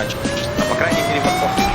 заканчивать. По крайней мере, вот после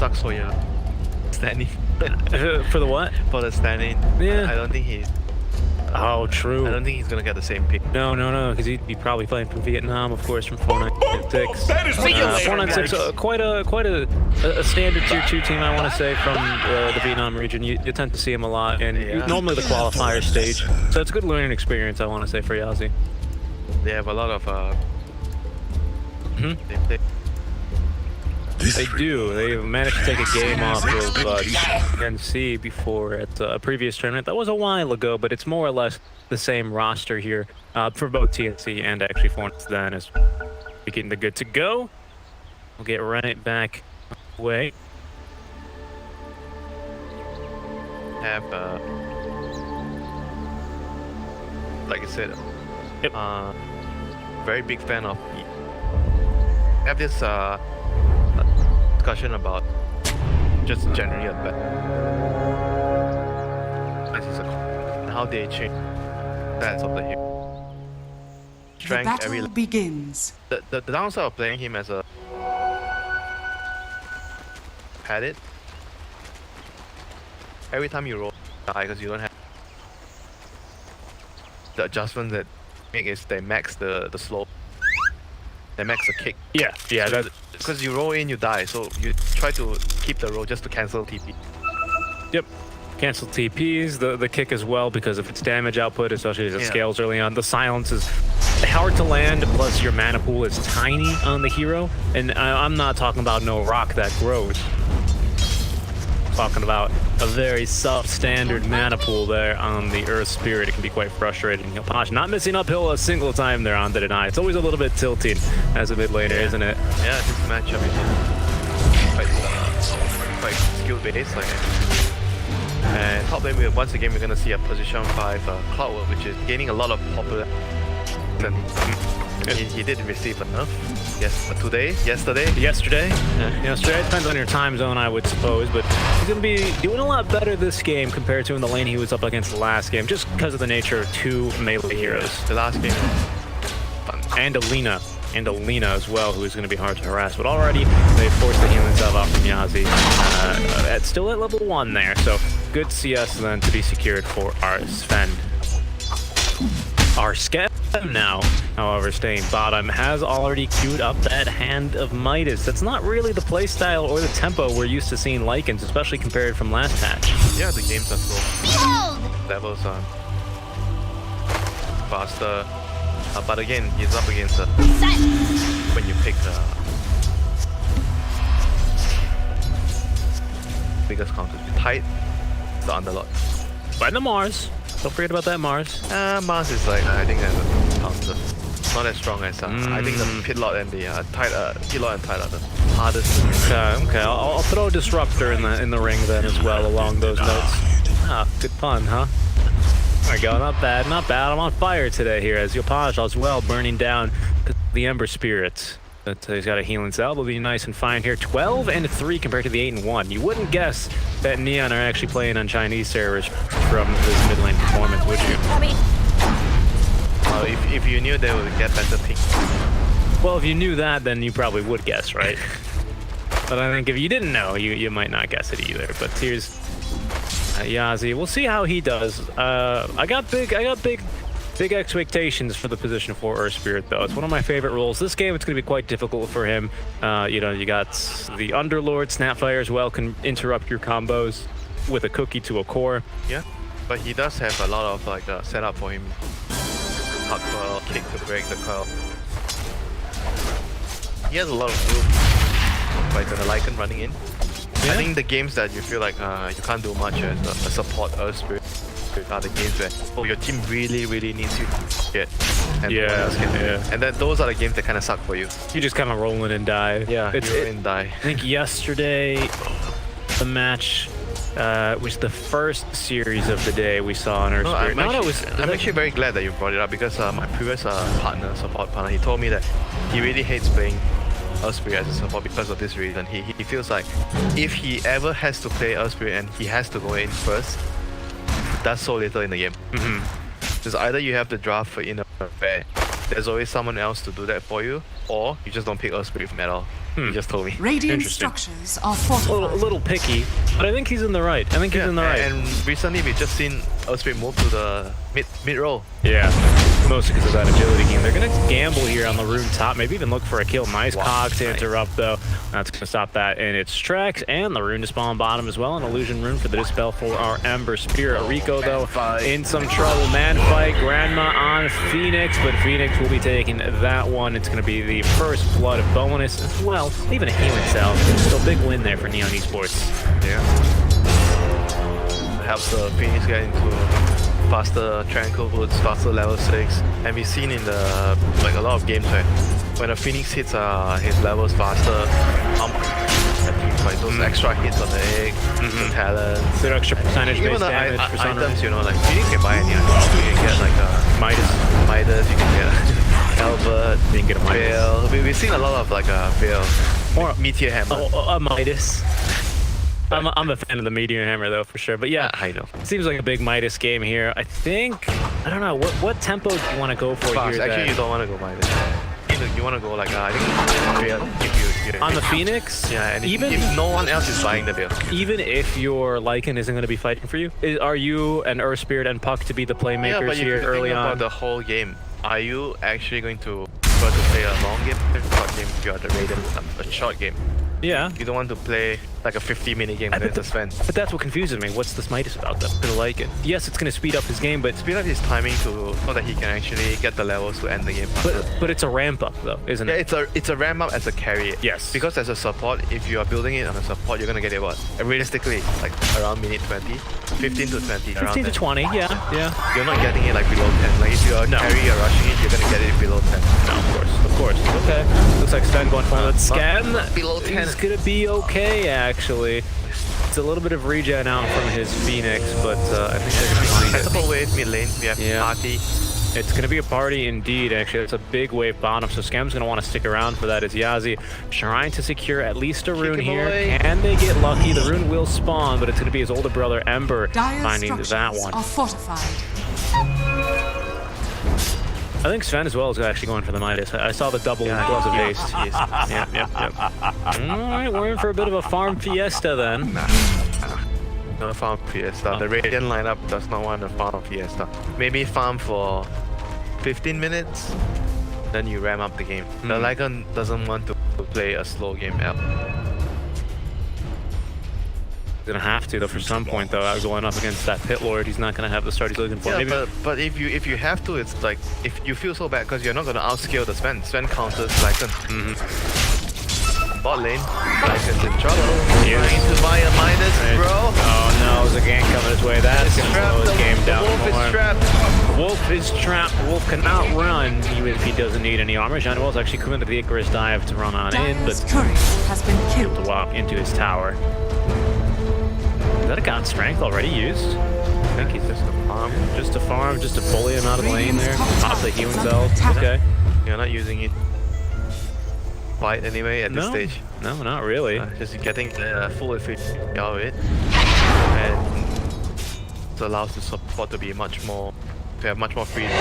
sucks for your standing. For the what? For the standing. Yeah. I don't think he's. Oh, true. I don't think he's gonna get the same pick. No, because he'd be probably playing from Vietnam, of course, from 496. That is ridiculous. 496, quite a standard tier 2 team, I want to say, from the Vietnam region. You tend to see him a lot, and normally the qualifier stage. So it's a good learning experience, I want to say, for Yazi. They have a lot of. They do. They managed to take a game off of NC before at a previous tournament. That was a while ago, but it's more or less the same roster here for both TNC and actually Fornix then is getting the good to go. We'll get right back away. Have like I said, very big fan of. Have this discussion about just generally a bet. And how they change stats of the hero. Strength every begins. The downside of playing him as a padded, every time you roll die because you don't have the adjustment that make is they max the slope. They max the kick. Yeah, that because you roll in, you die. So you try to keep the roll just to cancel TP. Yep. Cancel TPs, the kick as well, because of its damage output, especially as it scales early on. The silence is hard to land, plus your mana pool is tiny on the hero. And I'm not talking about no rock that grows. I'm talking about a very substandard mana pool there on the Earth Spirit. It can be quite frustrating. Posh not missing uphill a single time there on the deny. It's always a little bit tilting as a mid laner, isn't it? Yeah, this matchup is quite skill-based. And top lane, once again, we're going to see a position 5 Cloudwork, which is gaining a lot of popularity. He did receive enough. Yesterday. Depends on your time zone, I would suppose, but he's going to be doing a lot better this game compared to in the lane he was up against the last game, just because of the nature of 2 melee heroes. The last game. And Alina as well, who is going to be hard to harass. But already, they forced the healing salve off from Yazi. Still at level 1 there, so good CS then to be secured for our Sven. Our Skev now, however, staying bottom, has already queued up that Hand of Midas. That's not really the playstyle or the tempo we're used to seeing Lycans, especially compared from last patch. Yeah, the games are slow. Levels are faster. But again, he's up against when you pick biggest counters. Tight, the Underlord. By the Mars. Don't forget about that Mars. Mars is like, I think that's a counter. Not as strong as I think the Pitlord and the Pitlord and Tide are the hardest. Okay. I'll throw a Disruptor in the ring then as well along those notes. Good pun, huh? There we go, not bad. I'm on fire today here as Yopaj as well, burning down the Ember Spirits. But he's got a healing salve, will be nice and fine here. 12-3 compared to the 8-1. You wouldn't guess that Neon are actually playing on Chinese servers from this mid lane performance, would you? If you knew they would get better ping. Well, if you knew that, then you probably would guess, right? But I think if you didn't know, you might not guess it either. But here's Yazi. We'll see how he does. I got big expectations for the position for Earth Spirit, though. It's one of my favorite roles. This game, it's going to be quite difficult for him. You got the Underlord, Snapfire as well, can interrupt your combos with a cookie to a core. Yeah, but he does have a lot of setup for him. Hot coil, kick to break the coil. He has a lot of room. Like the Lycan running in. Yeah. I think the games that you feel like you can't do much as a support Earth Spirit are the games where your team really needs you to get. And and then those are the games that kind of suck for you. You just kind of roll in and die. Yeah, you roll in and die. I think yesterday the match was the first series of the day we saw on Earth Spirit. I'm actually very glad that you brought it up because my previous support partner, he told me that he really hates playing Earth Spirit as a support because of this reason. He feels like if he ever has to play Earth Spirit and he has to go in first, that's so little in the game. Because either you have the draft for in a fair, there's always someone else to do that for you, or you just don't pick Earth Spirit from at all. He just told me. Radiant structures are fortified. A little picky, but I think he's in the right. And recently we just seen Earth Spirit move to the mid roll. Yeah, mostly because of that agility game. They're gonna gamble here on the rune top, maybe even look for a kill. Nice cog to interrupt though. That's gonna stop that in its tracks, and the rune to spawn bottom as well. An illusion rune for the dispel for our Ember Spirit. Rico though in some trouble. Man fight, Grandma on Phoenix, but Phoenix will be taking that one. It's gonna be the first blood bonus as well. Even a healing cell. Still big win there for Neon Esports. Yeah. Helps the Phoenix get into faster tranquil boots, faster level 6. And we've seen in the a lot of games where when a Phoenix hits his levels faster, those extra hits on the egg, the talents, the extra percentage even based the damage for items, like Phoenix can buy any item. You can get like a Midas, you can get Albert, you can get a Veil. We've seen a lot of Veil. Or Meteor Hammer. A Midas. I'm a fan of the Meteor Hammer though, for sure. But yeah, I know. It seems like a big Midas game here. I don't know, what tempo do you want to go for here? Actually, you don't want to go Midas. You want to go I think Veil if you on the Phoenix? Yeah, and even if no one else is buying the Veil. Even if your Lycan isn't going to be fighting for you, are you and Earth Spirit and Puck to be the playmakers here early on? About the whole game, are you actually going to prefer to play a long game or a short game if you are the Raiden, a short game. Yeah. You don't want to play like a 50-minute game But against Sven. that's what confuses me. What's the Midas about that? I don't like it. Yes, it's going to speed up his game, but Speed up his timing so that he can actually get the levels to end the game faster. but it's a ramp up though, isn't Yeah, it? it's a ramp up as a carry. Yes. Because as a support, if you are building it on a support, you're gonna get it what? Realistically, like around minute 20, 15 to 20. 15 to 20. Yeah. You're not getting it like below 10. Like if you're No. carry or rushing it, you're gonna get it below 10. No, of course. Okay. Looks like Sven going for that scan. Below 10. He's gonna be okay actually. It's a little bit of regen out from his Phoenix, but I think they're gonna find it. Tactical wave mid lane. We have Yeah. Party. It's going to be a party indeed, actually. It's a big wave bottom, so Scam's going to want to stick around for that as Yazi trying to secure at least a rune here. away. Can they get lucky? The rune will spawn, but it's going to be his older brother, Ember, Dire finding that structures one. are fortified. I think Sven as well is actually going for the Midas. I saw the double gloves of haste. Yep. Alright, we're in for a bit of a farm fiesta then. No farm Fiesta. The Radiant lineup does not want to farm Fiesta. Maybe farm for 15 minutes, then you ramp up the game. The Lycan doesn't want to play a slow game out. Gonna have to though for some point though. Going up against that Pit Lord, he's not gonna have the start he's looking for. Yeah, Maybe but if you have to, it's like if you feel so bad because you're not gonna outscale the Sven. Sven counters Lycan. Bot lane, Lycan's in trouble. Trying to buy a Midas, bro. Oh no, there's a gank coming his way. That's gonna slow his game down Wolf more. is trapped. Wolf is trapped. Wolf cannot run, even if he doesn't need any armor. Janwell's actually coming to the Icarus dive to run on in, Dire's but courier has been to killed. walk into his tower. Is that a God Strength already used? I think he's just a farm. Just to farm, just to bully him out of the lane there. Pop the healing Is under cells. attack. Okay. You're not using it. Fight anyway at this No, stage. no, not really. Just getting the full efficiency out of it, and it allows the support to be much more, to have much more freedom.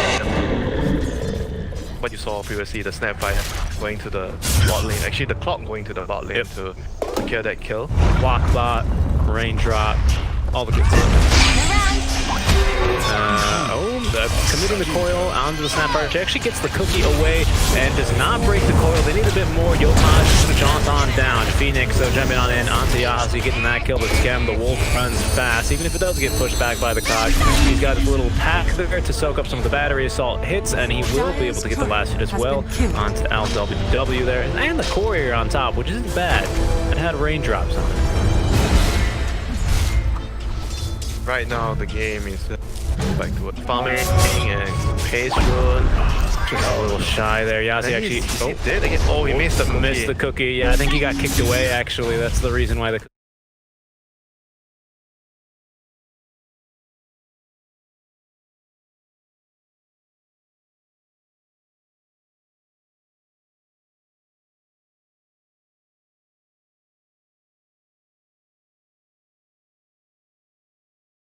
What you saw previously, the snap fight going to the bot lane, actually the clock going to the bot lane to secure that kill. Block bot, raindrop, all the good stuff. Committing the coil onto the snap arch actually gets the cookie away and does not break the coil. They need a bit more. Yotaj is going to jaunt on down. Phoenix though jumping on in onto Yazi, getting that kill, but Scam the Wolf runs fast. Even if it does get pushed back by the Kosh, he's got his little pack there to soak up some of the battery assault hits, and he will be able to get the last hit as well onto LWW there. And the courier on top, which isn't bad. It had raindrops on it. Right now the game is back to farming and pace run. Just a little shy there. Yazi actually He did again. Oh, he missed the cookie. missed the cookie. Yeah, I think he got kicked away actually. That's the reason why the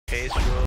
Pace run.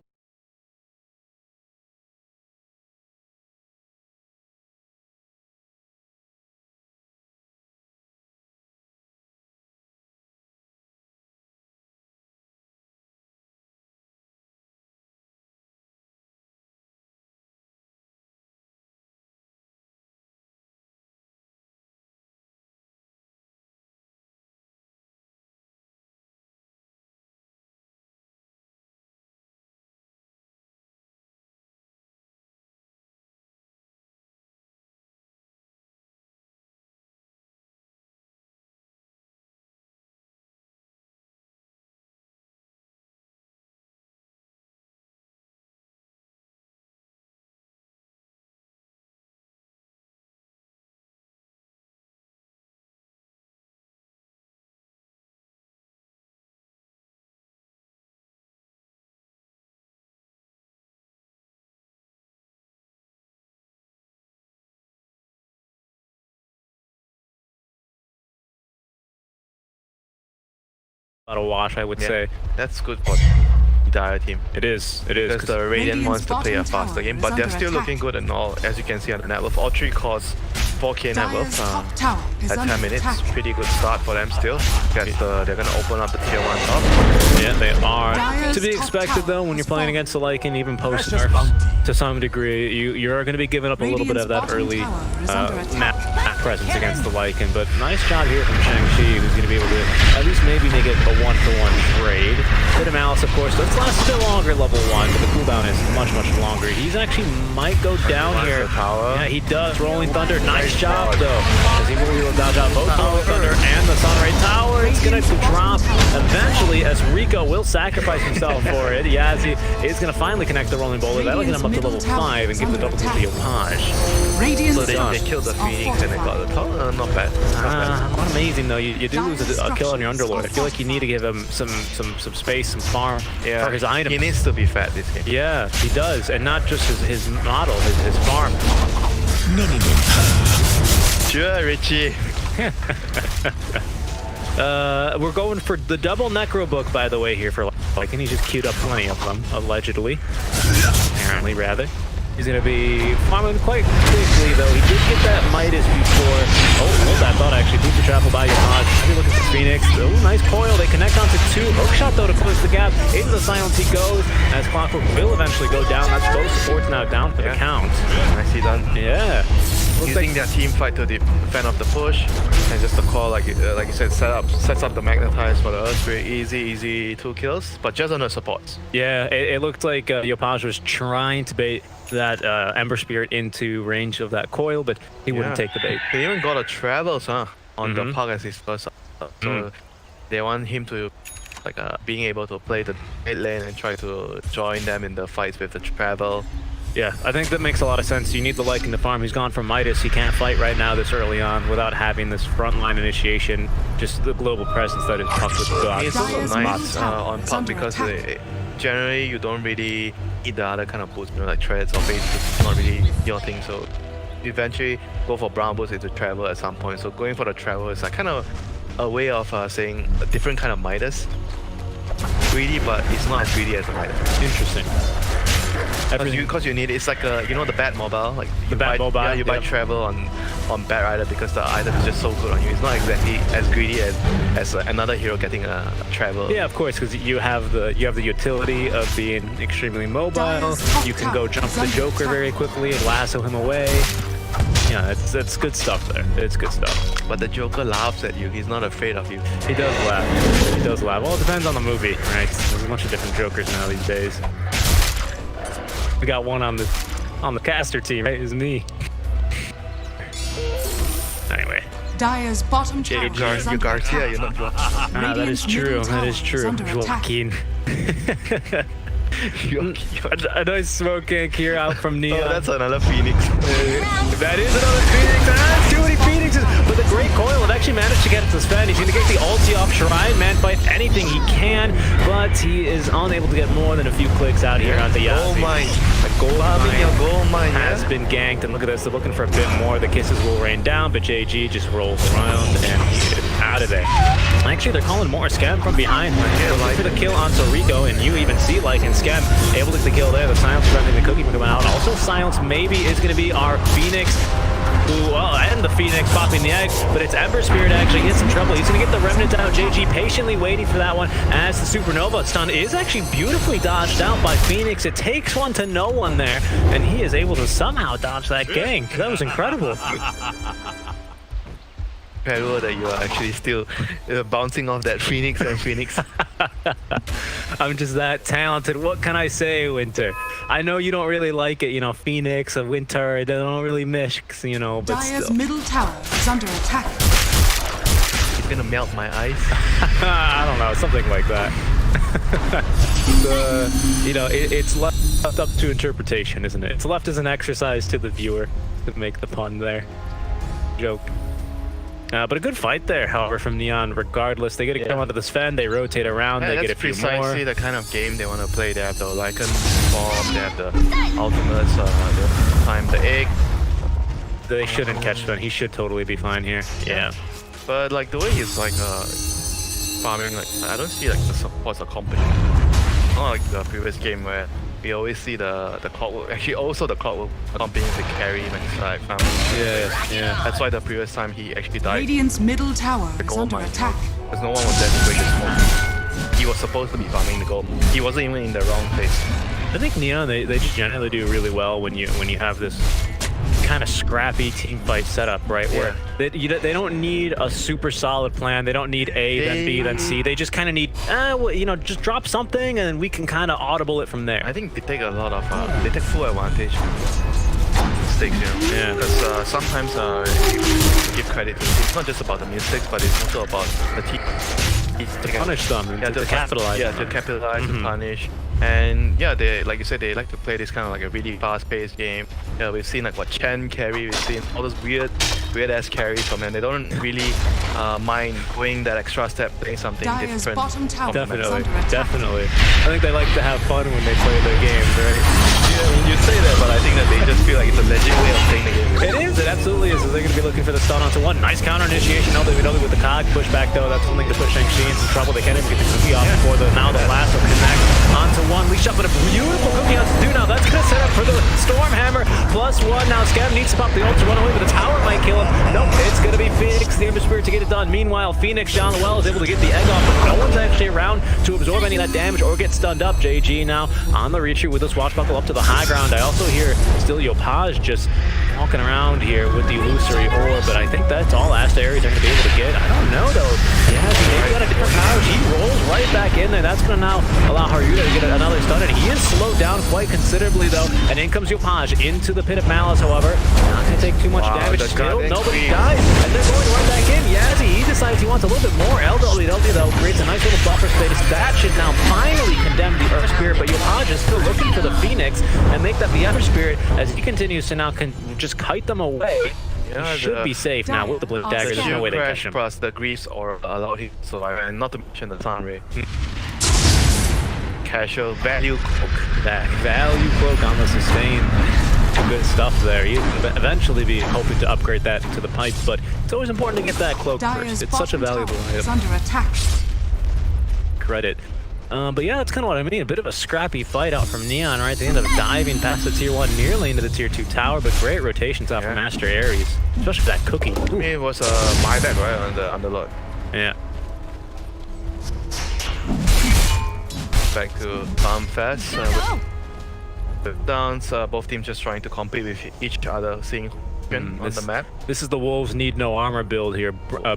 a wash, I would say. That's good for the Dire team. It is. Because the Radiant Radiant's wants to play a bottom faster tower game, is but they're under still attack. looking good and all, as you can see on the net. With all three cores 4k net worth. Dire's top tower is At under 10 minutes, attack. pretty good start for them still. Guess they're gonna open up the tier 1 top. Yeah, they are. Dire's To be top expected though, tower when you're has playing fallen. against the Lycan, even post nerf, to some degree, you're going to be giving up a little bit of that Radiant's early bottom tower is under map attack. presence against the Lycan. But nice job here from Shang-Chi, who's going to be able to at least maybe make it a 1-for-1 trade. Bit of Malice, of course, does last a bit longer level 1, but the cooldown is much, much longer. He's actually might go down Runs here. the tower. Yeah, he does. Rolling Thunder, nice job though. As he will dodge out both Rolling Thunder and the Sunray Tower. It's going to drop eventually as Rico will sacrifice himself for it. Yeah, as he is going to finally connect the Rolling Bowler. That'll get him up to level 5 and give the double kill to Yopaj. Radiant's So they structures killed the are Phoenix and they got the tower. Not bad. Not bad. Not amazing though. You do lose a kill on your Underlord. I feel like you need to give him some space, some farm for his item. He needs to be fat this game. Yeah, he does, and not just his model, his farm. Sure, Richie. We're going for the double Necro book, by the way, here for like, and he just queued up plenty of them, allegedly. Apparently, rather. He's going to be farming quite quickly, though. He did get that Midas before. Oh, hold that thought, actually. Booster travel by Yopaj. Maybe look at the Phoenix. Oh, nice coil. They connect onto 2. Hook shot, though, to close the gap. Into the silence he goes, as Clockwork will eventually go down. That's both supports now down for the count. Nicely done. Yeah. Using their team fight to defend off the push, and just the call, like you said, sets up the magnetize for the Earth. Very easy 2 kills, but just on the supports. Yeah, it looked like Yopaj was trying to bait that Ember Spirit into range of that coil, but he wouldn't take the bait. They even got a travels, on the park as his first. So they want him to, like, being able to play the mid lane and try to join them in the fights with the travel. Yeah, I think that makes a lot of sense. You need the Lycan to farm. He's gone from Midas. He can't fight right now this early on without having this frontline initiation, just the global presence that is Puck with God. It's also Dire's nice middle tower on is Puck under because attack. generally you don't really need the other kind of boost, like treads or base. It's not really your thing. So eventually go for brown boost into travel at some point. So going for the travel is like kind of a way of saying a different kind of Midas. Greedy, but it's not as greedy as a Midas. Interesting. Because you need, it's like a, you know, the Bat Mobile, like The Bat Mobile, yeah, you buy yep. travel on Bat Rider because the item is just so good on you. It's not exactly as greedy as another hero getting a travel. Yeah, of course, because you have the utility of being extremely mobile. You can go jump the Joker very quickly and lasso him away. Yeah, it's good stuff there. It's good stuff. But the Joker laughs at you. He's not afraid of you. He does laugh. He does laugh. Well, it depends on the movie, right? There's a bunch of different Jokers now these days. We got one on the caster team, right? It's me. Anyway. Dire's bottom tower is You under Garcia, attack. you're not drunk. That is Radiant's true. middle That is tower true. under attack. Joaquin. A nice smoke kick here out from Neon. Oh, that's another Phoenix. That is another Phoenix. Ah, too many Phoenixes. But the great coil have actually managed to get it to spend. He's going to get the ulti off Shrine. Man fight anything he can, but he is unable to get more than a few clicks out here onto Yassi. Gold mine. Gold mine. Gold mine. Has been ganked, and look at this. They're looking for a bit more. The kisses will rain down, but JG just rolls around and he is out of there. Actually, they're calling more Scam from behind. Looking for the kill onto Rico, and you even see like in Scam able to get the kill there. The silence preventing the cookie from coming out. Also, silence maybe is going to be our Phoenix. And the Phoenix popping the egg, but it's Ember Spirit actually in some trouble. He's going to get the Remnant out. JG patiently waiting for that one as the Supernova stun is actually beautifully dodged out by Phoenix. It takes one to no one there, and he is able to somehow dodge that gank. That was incredible. Incredible that you are actually still bouncing off that Phoenix and Phoenix. I'm just that talented. What can I say, Winter? I know you don't really like it, you know, Phoenix or Winter, they don't really mix, you know, but Dire's still. middle tower is under attack. He's gonna melt my eyes. I don't know, something like that. You know, it's left up to interpretation, isn't it? It's left as an exercise to the viewer to make the pun there. Joke. But a good fight there, however, from Neon. Regardless, they get to come onto the Sven, they rotate around, they get a few more. That's precisely the kind of game they want to play. They have the Lycan bomb, they have the ultimates, they time the egg. They shouldn't catch Sven. He should totally be fine here. Yeah. But like the way he's like farming, like I don't see like the supports accomplishing. Not like the previous game where we always see the clockwork. Actually, also the clockwork not being the carry when it's like farming. Yeah. That's why the previous time he actually died. Radiant's middle tower The is gold under mine. attack. Because no one was there to break his smoke. He was supposed to be farming the gold. He wasn't even in the wrong place. I think Neon they just generally do really well when you have this kind of scrappy team fight setup, right? Where they don't need a super solid plan. They don't need A, then B, then C. They just kind of need, just drop something and we can kind of audible it from there. I think they take a lot of, they take full advantage. Mistakes, Yeah. Because sometimes give credit to it's not just about the mistakes, but it's also about the team. To punish them, to capitalize. Yeah, to capitalize, to punish. And yeah, they, like you said, they like to play this kind of like a really fast-paced game. Yeah, we've seen like what Chen carry, we've seen all those weird-ass carries from them. They don't really mind going that extra step, playing something Dyer's different. bottom tower is Definitely, under attack. definitely. I think they like to have fun when they play their games, right? Yeah, I mean, you say that, but I think that they just feel like it's a legit way of playing the game. It is, it absolutely is. They're going to be looking for the stun onto one. Nice counter initiation, LWW with the cog pushback though. That's something to put Shang-Chi in some trouble. They can't even get the cookie off before now the last will connect onto one. Leash up, but a beautiful cookie on to do now. That's going to set up for the Storm Hammer +1. Now Scam needs to pop the ult to run away, but the tower might kill him. Nope, it's going to be Phoenix, the Ember Spirit to get it done. Meanwhile, Phoenix, John Llewellyn is able to get the egg off, but no one's actually around to absorb any of that damage or get stunned up. JG now on the retreat with the swashbuckle up to the high ground. I also hear still Yopaj just walking around here with the illusory orb, but I think that's all ASTER.ARIES are going to be able to get. I don't know though. Yeah, he maybe got a different power. He rolls right back in there. That's going to now allow Haruta to get another stun, and he is slowed down quite considerably though. And in comes Yopaj into the Pit of Malice, however. Not going to take too much damage. Still, nobody dies, and they're going right back in. Yazzie, he decides he wants a little bit more. LWW though creates a nice little buffer space. That should now finally condemn the Earth Spirit, but Yopaj is still looking for the Phoenix and make that the Ember Spirit as he continues to now just kite them away. Yeah, He should be safe now with the blue dagger. There's no way they catch him. Plus the Greaves or allowed him to survive, and not to mention the Sun Ray. Casual value cloak. That value cloak on the sustain. Good stuff there. You eventually be hoping to upgrade that into the pipe, but it's always important to get that cloak Dyer's first. It's such a bottom valuable tower is item. under attack. Credit. But yeah, that's kind of what I mean. A bit of a scrappy fight out from Neon, right? They end up diving past the tier 1, nearly into the tier 2 tower, but great rotations out from ASTER.ARIES, especially for that cookie. I mean, it was a buyback, right, on the lot. Yeah. Back to Fest. With downs, both teams just trying to compete with each other, seeing on the map. This is the Wolves need no armor build here.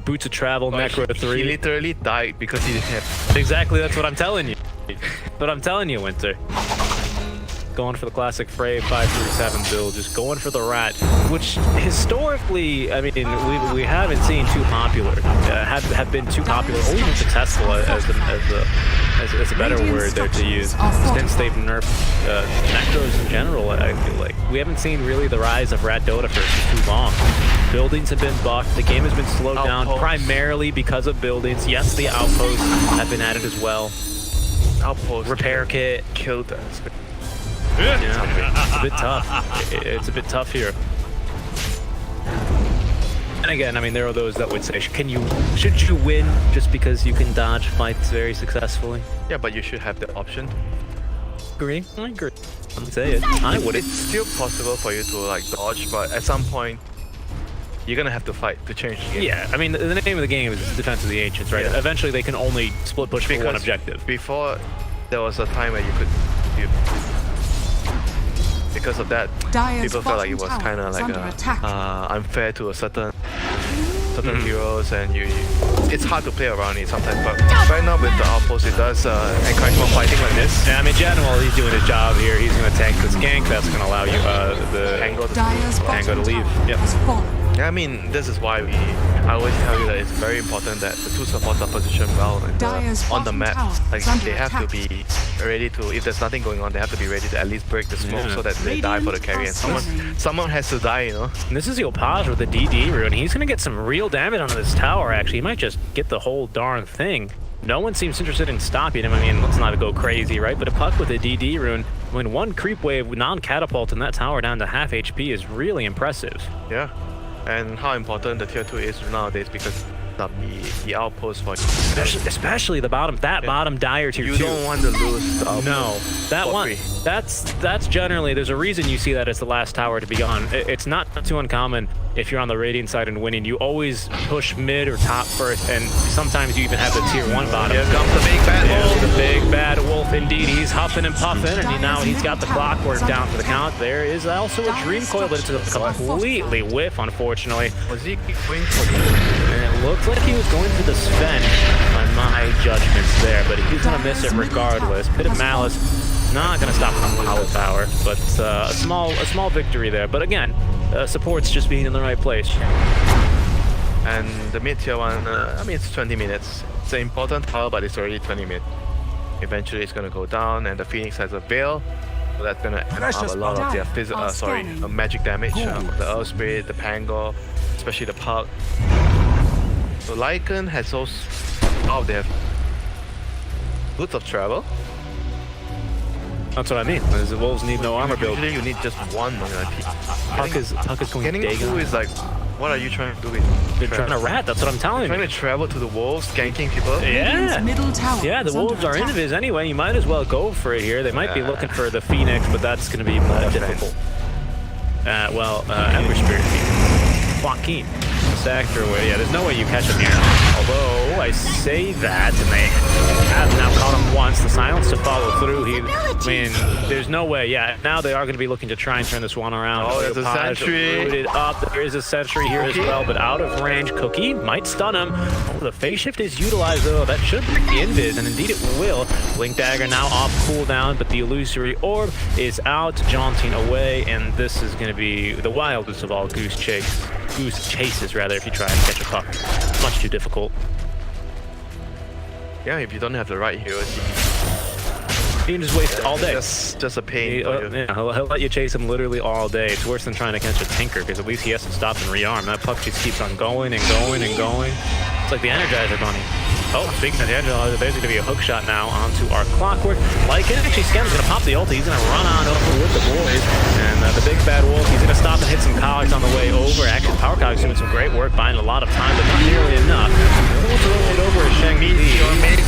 Boots of travel, Necro 3. He literally died because he didn't have. Exactly, that's what I'm telling you. What I'm telling you, Winter. Going for the classic Frey 537 build, just going for the rat, which historically, I mean, we haven't seen too popular, have been too popular or even successful as a better word there to use, since they've nerfed Necros in general. I feel like we haven't seen really the rise of Rat Dota for too long. Buildings have been buffed, the game has been slowed down primarily because of buildings. Yes, the outposts have been added as well. Outpost repair kit killed us. Yeah, it's a bit tough. It's a bit tough here. And again, I mean, there are those that would say, should you win just because you can dodge fights very successfully? Yeah, but you should have the option. Agree. I agree. I'm saying I would. It's still possible for you to like dodge, but at some point you're gonna have to fight to change the game. Yeah, I mean, the name of the game is Defense of the Ancients, right? Yeah. Eventually, they can only split push for one objective. Before, there was a time where you could. Because of that, people felt like it was kind of like unfair to a certain heroes, and it's hard to play around it sometimes. But right now with the outpost, it does encourage more fighting like this. Yeah, I mean, General, he's doing his job here. He's going to tank this gank. That's going to allow you the Tango to leave. Yep. Yeah, I mean, this is why I always tell you that it's very important that the two supports are positioned well on the map. Like they have to be ready to, if there's nothing going on, they have to be ready to at least break the smoke so that they die for the carry, and someone has to die, you know. And this is Yopaj with the DD rune. He's gonna get some real damage onto this tower. Actually, he might just get the whole darn thing. No one seems interested in stopping him. I mean, let's not go crazy, right? But a puck with a DD rune, when one creep wave non-catapult in that tower down to half HP is really impressive. Yeah. And how important the tier 2 is nowadays, because up the outpost for Especially the bottom, bottom dire tier 2. You don't want to lose the outpost. No, that for one, free. that's generally, there's a reason you see that as the last tower to be gone. It's not too uncommon if you're on the Radiant side and winning. You always push mid or top first, and sometimes you even have the tier 1 bottom. Here comes the big bad wolf. There's the big bad wolf indeed. He's huffing and puffing, and now he's got the clockwork down for the count. There is also a dream coil, but it's a completely whiff, unfortunately. Was he going for the... And it looks like he was going for the Sven on my judgments there, but he's gonna miss it regardless. Pit of Malice not gonna stop the Hollow Tower, but a small victory there. But again, support's just being in the right place. And the mid tier 1, I mean, it's 20 minutes. It's an important tower, but it's already 20 minutes. Eventually, it's gonna go down, and the Phoenix has a veil, so that's gonna amp up a lot of their magic damage. The Earth Spirit, the Pangor, especially the Pug. So Lycan has also... Oh, they have Boots of Travel. That's what I mean. The Wolves need no armor build. Usually you need just one on your team. Puck is going Getting Dagon. through is like, what are you trying to do with? They're trying to rat, that's what I'm telling Trying you. to travel to the wolves, ganking people. Yeah. Middle tower Yeah, the is under Wolves are attack. invis anyway. You might as well go for it here. They might be looking for the Phoenix, but that's going to be more difficult. Ember Spirit. Joaquin. Sector away. Yeah, there's no way you catch him here. Although I say that, and they have now caught him once. The silence to follow through. There's no way. Yeah, now they are going to be looking to try and turn this one around. Oh, there's a sentry. Rooted up. There is a sentry here as well, but out of range. Cookie might stun him. Oh, the phase shift is utilized though. That should break the invis, and indeed it will. Blink Dagger now off cooldown, but the illusory orb is out, jaunting away, and this is going to be the wildest of all goose chases rather, if you try and catch a puck. Much too difficult. Yeah, if you don't have the right heroes, You can just waste all day. just a pain for you. Yeah, he'll let you chase him literally all day. It's worse than trying to catch a Tinker, because at least he has to stop and rearm. That puck just keeps on going and going and going. It's like the Energizer Bunny. Oh, speaking of the Energizer, there's going to be a hook shot now onto our Clockwork. Lycan, actually, Scam's going to pop the ulti. He's going to run on over with the boys. And the big bad wolf, he's going to stop and hit some cogs on the way over. Actually, Power Cog's doing some great work, buying a lot of time, but not nearly enough. He'll throw it over as Shang-Chi.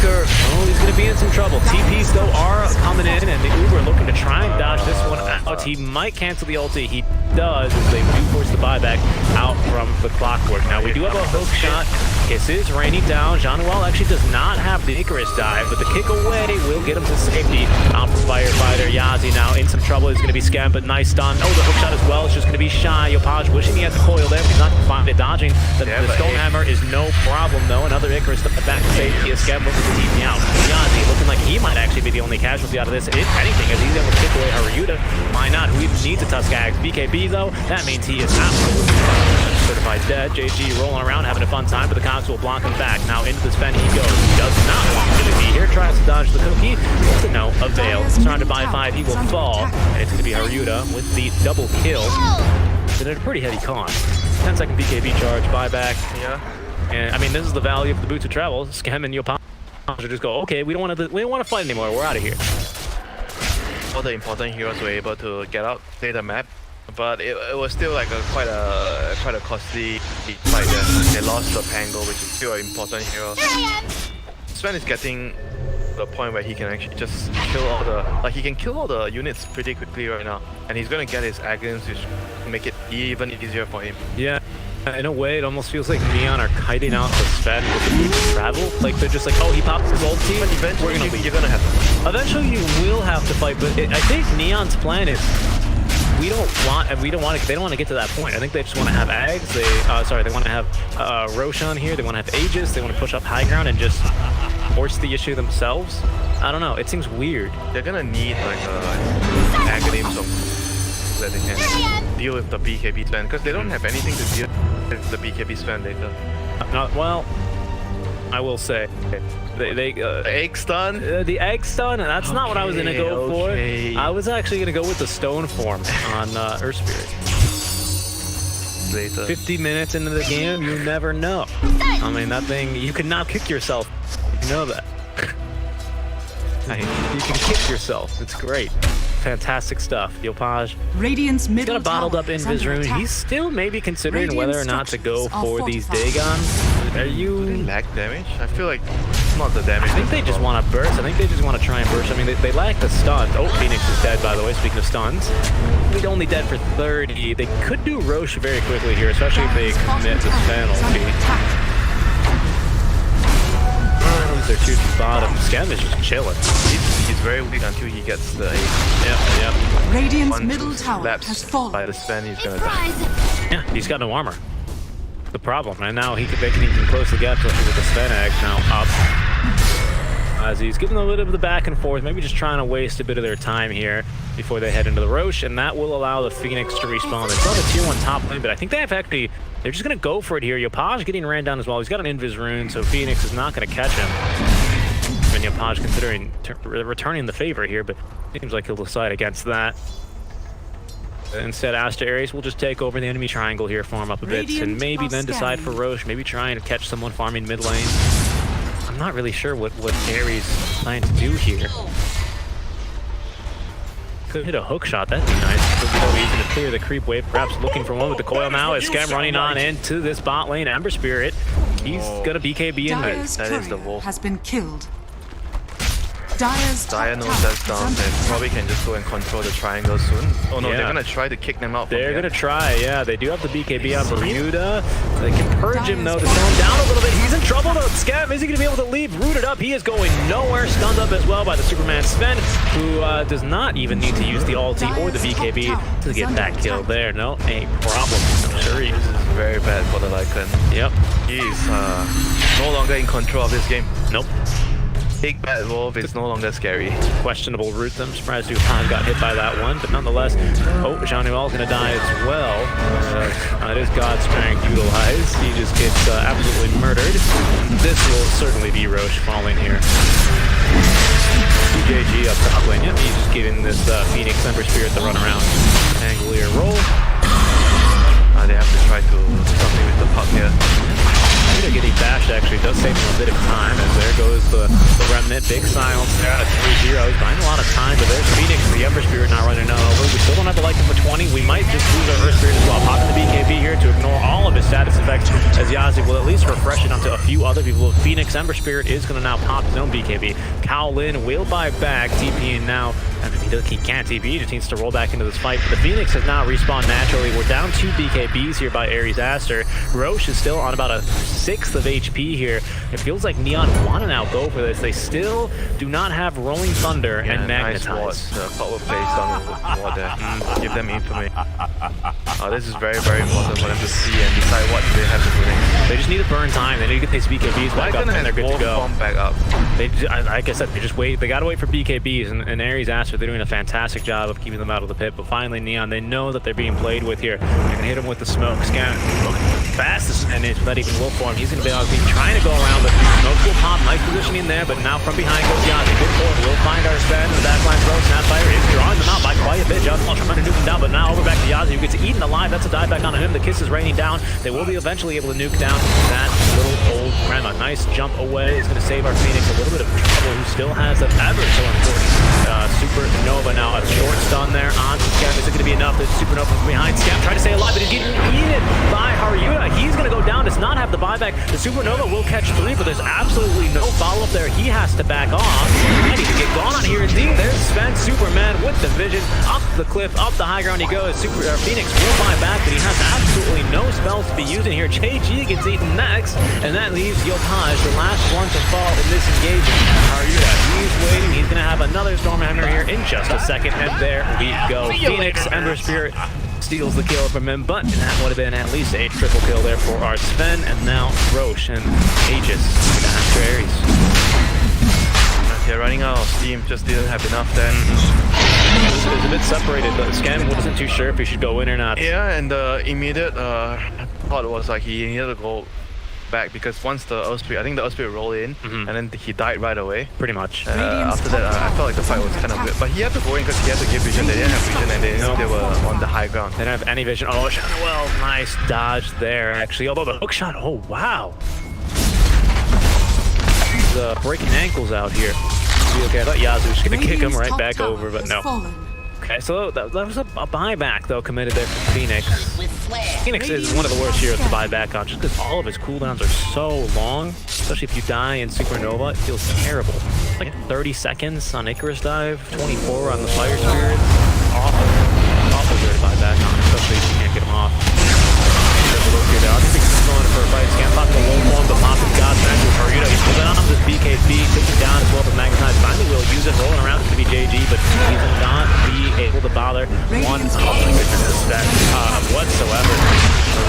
Oh, he's going to be in some trouble. TPs, though, are coming in, and the Uber looking to try and dodge this one out. He might cancel the ulti. He does, as they do force the buyback out from the Clockwork. Now, we do have a hook shot. Kiss is raining down. Jean-Noel actually does not have the Icarus dive, but the kick away will get him to safety. Out for Firefighter. Yazi now in some trouble. Is going to be scammed, but nice stun. Oh, the hook shot as well. It's just going to be shy. Yopaj wishing he had the coil there, but he's not going to find it. Dodging. The Stonehammer is no problem, though. Another Icarus back to safety. A scam looking to TP out. Yazi looking like he might actually be the only casualty out of this. If anything, as he's able to kick away Haryuta. Why not? Who even needs a Tuskags? BKB, though, that means he is absolutely certified dead. JG rolling around, having a fun time, but the cogs will block him back. Now into the Sven he goes. He does not want to be here. Tries to dodge the cookie. But no avail. Surrounded by 5, he will fall. And it's going to be Haryuta with the double kill. But at a pretty heavy cost. 10-second BKB charge, buyback. Yeah. And I mean, this is the value of the Boots of Travel. Scam and Yopaj just go, okay, we don't want to fight anymore. We're out of here. All the important heroes were able to get out, play the map, but it was still like quite a costly fight there. They lost the Pango, which is still an important hero. Sven is getting the point where he can actually just kill all the he can kill all the units pretty quickly right now, and he's gonna get his Agons, which make it even easier for him. Yeah. In a way, it almost feels like Neon are kiting out the Sven with the Boots of Travel. Like, they're just like, oh, he popped his ulti, But eventually we're gonna leave. you're gonna have to. Eventually, you will have to fight, but I think Neon's plan is they don't want to get to that point. I think they just want to have Ags. They want to have Roshan here. They want to have Aegis. They want to push up high ground and just force the issue themselves. I don't know. It seems weird. They're gonna need like Aghanim so that they can deal with the BKB Sven, because they don't have anything to deal with the BKB Sven later. Well, I will say The egg stun? the egg stun. That's not what I was gonna go Okay. for. I was actually gonna go with the stone form on Earth Spirit. Later. 50 minutes into the game, you never know. I mean, that thing, you can now kick yourself. You know that. You can kick yourself. It's great. Fantastic stuff. Yopaj. Radiant's He's middle got a bottled tower up in is his under room. attack. He's still maybe considering Radiant whether or not to go structures are for these fortified. Dagons. Are you... Do they lack damage? I feel like it's not the damage. I think they just want to burst. I think they just want to try and burst. I mean, they lack the stuns. Oh, Phoenix is dead, by the way, speaking of stuns. He's only dead for 30. They could do Roche very quickly here, especially if they commit this penalty. They're 2 to bottom. Scam is just chilling. He's very weak until he gets the Yep. Radiant's middle tower has fallen. by the Sven, he's gonna die. Yeah, he's got no armor. The problem, and now they can even close the gap, especially with the Sven eggs now up. As he's giving a little bit of the back and forth, maybe just trying to waste a bit of their time here before they head into the Roche, and that will allow the Phoenix to respawn. They still have a tier 1 top lane, but I think they're just gonna go for it here. Yopaj getting ran down as well. He's got an Invis rune, so Phoenix is not gonna catch him. And Yopaj considering returning the favor here, but seems like he'll decide against that. Instead, ASTER.ARIES will just take over the enemy triangle here, farm up a bit, and maybe then decide for Roche, maybe trying to catch someone farming mid lane. I'm not really sure what Aries plan to do here. Could hit a hook shot, that'd be nice. Could be so easy to clear the creep wave, perhaps looking for one with the coil now. Is Scam running on into this bot lane. Ember Spirit, he's gonna BKB in there. Dire's That is the courier wolf. has been killed. Dire's top Dire knows tower that's is down under and attack. probably can just go and control the triangle soon. Oh no, Yeah. they're gonna try to kick them out from They're here. gonna try, yeah. They do have the BKB on Bermuda. They can purge him though to slow him down a little bit. He's in trouble though. Scam, is he gonna be able to leave? Rooted up, he is going nowhere. Stunned up as well by the Superman Sven, who does not even need to use the ulti or the BKB to get that kill there. No, a problem. I'm sure he is. This is very bad for the Lycan. Yep. He's no longer in control of this game. Nope. Big bad wolf is no longer scary. Questionable route them. Surprised Duhan got hit by that one, but nonetheless, oh, Jean-Noel's gonna die as well. It is God's strength utilized. He just gets absolutely murdered. This will certainly be Roche falling here. JG up top lane. Yep, he's just giving this Phoenix Ember Spirit the run around. Angolier roll. They have to try to do something with the puck here. Getting bashed actually does save him a bit of time, as there goes the remnant. Big silence there at 3-0. He's buying a lot of time, but there's Phoenix, the Ember Spirit not running over. We still don't have the Lycan for 20. We might just lose our Earth Spirit as well. Popping the BKB here to ignore all of his status effects, as Yazi will at least refresh it onto a few other people. Phoenix Ember Spirit is going to now pop his own BKB. Kowlin will buy back, TPing now. I mean, he can't TP, he just needs to roll back into this fight. But the Phoenix has now respawned naturally. We're down 2 BKBs here by Aries Aster. Roche is still on about a 6th of HP here. It feels like Neon want to now go for this. They still do not have Rolling Thunder and Magnetize. Nice ward. The power plays down the ward there. Give them infamy. This is very, very important for them to see and decide what they have to do next. They just need to burn time. They need to get these BKBs back up, and they're good to go. Back up. They, like I said, they just wait. They gotta wait for BKBs, and Aries Aster, they're doing a fantastic job of keeping them out of the pit. But finally, Neon, they know that they're being played with here. They're gonna hit them with the smoke. Scan fastest, and it's not even wolf form. He's gonna be trying to go around, but smoke will pop. Nice positioning there, but now from behind goes Yazi. Good forward. We'll find our Sven in the backline throw. Snapfire is drawing them out by quite a bit. Just trying to nuke them down, but now over back to Yazi, who gets eaten alive. That's a dive back onto him. The kiss is raining down. They will be eventually able to nuke down that little old Rema. Nice jump away. Is going to save our Phoenix a little bit of trouble, who still has an ever so important Supernova now. A short stun there on Scam. Is it going to be enough? The Supernova from behind Scam trying to stay alive, but he's getting eaten by Haryuta. He's going to go down, does not have the buyback. The Supernova will catch 3, but there's absolutely no follow-up there. He has to back off. Ready to get gone on here indeed. There's Sven Superman with the vision. Up the cliff, up the high ground he goes. Phoenix will buy back, but he has absolutely no spells to be using here. JG gets eaten next, and that leaves Yopaj, the last one to fall in this engagement. Haryuta, he's waiting. He's going to have another Stormhammer here in just a second, and there we go. Phoenix, Ember Spirit steals the kill from him, but that would have been at least a triple kill there for our Sven, and now Roche and Aegis with ASTER.ARIES. They're running out of steam, just didn't have enough then. It was a bit separated, but Scan wasn't too sure if he should go in or not. Yeah, and the immediate thought was like he needed to go back, because once the Earth Spirit, I think the Earth Spirit rolled in, and then he died right away. Pretty much. After that, I felt like the fight was kind of weird. But he had to go in because he had to give vision. They didn't have vision, and they were on the high ground. They didn't have any vision. Oh, well, nice dodge there, actually. Although the hook shot, oh, wow. He's breaking ankles out here. Okay, I thought Yazu was going to kick him right back over, but no. Okay, so that was a buyback, though, committed there for Phoenix. Phoenix is one of the worst heroes to buy back on, just because all of his cooldowns are so long. Especially if you die in Supernova, it feels terrible. Like 30 seconds on Icarus Dive, 24 on the Fire Spirit. Awful. Awful good to buy back on, especially if you can't get him off. I think he's going for a fight. Scan popping the low form, but popping God's Smash with Haruta. He's holding on to this BKB, taking down as well as Magnetize. Finally will use it, rolling around. It's going to be JG, but he will not be able to bother one step whatsoever.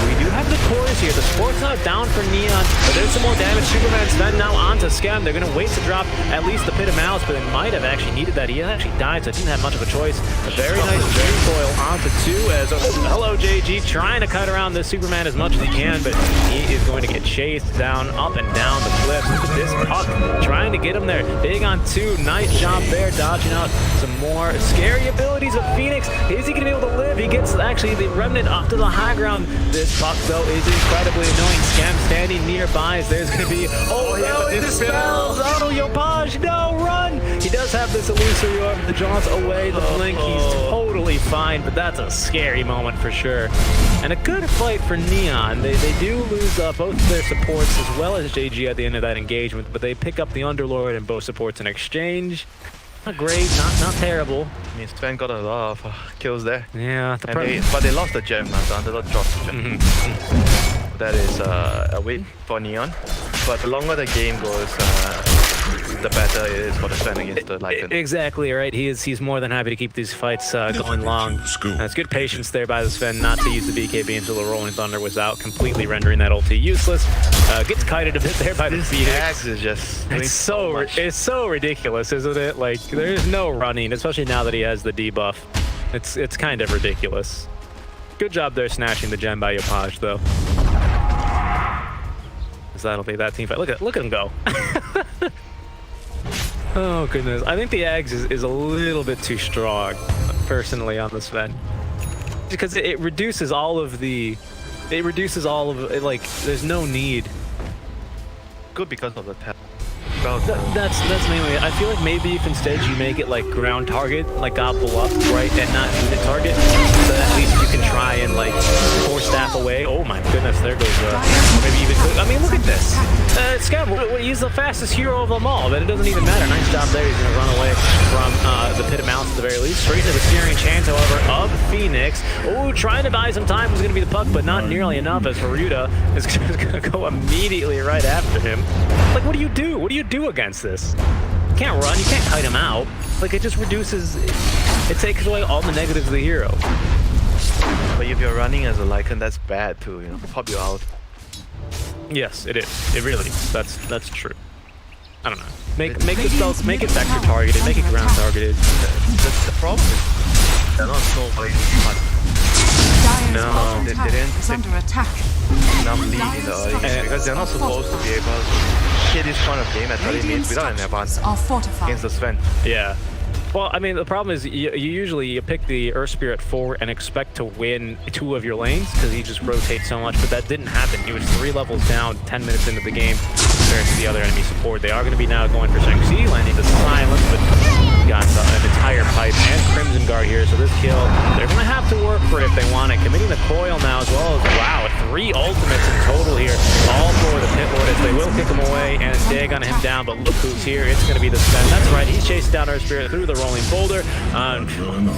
We do have the cores here. The sport's not down for Neon, but there's some more damage. Superman Sven now onto Scam. They're going to wait to drop at least the Pit of Malice, but they might have actually needed that. He actually died, so didn't have much of a choice. A very nice recoil onto 2 as hello JG trying to cut around this Superman as much as he can, but he is going to get chased down, up and down the cliff. This puck trying to get him there. Big on 2. Nice job there, dodging out some more scary abilities of Phoenix. Is he going to be able to live? He gets actually the remnant up to the high ground. This puck, though, is incredibly annoying. Scam standing nearby as there's going to be... Oh, no, it dispels! Oh, Yopaj, no, run! He does have this illusory orb. The jaws away, the blink. He's totally fine, but that's a scary moment for sure. And a good fight for Neon. They do lose both their supports as well as JG at the end of that engagement, but they pick up the Underlord and both supports in exchange. Not great, not terrible. I mean, Sven got a lot of kills there. Yeah, but they lost the gem, the Underlord dropped the gem. That is a win for Neon. But the longer the game goes, the better it is for the Sven against the Lycan. Exactly right. He's more than happy to keep these fights going long. It's good patience there by the Sven not to use the BKB until the Rolling Thunder was out, completely rendering that ulti useless. Gets kited a bit there by the Phoenix. Axe is just it's so ridiculous, isn't it? Like there's no running, especially now that he has the debuff. It's kind of ridiculous. Good job there snatching the gem by Yopaj though. That'll be that team fight. Look at him go. Oh goodness, I think the Ags is a little bit too strong, personally, on the Sven, because it reduces all of it. Like there's no need. good because of the tap. That's mainly it. I feel like maybe if instead you make it like ground target, like gobble up, right, and not unit target, so at least you can try and like force staff away. Oh my goodness, there goes maybe even. I mean, look at this. Scav, he's the fastest hero of them all, but it doesn't even matter. Nice job there. He's gonna run away from the Pit of Malice at the very least. Straight to the Searing Chance, however, of Phoenix. Oh, trying to buy some time was gonna be the puck, but not nearly enough, as Haruta is gonna go immediately right after him. Like, what do you do? What do you do against this? You can't run, you can't kite him out. Like, it just reduces, it takes away all the negatives of the hero. But if you're running as a Lycan, that's bad too, you know, pop you out. Yes, it is. It really is. That's true. I don't know. Make the spells, make it vector targeted, make it ground targeted. The problem is they're not snowballing hard. No, they didn't take enough lead in the early game because they're not supposed to be able to hit this kind of game at 30 minutes without an advance against the Sven. Yeah. Well, I mean, the problem is you usually pick the Earth Spirit 4 and expect to win 2 of your lanes because he just rotates so much, but that didn't happen. He was 3 levels down 10 minutes into the game compared to the other enemy support. They are going to be now going for Shang-Chi, landing the silence, but got an entire pipe and Crimson Guard here, so this kill, they're going to have to work for it if they want it. Committing the coil now as well as, wow, 3 ultimates in total here, all for the Pit Lord as they will kick him away and dig on him down, but look who's here. It's going to be the Sven. That's right, he's chasing down Earth Spirit through the rolling boulder.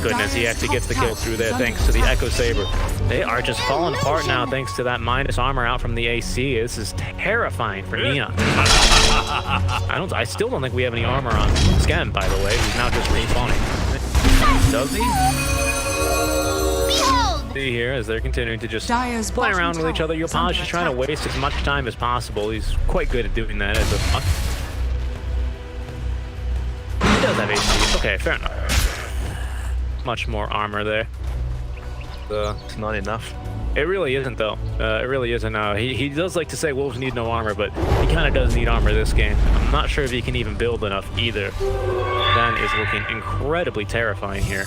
Goodness, he actually gets the kill through there thanks to the Echo Saber. They are just falling apart now thanks to that minus armor out from the AC. This is terrifying for Neon. I still don't think we have any armor on Skem, by the way. He's now just respawning. Does he? See here as they're continuing to just play around with each other. Yopaj is trying to waste as much time as possible. He's quite good at doing that as a puck. He does have AC. Okay, fair enough. Much more armor there. It's not enough. It really isn't, though. It really isn't. He does like to say wolves need no armor, but he kind of does need armor this game. I'm not sure if he can even build enough either. Then is looking incredibly terrifying here.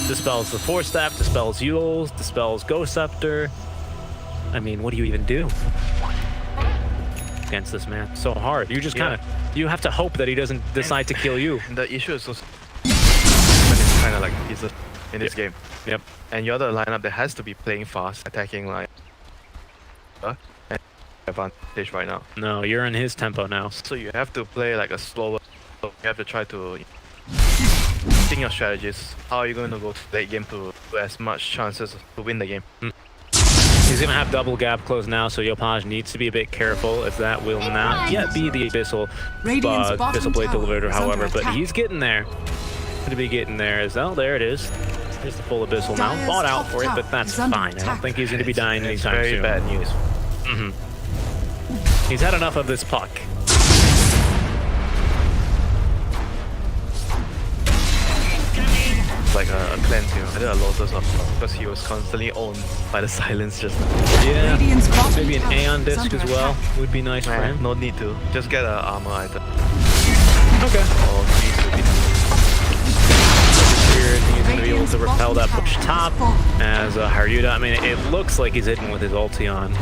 Dispels the Force Staff, dispels Yules, dispels Ghost Scepter. I mean, what do you even do against this man? So hard. You just kind of, you have to hope that he doesn't decide to kill you. The issue is also kind of like pieces in this game. Yep. And you're the lineup that has to be playing fast, attacking line. And advantage right now. No, you're in his tempo now. So you have to play like a slower. You have to try to think your strategies. How are you going to go to late game to as much chances to win the game? He's gonna have double gap close now, so Yopaj needs to be a bit careful, as that will not yet be the Abyssal Blade Deliverer, however, but he's getting there. Gonna be getting there as well. There it is. Here's the full Abyssal now. Bought out for it, but that's fine. I don't think he's gonna be dying anytime very soon. bad news. He's had enough of this puck. Like a cleanse him. I did a Lotus of because he was constantly owned by the silence just now. Yeah, maybe an Aeon disc as well would be nice for him. No need to. Just get an armor item. Okay. Or these would be Here, he's going to be able to repel that push top as Haryuda. I mean, it looks like he's hitting with his ulti on.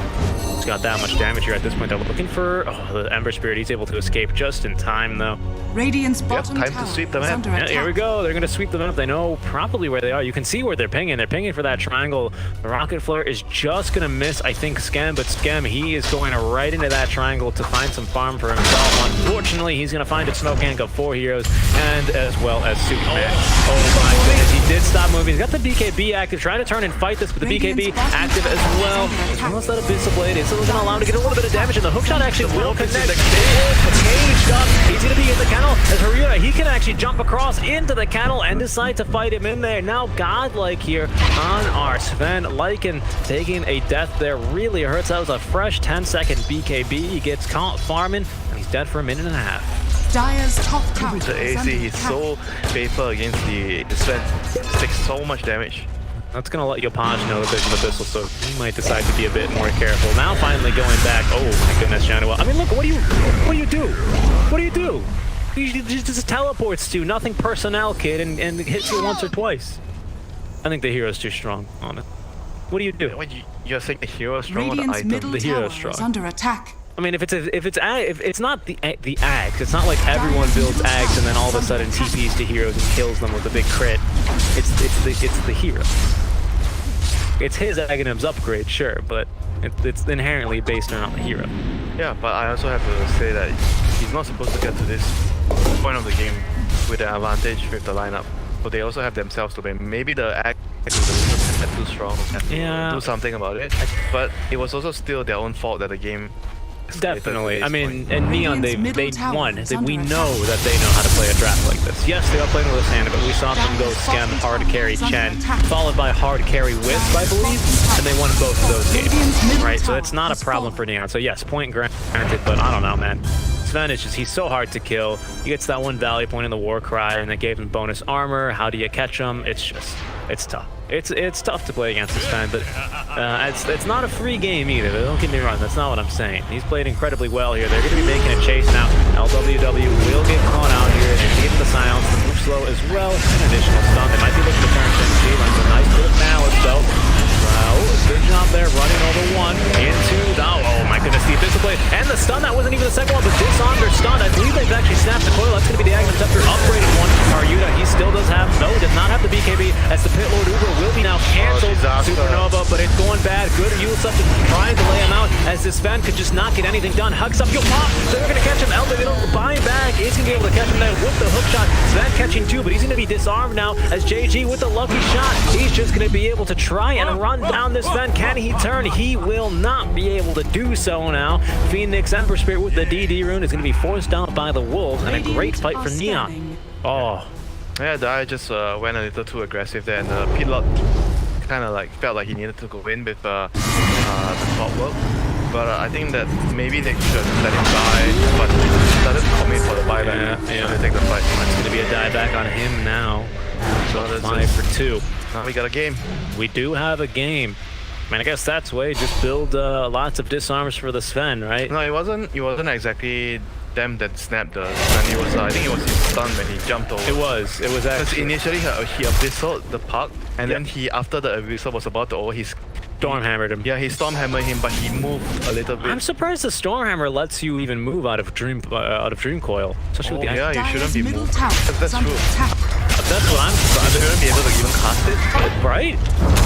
He's got that much damage here at this point. They're looking for the Ember Spirit. He's able to escape just in time, though. Radiant's bottom time to tower sweep them is in. under Yeah, attack. here we go. They're going to sweep them up. They know probably where they are. You can see where they're pinging. They're pinging for that triangle. The Rocket Flare is just going to miss, I think, Skem. But Skem, he is going right into that triangle to find some farm for himself. Unfortunately, he's going to find it Snow Gank of 4 heroes and as well as Superman. Oh my goodness. He did stop moving. He's got the BKB active. Trying to turn and fight this, but the BKB active as well. Almost that Abyssal Blade. It's still going to allow him to get a little bit of damage, and the hookshot actually will connect. Caged up. He's going to be in the kennel as Haryuda. He can actually jump across into the kennel and decide to fight him in there. Now godlike here on our Sven. Lycan taking a death there really hurts. That was a fresh 10-second BKB. He gets caught farming, and he's dead for a minute and a half. Dire's top tower the is AC. under He's attack. so paper against the Sven. Takes so much damage. That's going to let Yopaj know that there's an Abyssal, so he might decide to be a bit more careful. Now finally going back. Oh my goodness, Johnny. Well, I mean, look, what do you do? What do you do? He just teleports to you, nothing personnel, kid, and hits you once or twice. I think the hero's too strong on it. What do you do? What, you're saying the hero is strong or the Radiant's item? middle The tower hero's is strong. under attack. I mean, if it's not the Ags, it's not like everyone builds Ags and then all of a sudden TPs to heroes and kills them with a big crit. It's the hero. It's his Aghanims upgrade, sure, but it's inherently based around the hero. Yeah, but I also have to say that he's not supposed to get to this point of the game with an advantage with the lineup. But they also have themselves to blame. Maybe the act is too strong and Yeah. do something about it. But it was also still their own fault that the game escalated Definitely. to I this mean, point. and Neon, they Radiant's middle won. tower is We under know attack. that they know how to play a draft like this. Yes, they are playing with Lysandra, but we saw them go Skem, hard carry Chen, followed by hard carry Wisp, I believe, and they won both of those games. Right, so it's not a problem for Neon. So yes, point granted, but I don't know, man. Sven is just, he's so hard to kill. He gets that one Valley point in the War Cry, and it gave him bonus armor. How do you catch him? It's tough. It's tough to play against this Sven, but it's not a free game either. Don't get me wrong, that's not what I'm saying. He's played incredibly well here. They're going to be making a chase now. LWW will get caught out here, and give the silence. The move slow as well. An additional stun. They might be looking to turn Shen. Lands a nice bit of malice, though. Good job there, running over one into the, oh my goodness, the Abyssal Blade, and the stun, that wasn't even the second one, but disarmed or stunned. I believe they've actually snapped the coil. That's going to be the Aghanim Scepter upgraded one. Haryuda, he still does have, no, does not have the BKB, as the Pit Lord Uber will be now canceled. Supernova, but it's going bad. Good Yulsep trying to lay him out, as this Sven could just not get anything done. Hugs up, yo, pop, they're going to catch him. LWW buying back, is going to be able to catch him there with the hook shot. Sven catching two, but he's going to be disarmed now, as JG with the lucky shot. He's just going to be able to try and run down this Sven. Can he turn? He will not be able to do so now. Phoenix Ember Spirit with the DD rune is going to be forced out by the Wolves, and a great fight for Neon. Oh. Yeah, Dai just went a little too aggressive there, and Pitlot kind of like felt like he needed to go in with the top work. But I think that maybe they should let him die, but he started to commit for the buyback. Yeah. To take the fight. It's going to be a dieback on him now. So that's 5 for 2. Now we got a game. We do have a game. I mean, I guess that's way. Just build lots of disarms for the Sven, right? No, it wasn't exactly them that snapped the stun. It was I think it was his stun when he jumped over. It was Because actually initially he abyssaled the puck, and then he, after the abyssal was about to over, he Stormhammered him. Yeah, he stormhammered him, but he moved a little bit. I'm surprised the Stormhammer lets you even move out of Dream Coil, especially with the yeah, you shouldn't Dire's be middle moved. tower That's is under true. attack. That's what I'm surprised. They wouldn't be able to even cast it. Right?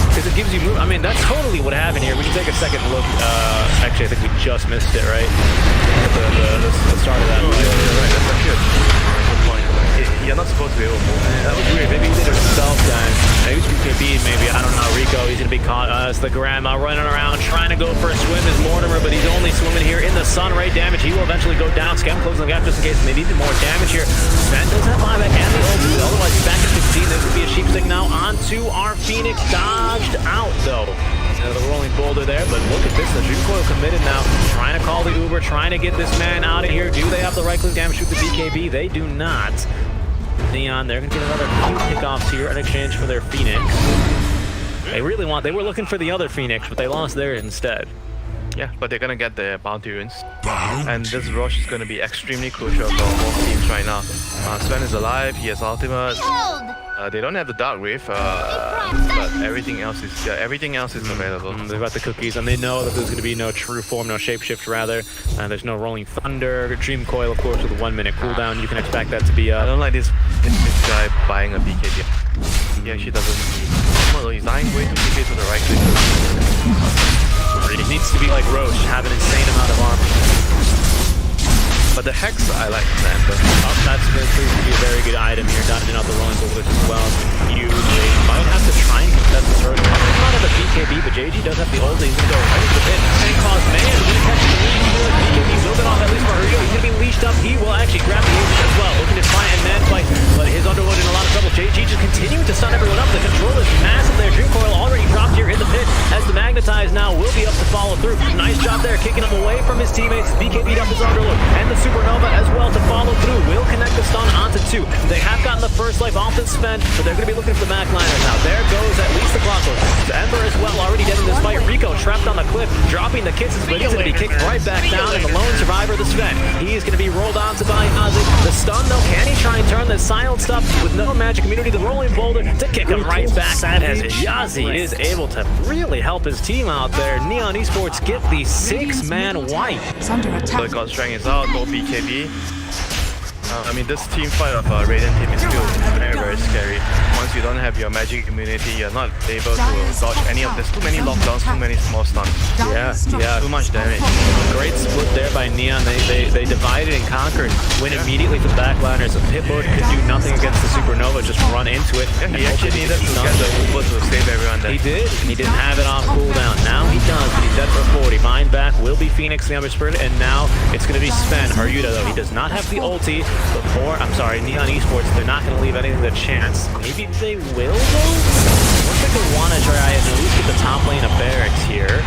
Because it gives you move. I mean, that's totally what happened here. We can take a second look. Actually, I think we just missed it, right? The start of that. Oh, yeah, right. That's actually a good point. You're not supposed to be able to move. That was weird. Maybe he did it himself then. Maybe BKB, maybe. I don't know. Rico, he's going to be caught. It's the grandma running around trying to go for a swim is Mortimer, but he's only swimming here in the sun. Right damage. He will eventually go down. Scam closing the gap just in case they needed more damage here. Sven does have buyback and the ultimate. Otherwise, he's back at 15. This would be a sheep stick now onto our Phoenix. Dodged out, though. The rolling boulder there, but look at this. The Dream Coil committed now. Trying to call the Uber, trying to get this man out of here. Do they have the right click damage? Shoot the BKB? They do not. Neon, they're going to get another few kickoffs here in exchange for their Phoenix. They were looking for the other Phoenix, but they lost theirs instead. Yeah, but they're gonna get their bounty runes. And this rush is gonna be extremely crucial for both teams right now. Sven is alive, he has ultimate. They don't have the Dark Wave, but everything else is available. They've got the cookies, and they know that there's going to be no true form, no shapeshift rather. There's no rolling thunder. Dream Coil, of course, with a 1 minute cooldown. You can expect that to be. I don't like this guy buying a BKB. He actually doesn't need. Well, he's dying way too quickly to the right click. It needs to be like Roche, have an insane amount of armor. But the Hex, I like the Ember. That's going to prove to be a very good item here, dodging out the rolling boulders as well. Huge. Might have to try and contest this early. He might not have a BKB, but JG does have the ult. He's going to go right into the pit and cause man. He's going to catch the lead here. BKB a little bit off, at least for Hurrigo. He's going to be leashed up. He will actually grab the agent as well. Looking to try and man fight, but his Underwood in a lot of trouble. JG just continuing to stun everyone up. The control is massive there. Dream Coil already dropped here in the pit as the Magnetize now will be up to follow through. Nice job there, kicking him away from his teammates. BKB'd up his Underwood and the Supernova as well to follow through. Will connect the stun onto 2. They have gotten the first life off the spend, but they're going to be looking for the backliners now. There goes at least the clockwork. The Ember as well already getting this fight. Rico trapped on the cliff, dropping the kisses, but he's going to be kicked right back down, and the lone survivor, the Sven. He is going to be rolled onto by Ozzy. The stun, though, can he try and turn this silent stuff with no magic immunity? The rolling boulder to kick him right back. That as Yazi is able to really help his team out there. Neon Esports get the 6-man wipe. It's under So attack. the God Strength is out, no BKB. I mean, this team fight of Radiant team is still very, very scary. Once you don't have your magic immunity, you're not able to dodge any of this. Too many lockdowns, too many small stuns. Yeah, Too much damage. Great split there by Neon. They divided and conquered. Went immediately for the backliners. Pitbull could do nothing against the Supernova, just run into it. Yeah, he actually needed to get the Uber to save everyone there. He did, and he didn't have it on cooldown. Now he does, but he's dead for 40. Mind back will be Phoenix, the Ember Spirit, and now it's going to be Sven. Haryuda, though, he does not have the ulti. Before, I'm sorry, Neon Esports, they're not going to leave anything to chance. Maybe they will, though? Looks like they want to try and at least get the top lane of barracks here.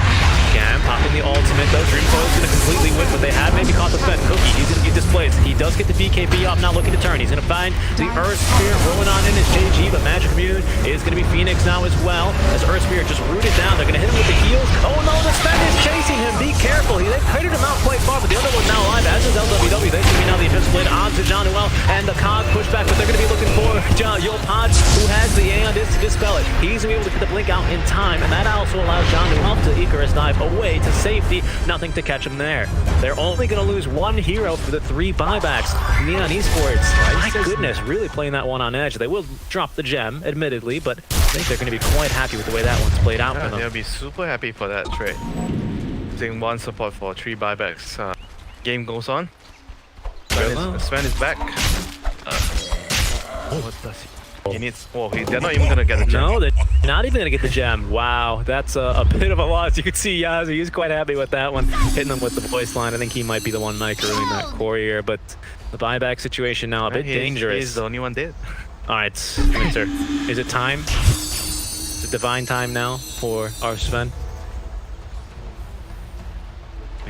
Gam popping the ultimate, though. Dream Coil's going to completely win, but they have maybe caught the Sven. Cookie, he's going to get displaced. He does get the BKB up, now looking to turn. He's going to find the Earth Spirit rolling on in his JG, but Magic Immune is going to be Phoenix now as well. As Earth Spirit just rooted down, they're going to hit him with the heals. Oh no, the Sven is chasing him. Be careful. They cratered him out quite far, but the other one now alive, as is LWW. They see now the offensive blade on to John Noel, and the COG pushback, but they're going to be looking for John Yopod, who has the Aeon Disc to dispel it. He's going to be able to get the blink out in time, and that also allows John Noel to Icarus dive away to safety. Nothing to catch him there. They're only going to lose 1 hero for the 3 buybacks. Neon Esports, my goodness, really playing that one on edge. They will drop the gem, admittedly, but I think they're going to be quite happy with the way that one's played out for them. They'll be super happy for that trade. Using 1 support for 3 buybacks. Game goes on. Sven is back. What does he? He needs. Oh, they're not even gonna get the gem. No, they're not even gonna get the gem. Wow, that's a bit of a loss. You can see Yazi, he's quite happy with that one. Hitting them with the voice line. I think he might be the one Mike early in that core here, but the buyback situation now a bit dangerous. He's the only one dead. All right, Winter, is it time? Is it divine time now for our Sven?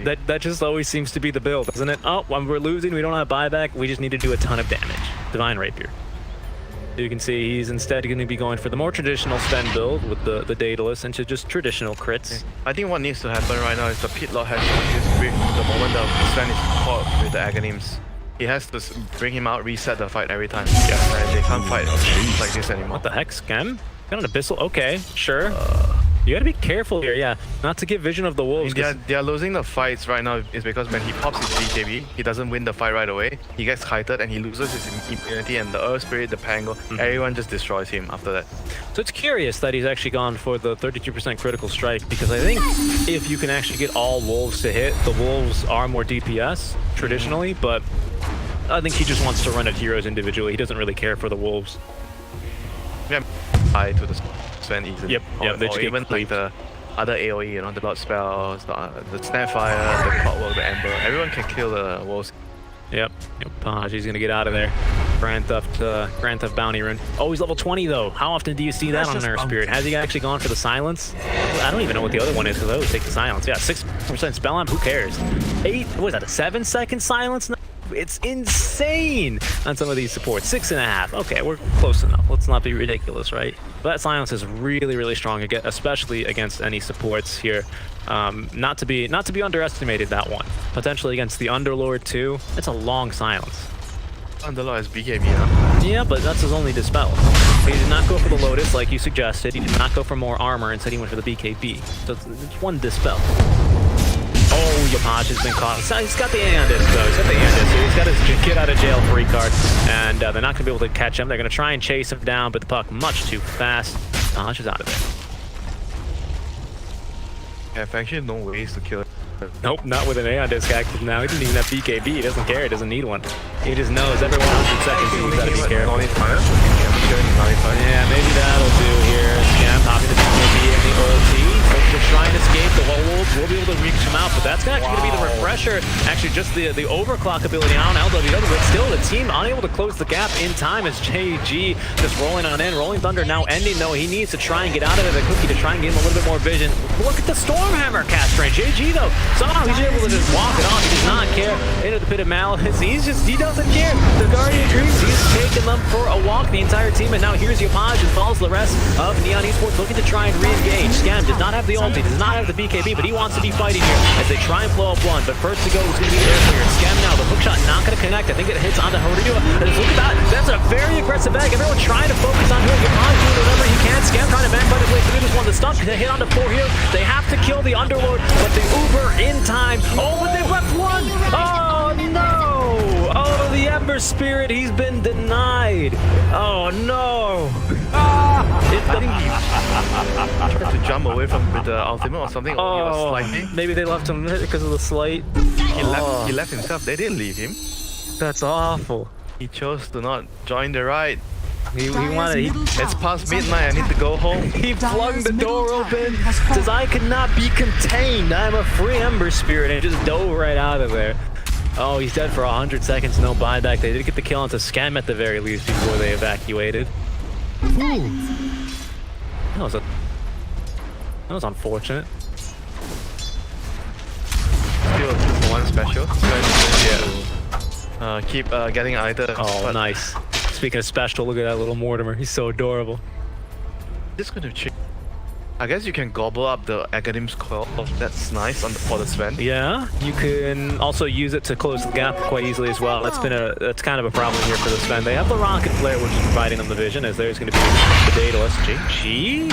That just always seems to be the build, doesn't it? Oh, when we're losing, we don't have buyback. We just need to do a ton of damage. Divine Rapier. You can see he's instead going to be going for the more traditional Sven build with the Daedalus into just traditional crits. I think what needs to happen right now is the Pit Lord has to just bring the moment that Sven is caught with the Aghanim's. He has to bring him out, reset the fight every time. Yeah, and they can't fight like this anymore. What the heck, Scam? Got an Abyssal? Okay, sure. You gotta be careful here, yeah. Not to get vision of the wolves. They are losing the fights right now is because when he pops his BKB, he doesn't win the fight right away. He gets kited and he loses his immunity, and the Earth Spirit, the Pango, everyone just destroys him after that. So it's curious that he's actually gone for the 32% critical strike, because I think if you can actually get all wolves to hit, the wolves are more DPS traditionally, but I think he just wants to run at heroes individually. He doesn't really care for the wolves. Yeah, high to the Sven easily. Yep, they just even like the other AoE, you know, the blood spells, the Snapfire, the Clockwork, the Ember. Everyone can kill the wolves. Yep. Paj, he's gonna get out of there. Grand Theft Bounty Rune. Oh, he's level 20 though. How often do you see that on Earth Spirit? Has he actually gone for the silence? I don't even know what the other one is, because I always take the silence. Yeah, 6% spell amp, who cares? 8, what is that, a 7-second silence now? It's insane on some of these supports. 6.5. Okay, we're close enough. Let's not be ridiculous, right? But that silence is really, really strong, especially against any supports here. Not to be underestimated, that one. Potentially against the Underlord too. It's a long silence. Underlord is BKB, huh? Yeah, but that's his only dispel. He did not go for the Lotus like you suggested. He did not go for more armor. Instead, he went for the BKB. So it's one dispel. Oh, Yapaj has been caught. He's got the Aeon Disc, though. He's got the Aeon Disc. He's got his get out of jail free card, and they're not going to be able to catch him. They're going to try and chase him down, but the puck much too fast. Yapaj is out of there. Yeah, actually no ways to kill him. Nope, not with an Aeon Disc active now. He doesn't even have BKB. He doesn't care. He doesn't need one. He just knows every 100 seconds he's got to be careful. Yeah, maybe that'll do here. Scam popping the BKB and the ulti. To try and escape, the wolves will be able to reach him out, but that's actually going to be the refresher. Actually, just the overclock ability on LWW, but still the team unable to close the gap in time as JG just rolling on in. Rolling Thunder now ending, though. He needs to try and get out of it, the cookie, to try and give him a little bit more vision. Look at the Stormhammer cast range. JG, though, somehow he's able to just walk it off. He does not care. Into the Pit of Malice. He doesn't care. The Guardian Dreams, he's taking them for a walk, the entire team, and now here's Yapaj and follows the rest of Neon Esports looking to try and re-engage. Scam did not have the ulti, does not have the BKB, but he wants to be fighting here as they try and blow up one. But first to go is going to be the air clearance. Scam now, the hook shot not going to connect. I think it hits onto Haruya. And look at that. That's a very aggressive bag. Everyone trying to focus on Haruya. Yapaj doing whatever he can. Scam trying to backfight his way through this one. The stun to hit onto 4 here. They have to kill the Underlord, but the Uber in time. Oh, but they've left one. Oh, no. Oh, the Ember Spirit, he's been denied. Oh, no. I think he tried to jump away from the ultimate or something. Or he was sliding. Maybe they left him because of the slight. He left himself. They didn't leave him. That's awful. He chose to not join the ride. He wanted. It's past midnight. I need to go home. He flung the door open. Says, "I cannot be contained. I'm a free Ember Spirit," and just dove right out of there. Oh, he's dead for 100 seconds. No buyback. They did get the kill onto Scam at the very least before they evacuated. Ooh. That was unfortunate. Still 2-for-1 special. Yeah. Keep getting either. Oh, nice. Speaking of special, look at that little Mortimer. He's so adorable. Just gonna check. I guess you can gobble up the Academ's Coil. That's nice for the Sven. Yeah, you can also use it to close the gap quite easily as well. That's kind of a problem here for the Sven. They have the Rocket Flare, which is providing them the vision, as there's going to be the Daedalus. JG, you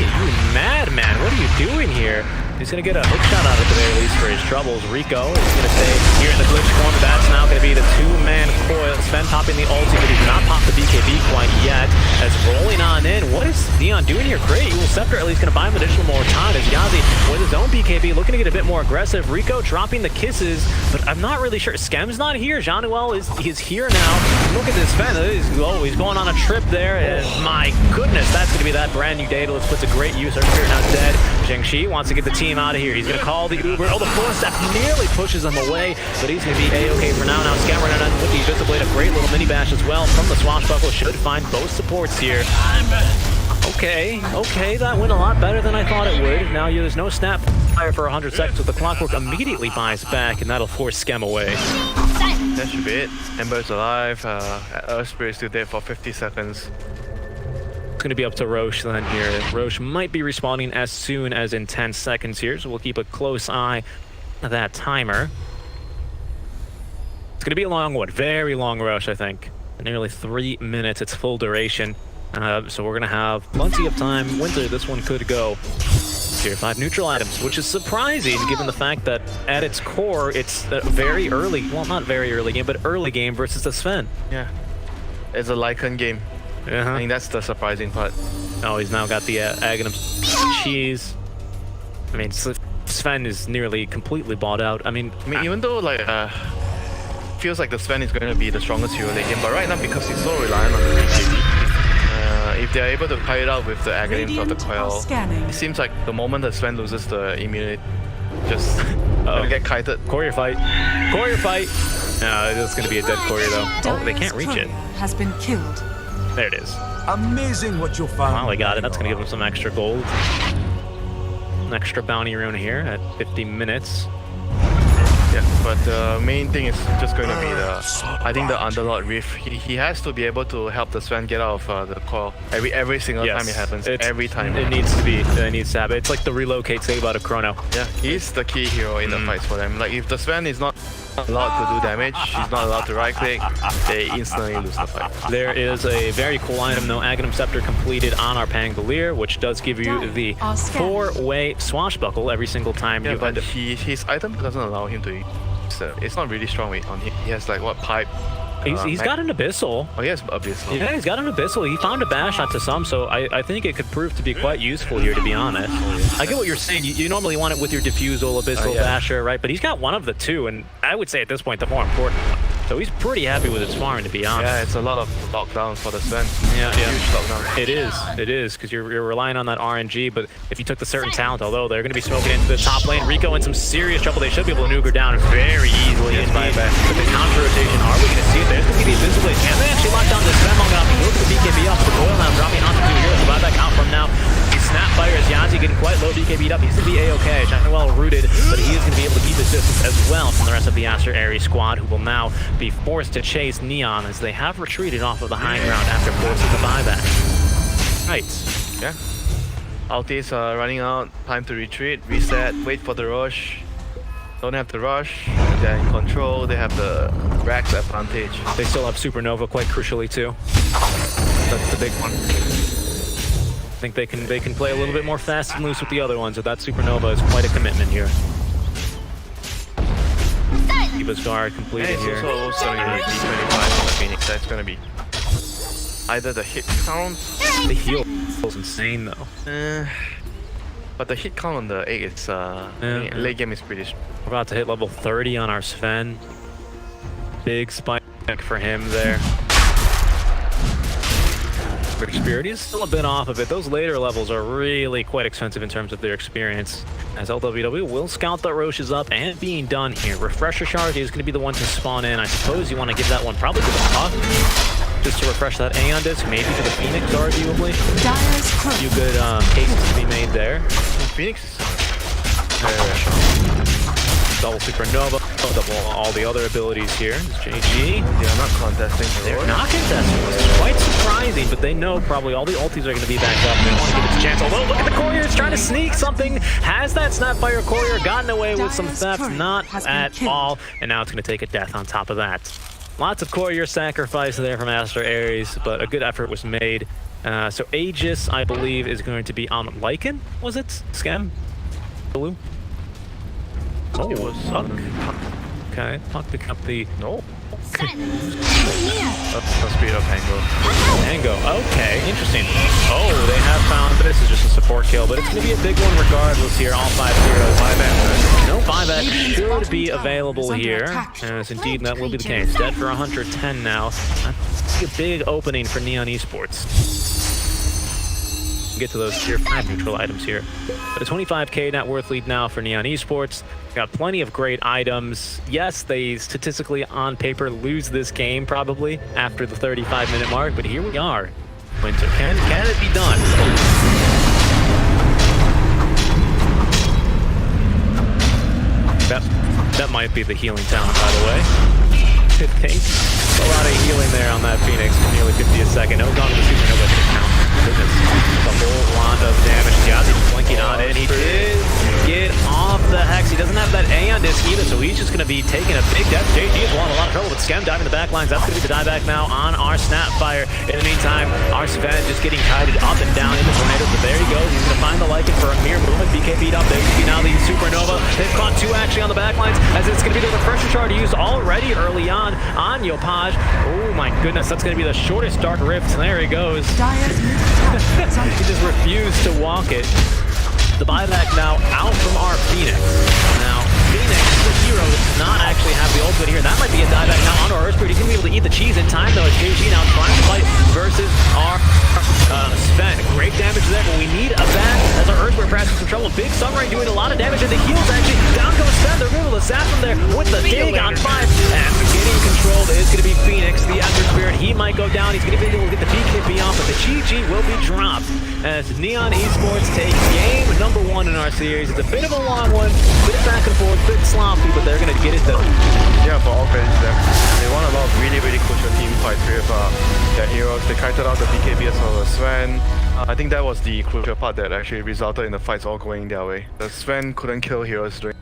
madman, what are you doing here? He's going to get a hook shot out at the very least for his troubles. Rico is going to stay here in the glitch form. That's now going to be the 2-man coil. Sven popping the ulti, but he did not pop the BKB quite yet. As rolling on in, what is Neon doing here? Great, Evil Scepter at least going to buy him additional more time. As Yazi with his own BKB looking to get a bit more aggressive. Rico dropping the kisses, but I'm not really sure. Skem's not here. Jean-Noel is here now. Look at this Sven. He's going on a trip there, and my goodness, that's going to be that brand new Daedalus. Puts a great use. Our Spirit now dead. Zhengxi wants to get the team out of here. He's going to call the Uber. Oh, the 4-step nearly pushes him away, but he's going to be A-okay for now. Now Scam running on with the Visiblade, a great little mini bash as well from the Swashbuckle. Should find both supports here. Okay, that went a lot better than I thought it would. Now there's no snap fire for 100 seconds, but the Clockwork immediately buys back, and that'll force Scam away. That should be it. Ember's alive. Earth Spirit's still dead for 50 seconds. It's going to be up to Roche then here. Roche might be respawning as soon as in 10 seconds here, so we'll keep a close eye on that timer. It's going to be a long one, very long Roche, I think. Nearly 3 minutes, it's full duration. So we're going to have plenty of time. Winter, this one could go. here, 5 neutral items, which is surprising given the fact that at its core, it's a very early, well, not very early game, but early game versus the Sven. Yeah. It's a Lycan game. I think that's the surprising part. Oh, he's now got the Aghanim cheese. I mean, Sven is nearly completely bought out. I mean, even though like feels like the Sven is going to be the strongest hero late game, but right now because he's so reliant on the BKB, if they're able to kite it out with the Aghanim of the Coil, it seems like the moment that Sven loses the immunity, just gonna get kited. Courier fight. Courier fight. No, it's going to be a dead courier though. Oh, they can't reach it. Has been killed. There it is. Amazing what you'll find. Finally got it. That's going to give him some extra gold. An extra bounty rune here at 50 minutes. Yeah, but the main thing is just going to be I think the Underlord Rift. He has to be able to help the Sven get out of the coil every single time it happens. Every time. It needs to be. It needs to happen. It's like the relocate save out of Chrono. Yeah, he's the key hero in the fights for them. Like if the Sven is not allowed to do damage, he's not allowed to right click, they instantly lose the fight. There is a very cool item though, Aghanim Scepter completed on our Pangolier, which does give you the 4-way swashbuckle every single time you but his item doesn't allow him to use it's not really strong on him. He has like what pipe? He's got an Abyssal. Oh, he has Abyssal. Yeah, he's got an Abyssal. He found a bash shot to some, so I think it could prove to be quite useful here, to be honest. I get what you're saying. You normally want it with your Diffusal, Abyssal, Basher, right? But he's got one of the two, and I would say at this point the more important one. So he's pretty happy with his farming, to be honest. Yeah, it's a lot of lockdown for the Sven. Yeah. Huge lockdown. It is, because you're relying on that RNG, but if you took the certain talent, although they're going to be smoking into the top lane, Rico in some serious trouble. They should be able to nuke her down very easily. Yes, But the counter rotation, are we going to see it? There's going to be the Invisible Blade. Can they actually lock down this Sven long enough? He looks at the BKB up, the Coil now dropping onto 2 heroes. The buyback out from now. Snapfire as Yanzi getting quite low, BKB'd up. He's going to be A-OK, trying well rooted, but he is going to be able to keep his distance as well from the rest of the ASTER.ARIES squad, who will now be forced to chase Neon as they have retreated off of the high ground after forcing the buyback. Right. Yeah. Ultis are running out, time to retreat, reset, wait for the rush. Don't have to rush, they're in control, they have the Rax advantage. They still have Supernova quite crucially too. That's the big one. I think they can play a little bit more fast and loose with the other ones, so that Supernova is quite a commitment here. Eva's guard completed here. It's also going to be D25 on the Phoenix. That's going to be either the hit count. The heal is insane though. But the hit count on the 8 is late game is pretty strong. We're about to hit level 30 on our Sven. Big spike for him there. Spirit is still a bit off of it. Those later levels are really quite expensive in terms of their experience. As LWW will scout that Roche is up and being done here. Refresher Shard is going to be the one to spawn in. I suppose you want to give that one probably to the Puck, just to refresh that Aeon disc, maybe to the Phoenix, arguably. A few good cases to be made there. Phoenix is double Supernova, double all the other abilities here. It's JG. They're not contesting. They're not contesting. It's quite surprising, but they know probably all the ultis are going to be back up. They want to give it a chance. Although, look at the Courier. It's trying to sneak something. Has that Snapfire Courier gotten away with some theft? Not at all. And now it's going to take a death on top of that. Lots of Courier sacrifice there from ASTER.ARIES, but a good effort was made. So Aegis, I believe, is going to be on Lycan, was it? Scam? Blue? Oh, it was Puck. Okay, Puck pick up the... No. That's the speed of Tango. Okay, interesting. Oh, they have found... This is just a support kill, but it's going to be a big one regardless here. All 5 heroes. 5X. No, 5X should be available here. As indeed, that will be the case. Dead for 110 now. That's a big opening for Neon Esports. Get to those tier 5 neutral items here. But a 25k net worth lead now for Neon Esports. Got plenty of great items. Yes, they statistically on paper lose this game probably after the 35-minute mark, but here we are. Winter, can it be done? That might be the healing talent, by the way. I think a lot of healing there on that Phoenix, nearly 50 a second. No, gone to the Supernova hit count. Goodness. A whole lot of damage. Jazzy blinking on it. He did get off the Hex. He doesn't have that A on disc either, so he's just going to be taking a big death. JG is in a lot of trouble with Skem diving the back lines. That's going to be the dieback now on our Snapfire. In the meantime, our Sven just getting kited up and down in the tornado, but there he goes. He's going to find the Lycan for a mere movement. BK beat up. There you see now the Supernova. They've caught two actually on the back lines, as it's going to be the refresher shard used already early on Yopaj. Oh my goodness, that's going to be the shortest Dark Rift. There he goes. Dire's middle tower is under He just refused to walk it. The buyback now out from our Phoenix. Now, Phoenix, the hero, does not actually have the ultimate here. That might be a dieback now onto our Earthspirit. He's going to be able to eat the cheese in time, though, as KG now trying to fight versus our Sven. Great damage there, but we need a bat as our Earthspirit perhaps in some trouble. Big Sunray doing a lot of damage, and the heals actually down goes Sven. They're able to zap him there with the dig on 5. And getting controlled is going to be Phoenix, the Earthspirit. He might go down. He's going to be able to get the BKB off, but the GG will be dropped as Neon Esports take game number 1 in our series. It's a bit of a long one, bit back and forth, bit sloppy, but they're going to get it done. Yeah, for all credit to them. They won a lot of really crucial team fights with their heroes. They kited out the BKB as well as Sven. I think that was the crucial part that actually resulted in the fights all going their way. The Sven couldn't kill heroes during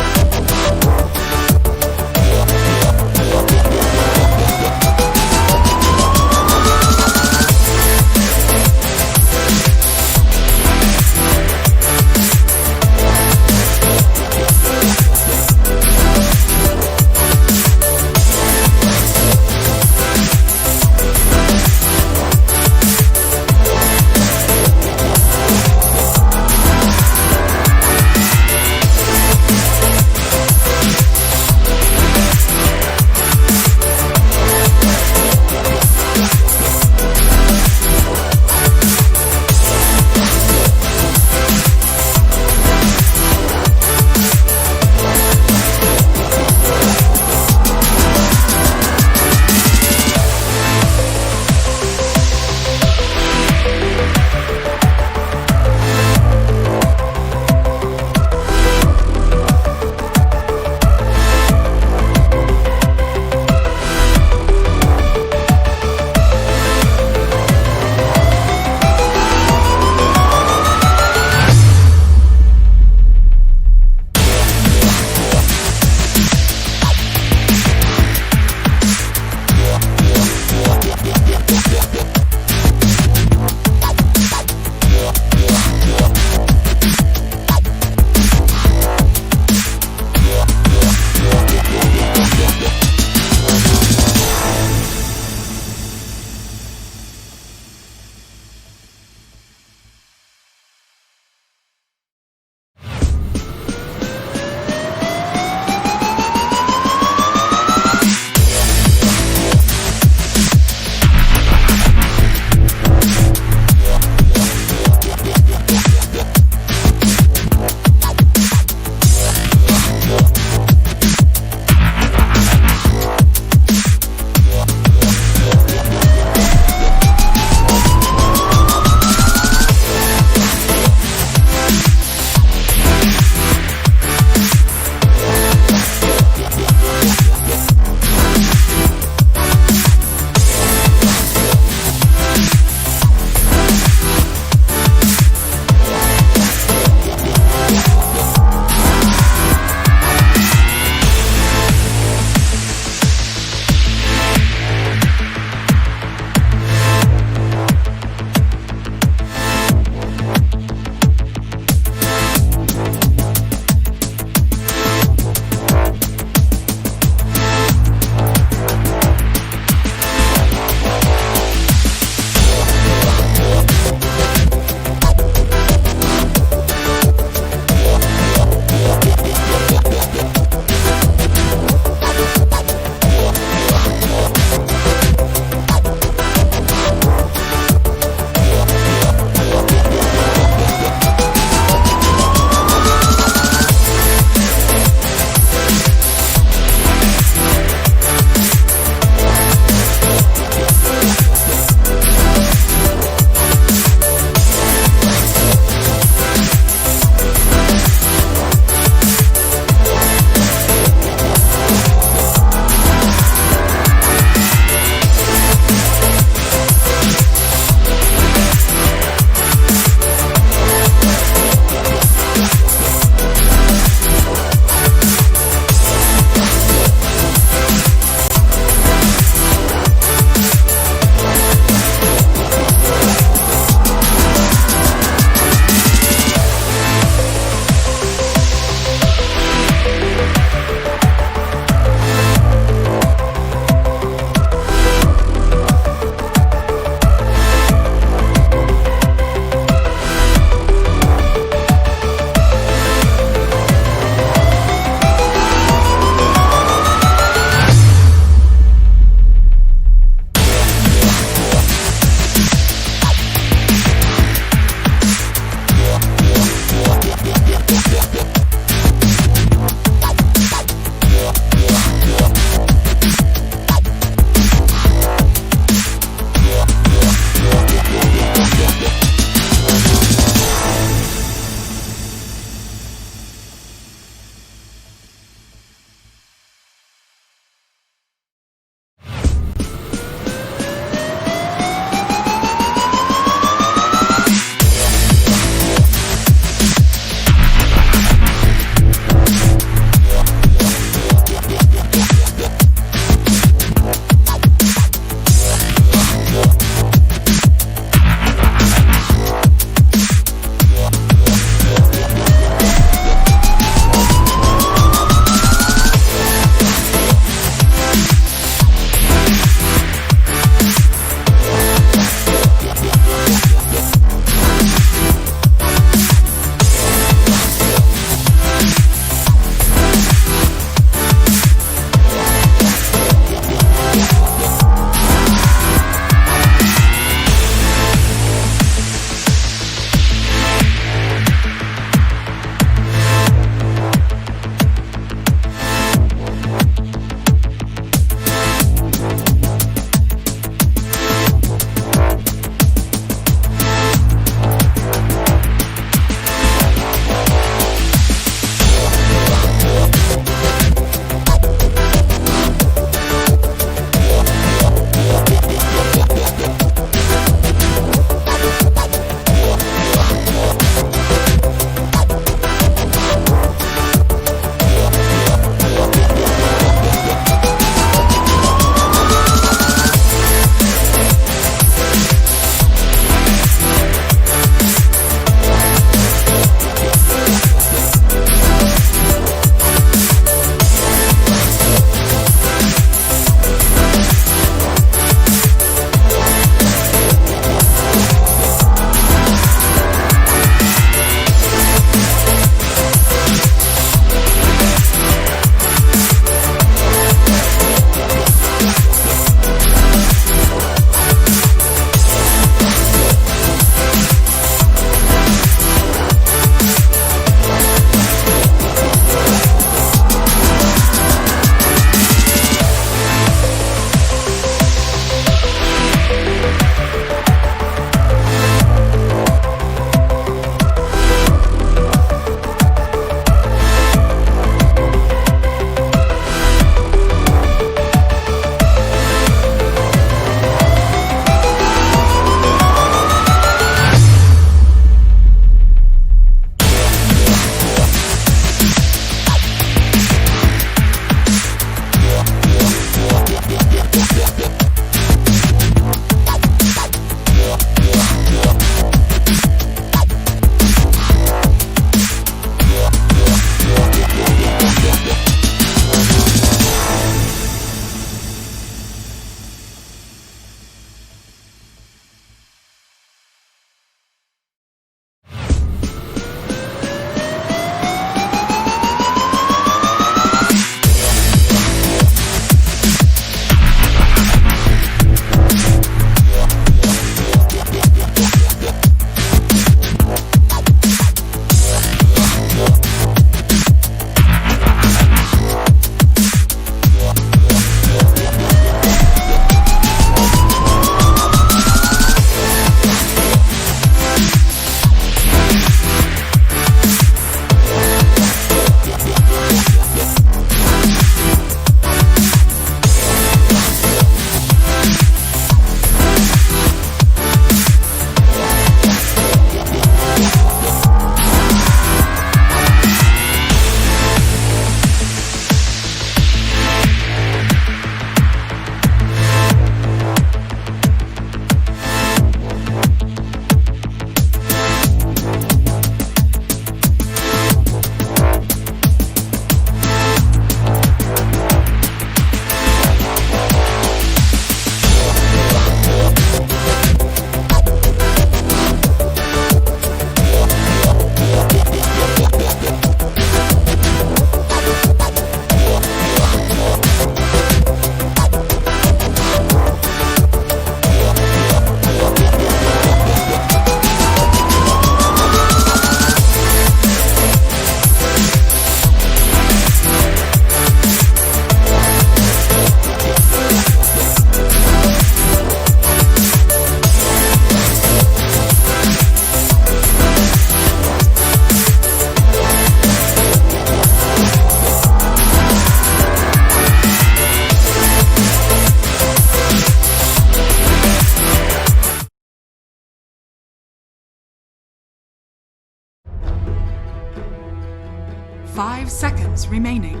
5 seconds remaining.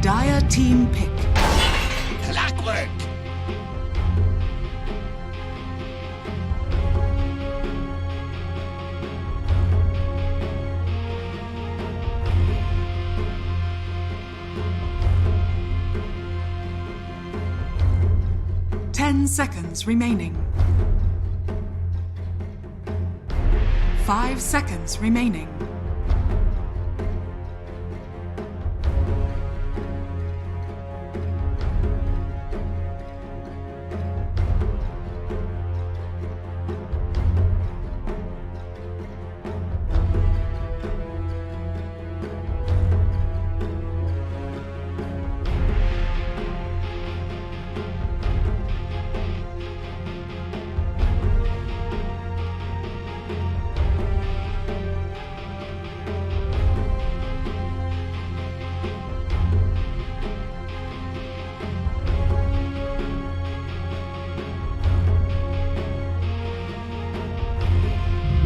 Dire team pick. Clockwork. Seconds remaining. 5 seconds remaining.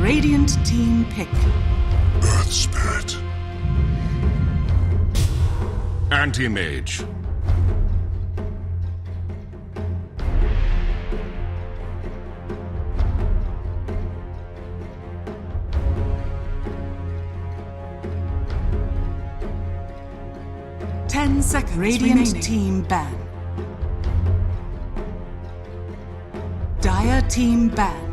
Radiant team pick. Earth Spirit. Anti-Mage. Seconds Radiant remaining. Team ban. Dire team ban.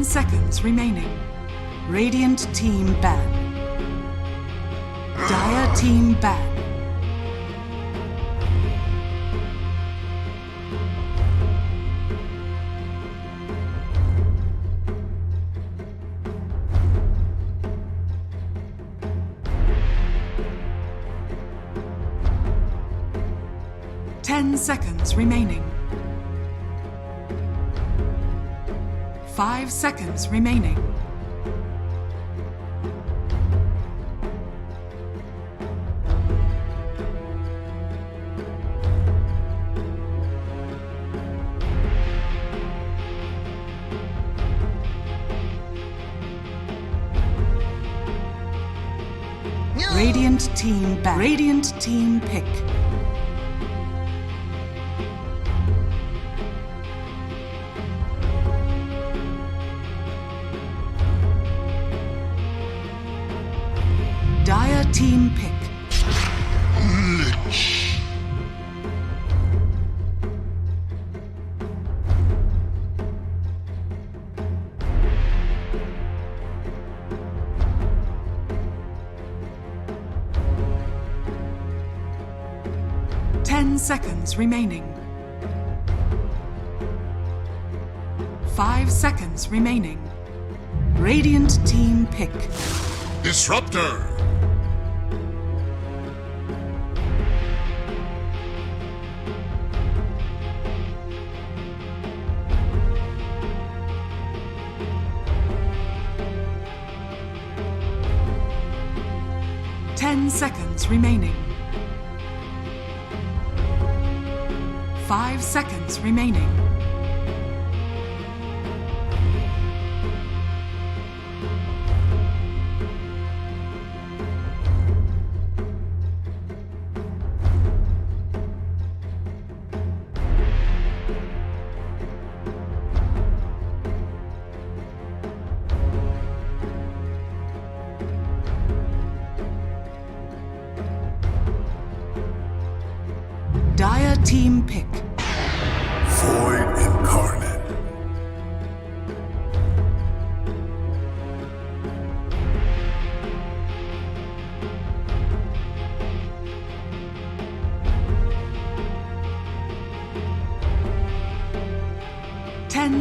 Seconds remaining. Radiant team ban. Dire team ban. Seconds remaining. 5 seconds remaining. Radiant team back. Radiant team pick. Dire team pick. Lich. Seconds remaining. 5 seconds remaining. Radiant team pick. Disruptor. Seconds remaining. 5 seconds remaining. Dire team pick. Void incarnate.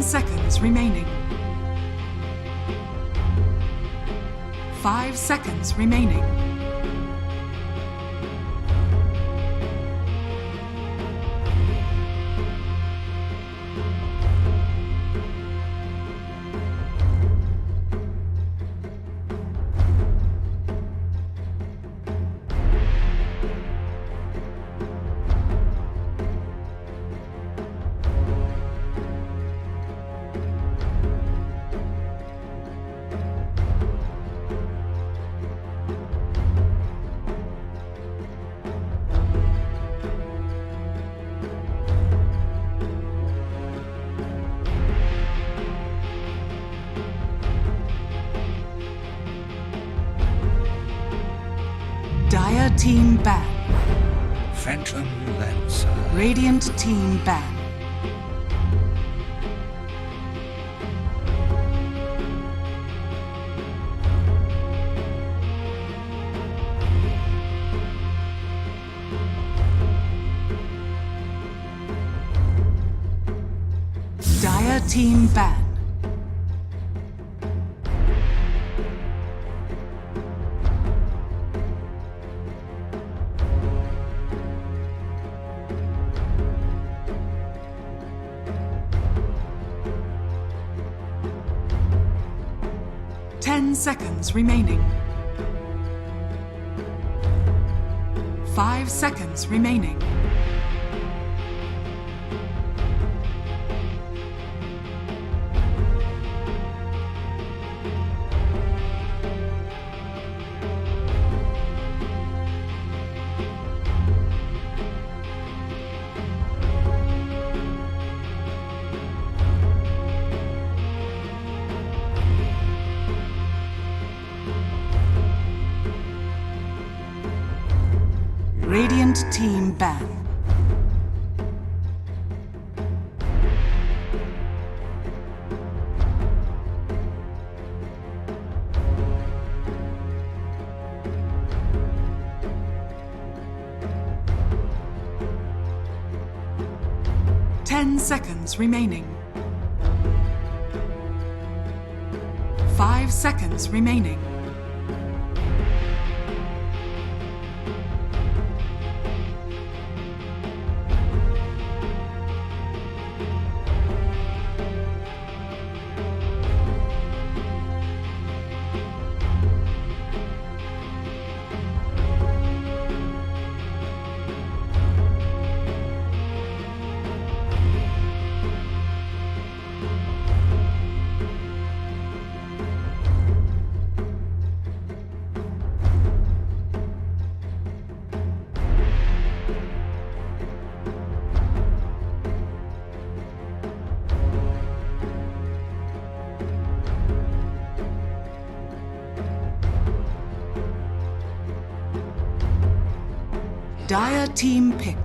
Seconds remaining. 5 seconds remaining. Dire team ban. Phantom Lancer. Radiant team ban. Dire team ban. Ten seconds remaining. 5 seconds remaining. Radiant team ban. Ten seconds remaining. 5 seconds remaining. Dire team pick.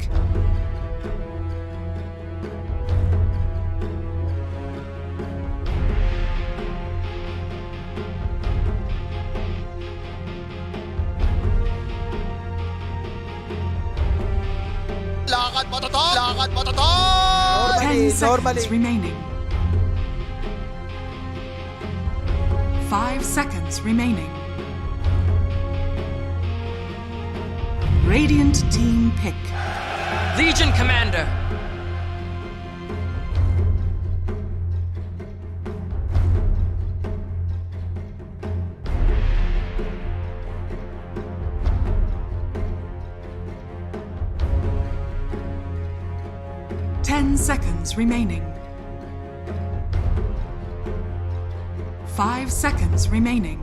Lakad mo to! Lakad mo to! 10 seconds remaining. 5 seconds remaining. Radiant team pick. Legion Commander. Seconds remaining. 5 seconds remaining.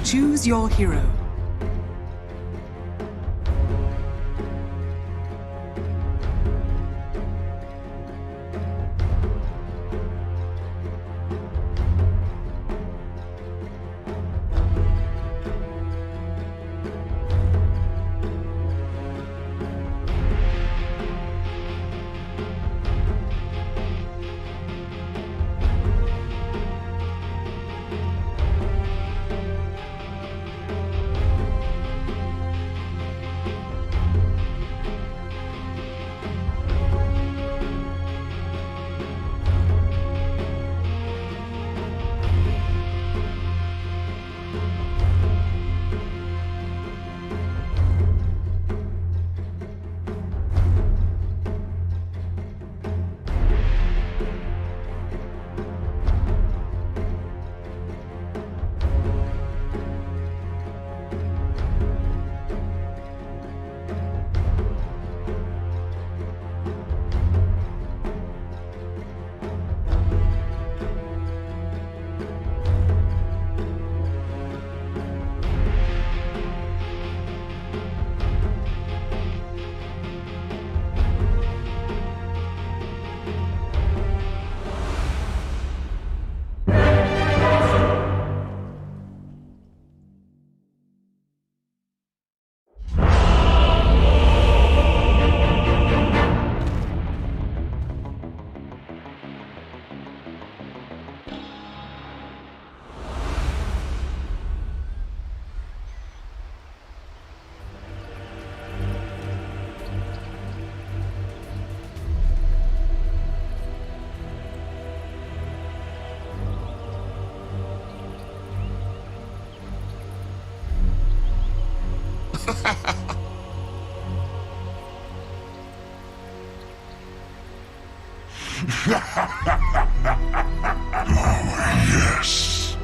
Choose your hero. Yes.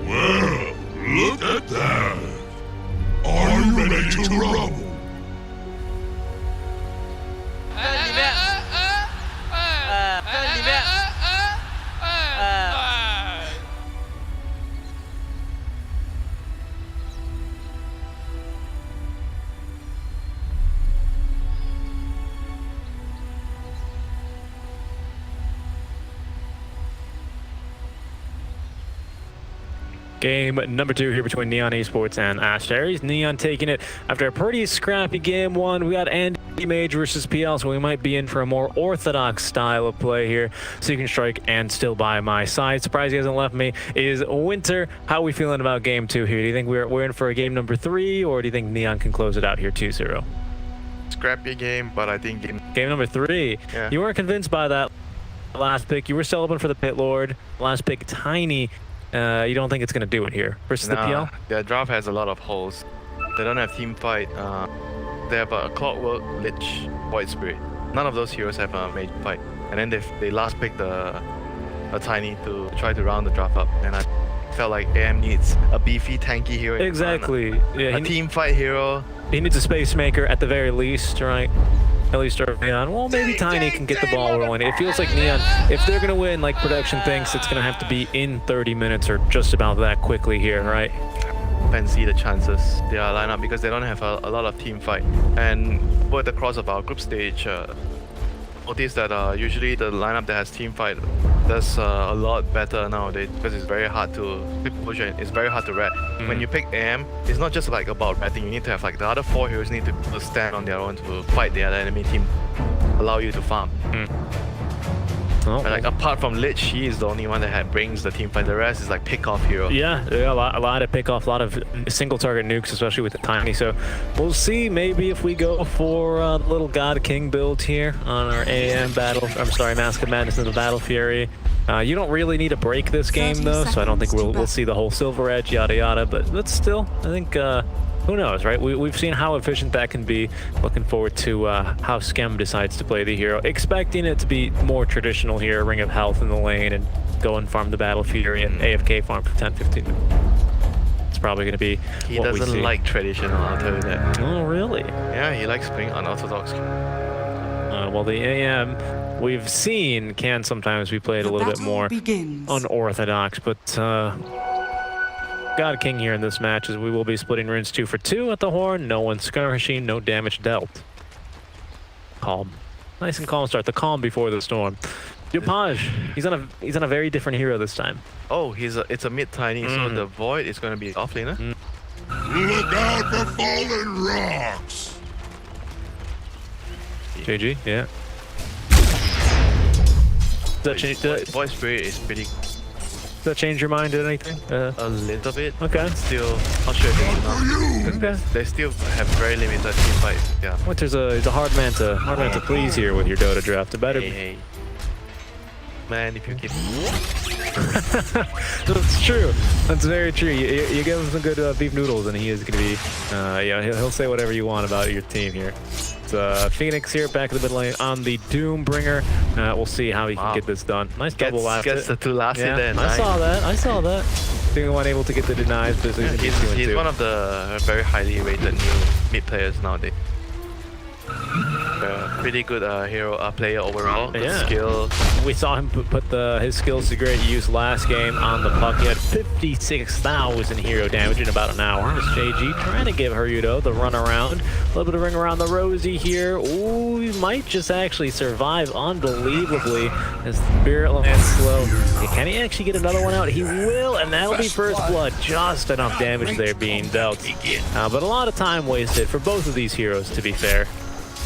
Well, look at that. Are you ready to rumble? Game number 2 here between Neon Esports and ASTER.ARIES. Neon taking it after a pretty scrappy game 1. We got Andy Mage versus PL, so we might be in for a more orthodox style of play here. So you can strike and still by my side. Surprised he hasn't left me is Winter. How are we feeling about game 2 here? Do you think we're in for a game number 3, or do you think Neon can close it out here 2-0? Scrappy game, but I think Game number 3. Yeah. You weren't convinced by that last pick. You were still open for the Pit Lord. Last pick, Tiny. You don't think it's going to do it here versus the PL? Their draft has a lot of holes. They don't have team fight. They have a Clockwork, Lich, Void Spirit. None of those heroes have a major fight. And then they last picked a Tiny to try to round the draft up. And I felt like AM needs a beefy, tanky hero. Exactly. Yeah, a team fight hero. He needs a space maker at the very least, right? At least early on. Well, maybe Tiny can get the ball rolling. It feels like Neon, if they're going to win like production thinks, it's going to have to be in 30 minutes or just about that quickly here, right? Fancy the chances their lineup because they don't have a lot of team fight. And over the course of our group stage, notice that usually the lineup that has team fight does a lot better nowadays because it's very hard to it's very hard to rat. When you pick AM, it's not just like about ratting. You need to have like the other 4 heroes need to stand on their own to fight the other enemy team, allow you to farm. Oh, But like apart from Lich, he is the only one that brings the team fight. The rest is like pick-off hero. yeah, a lot of pick off, a lot of single target nukes, especially with the Tiny. So we'll see maybe if we go for the little God King build here on our AM battle. I'm sorry, Mask of Madness and the Battle Fury. You don't really need to break this game though, so I don't think we'll see the whole Silver Edge, yada yada. But still, I think who knows, right? We've seen how efficient that can be. Looking forward to how Skem decides to play the hero. Expecting it to be more traditional here, Ring of Health in the lane and go and farm the Battle Fury and AFK farm for 10-15 minutes. It's probably going to be He what we doesn't see. like traditional, I'll tell you that. Oh, really? Yeah, he likes playing unorthodox. Well, the AM we've seen can sometimes be played a The little bit battle more begins. unorthodox, but God King here in this match as we will be splitting runes 2 for 2 at the horn. No one skirmishing, no damage dealt. Calm. Nice and calm start. The calm before the storm. Dupage, he's on a very different hero this time. Oh, it's a mid Tiny, so the Void is going to be off laner. Look out for fallen rocks. JG, yeah. Void Spirit is pretty Does that change your mind at anything? a little bit. Okay. Still not sure if it's enough. Okay. They still have very limited team fight. Yeah. Winter's a hard man to please here with your Dota draft. It better. Hey. Man, if you keep That's true. That's very true. You give him some good beef noodles, and he is going to be. Yeah, he'll say whatever you want about your team here. It's Phoenix here, back in the mid lane on the Doombringer. We'll see how he can get this done. Nice double last. gets the 2 last Yeah, in there. I Nice. saw that. The only one able to get the denies, but Yeah, he's one of the very highly rated new mid players nowadays. Pretty good hero player overall. Good Yeah. skill. We saw him put his skills to great use last game on the puck. He had 56,000 hero damage in about an hour. As JG trying to give Haruto the run around. A little bit of ring around the Rosie here. Ooh, he might just actually survive unbelievably as Spirit lands slow. Can he actually get another one out? He will, and that'll be first blood. Just enough damage there being dealt. But a lot of time wasted for both of these heroes, to be fair.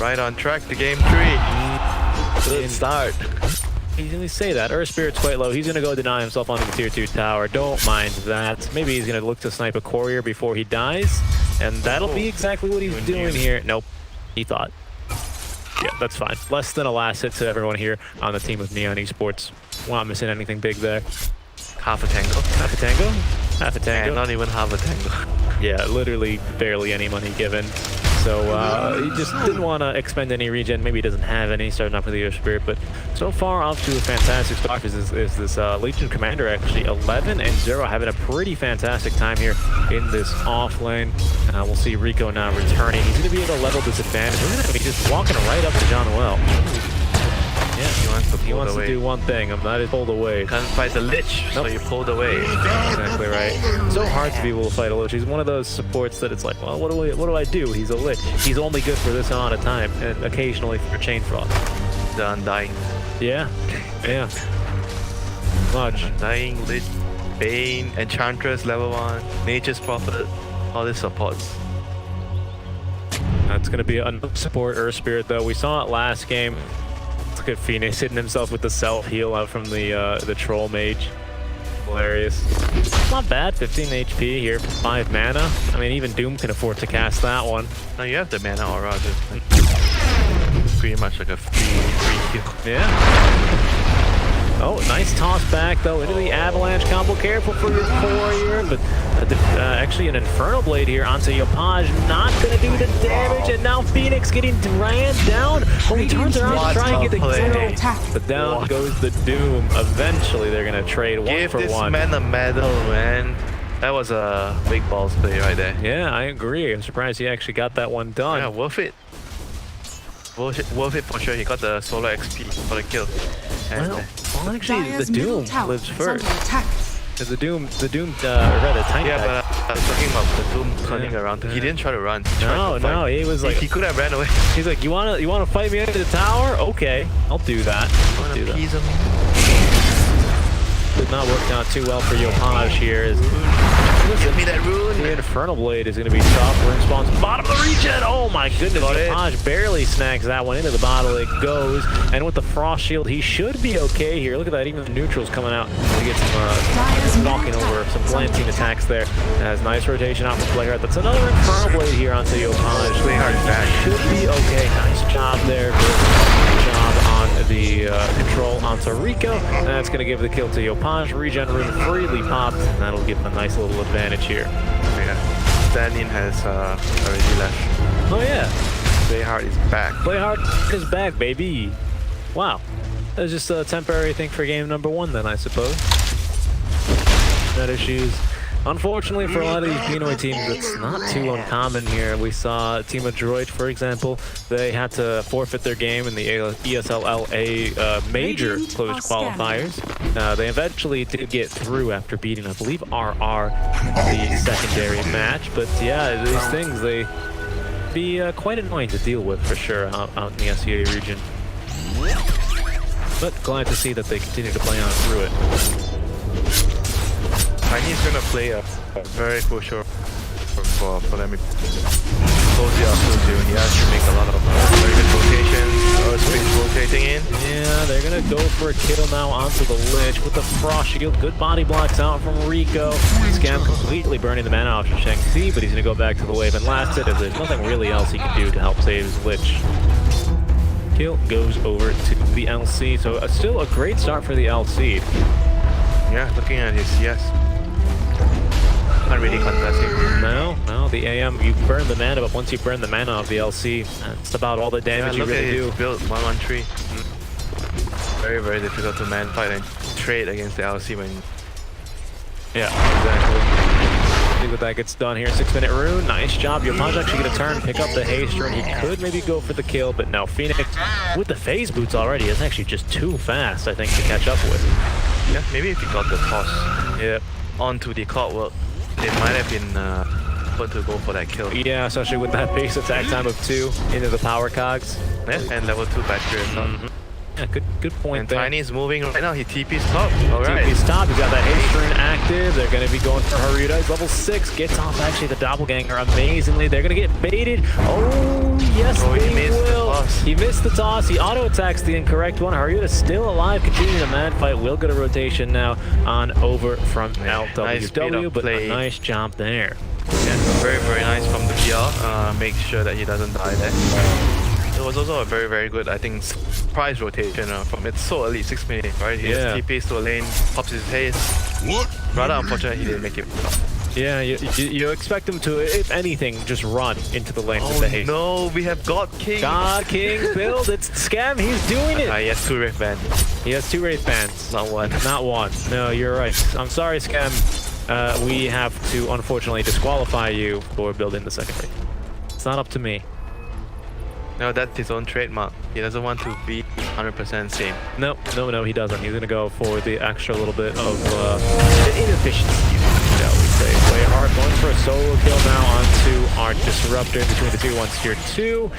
Right on track to game 3. Good start. He's going to say that. Earth Spirit's quite low. He's going to go deny himself onto the tier 2 tower. Don't mind that. Maybe he's going to look to snipe a courier before he dies. And that'll be exactly what he's doing here. Nope. He thought. Yeah, that's fine. Less than a last hit to everyone here on the team of Neon Esports. We're not missing anything big there. Half a tango. Half a tango? Half a tango. And not even half a tango. Yeah, literally barely any money given. So he just didn't want to expend any regen. Maybe he doesn't have any, starting off with the Earth Spirit. But so far, off to a fantastic start. Is this Legion Commander actually 11-0, having a pretty fantastic time here in this off lane. We'll see Rico now returning. He's going to be at a level disadvantage. Look at him, he's just walking right up to John Well. Yeah, he wants to do one thing. That is pulled away. Can't fight the Lich, so you pulled away. Exactly right. So hard to be able to fight a Lich. He's one of those supports that it's like, well, what do I do? He's a Lich. He's only good for this amount of time, and occasionally for Chain Frost. The Undying. Yeah, yeah. Much. Undying, Lich, Bane, Enchantress, level 1, Nature's Prophet, all these supports. That's going to be a support Earth Spirit, though. We saw it last game. Look at Phoenix hitting himself with the self-heal out from the Troll Mage. Hilarious. Not bad, 15 HP here for 5 mana. I mean, even Doom can afford to cast that one. Now you have the mana aura, just like, pretty much like a free heal. Yeah. Oh, nice toss back, though, into the Avalanche combo. Careful for your core here, but actually an Infernal Blade here onto Yopaj. Not going to do the damage, and now Phoenix getting ran down. Oh, he turns around to try and get the kill. But down goes the Doom. Eventually, they're going to trade one Give for this one. man a medal, man. That was a big balls play right there. Yeah, I agree. I'm surprised he actually got that one done. Yeah, worth it. Worth it for sure. He got the solo XP for the kill. And Well, actually, Dire's the middle Doom tower lives is under first. attack. The Doom, rather Tiny yeah, Pack. but I was talking about the Doom turning around. He didn't try to run. He tried No, to fight. no, he was like, he could have ran away. he's like, you wanna fight me into the tower? Okay, I'll do that. I'll do that. Appease him. Did not work out too well for Yopaj here. Give me that rune. The Infernal Blade is going to be tough. Ring spawns bottom of the region. Oh my goodness, Yopaj barely snags that one into the bottle. It goes, and with the Frost Shield, he should be okay here. Look at that, even the neutrals coming out to get some knocking over, some planting attacks there. Has nice rotation out from Playhard. That's another Infernal Blade here onto Yopaj. Playhard back. Should be okay. Nice job there. Good job on the control onto Rico. And that's going to give the kill to Yopaj. Regen rune freely popped. And that'll give him a nice little advantage here. Yeah. Stand-in has already left. Oh yeah. Playhard is back. Playhard is back, baby. Wow. That was just a temporary thing for game number 1 then, I suppose. Net issues. Unfortunately for a lot of these Pinoy teams, it's not too uncommon here. We saw Team of Droid, for example, they had to forfeit their game in the ESL LA major closed qualifiers. They eventually did get through after beating, I believe, RR the secondary match. But yeah, these things, they be quite annoying to deal with for sure out in the SEA region. But glad to see that they continue to play on through it. Tiny's gonna play a very crucial for them. Close it up to he has to make a lot of very good rotations. Space rotating in. Yeah, they're gonna go for a kill now onto the Lich with the Frost Shield. Good body blocks out from Rico. Scam completely burning the mana off from Shang-Chi, but he's gonna go back to the wave and last hit as there's nothing really else he can do to help save his Lich. Kill goes over to the LC, so still a great start for the LC. Yeah, looking at his CS. Not really contesting. No, the AM, you burn the mana, but once you burn the mana of the LC, that's about all the damage you really do. Build 113. Very, very difficult to man fight and trade against the LC when. Yeah, exactly. See what that gets done here. 6-minute rune. Nice job. Yopaj actually gonna turn, pick up the haste rune. He could maybe go for the kill, but no. Phoenix with the phase boots already is actually just too fast, I think, to catch up with. Yeah, maybe if he got the toss onto the clockwork, it might have been put to go for that kill. Yeah, especially with that base attack time of 2 into the power cogs. Yeah, and level 2 battery as well. Yeah, good point and there. Tiny's moving right now. He TP's top. Alright. TP's top. He's got that haste rune active. They're going to be going for Haruta. He's level 6. Gets off actually the doppelganger amazingly. They're going to get baited. Oh, yes, they will. He missed the toss. He auto attacks the incorrect one. Haruta's still alive, continuing the mad fight. Will get a rotation now on over from LWW, but a nice job there. Yeah, very, very nice from the PR. Make sure that he doesn't die there. It was also a very, very good, I think, surprise rotation from it's so early, 6 minutes, right? He just TPs to a lane, pops his haze. What? Rather unfortunate he didn't make it. Yeah, you expect him to, if anything, just run into the lane with the haste. No, we have God King. God King build, it's Scam, he's doing it. He has 2 Wraith Band. He has 2 Wraith Bands. Not 1. Not 1. No, you're right. I'm sorry, Scam. We have to unfortunately disqualify you for building the second Wraith. It's not up to me. No, that's his own trademark. He doesn't want to be 100% same. No, he doesn't. He's gonna go for the extra little bit of inefficiency, shall we say. Play hard, going for a solo kill now onto our Disruptor between the 2-1 tier 2.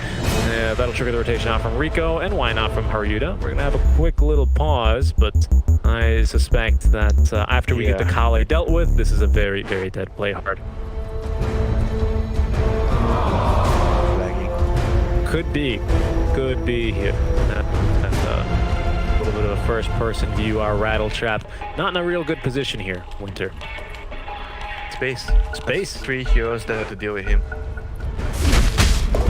That'll trigger the rotation out from Rico, and why not from Haruda. We're gonna have a quick little pause, but I suspect that after we get the Kale dealt with, this is a very, very dead play hard. Could be here. That's a little bit of a first-person view. Our rattle trap, not in a real good position here. Winter. Space. Space. 3 heroes that have to deal with him.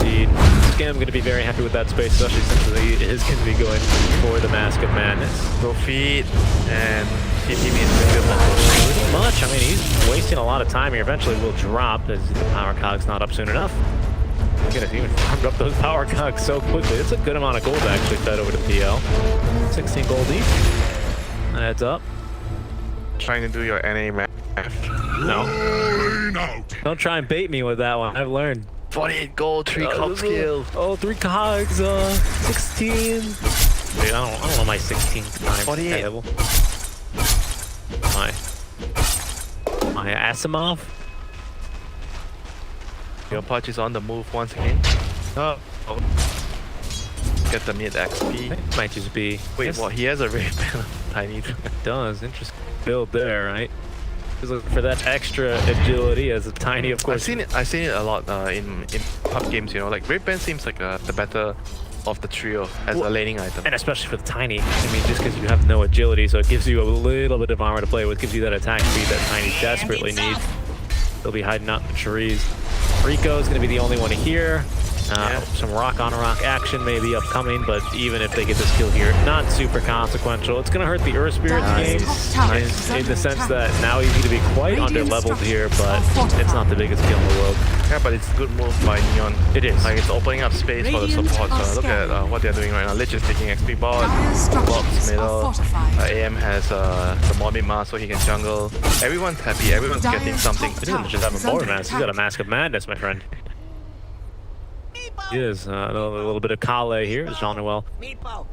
Indeed. Scam going to be very happy with that space, especially since he is going to be going for the Mask of Madness. Go feed and TP me is a bit more. Pretty much. I mean, he's wasting a lot of time here. Eventually, will drop as the power cog's not up soon enough. Goodness, he even farmed up those power cogs so quickly. It's a good amount of gold actually fed over to PL. 16 gold each. Adds up. Trying to do your NA math. No. Don't try and bait me with that one. I've learned. 48 gold, 3 cog skill. Oh, 3 cogs, 16. Wait, I don't know my 16th time. 48. Table. My Asimov. Your punch is on the move once again. Oh. Get the mid XP. It might just be. Wait, what? He has a Wraith Band. Tiny. It does. Interesting build there, right? He's looking for that extra agility as a Tiny, of course. I've seen it a lot in pub games. You know, like Wraith Band seems like the better of the trio as a laning item. And especially for the Tiny. I mean, just because you have no agility, so it gives you a little bit of armor to play with, gives you that attack speed that Tiny desperately needs. They'll be hiding out in the trees. Rico's going to be the only one here. Some rock on rock action may be upcoming, but even if they get this kill here, not super consequential. It's going to hurt the Earth Spirit's game in the sense that now he's going to be quite under leveled here, but it's not the biggest kill in the world. Yeah, but it's a good move by Neon. It is. Like, it's opening up space for the support. So look at what they're doing right now. Lich is taking XP bot, Box middle. AM has the Morbid Mask so he can jungle. Everyone's happy, everyone's getting something. He doesn't just have a Morbid Mask, he's got a Mask of Madness, my friend. He is. A little bit of Kale here. Jean-Noel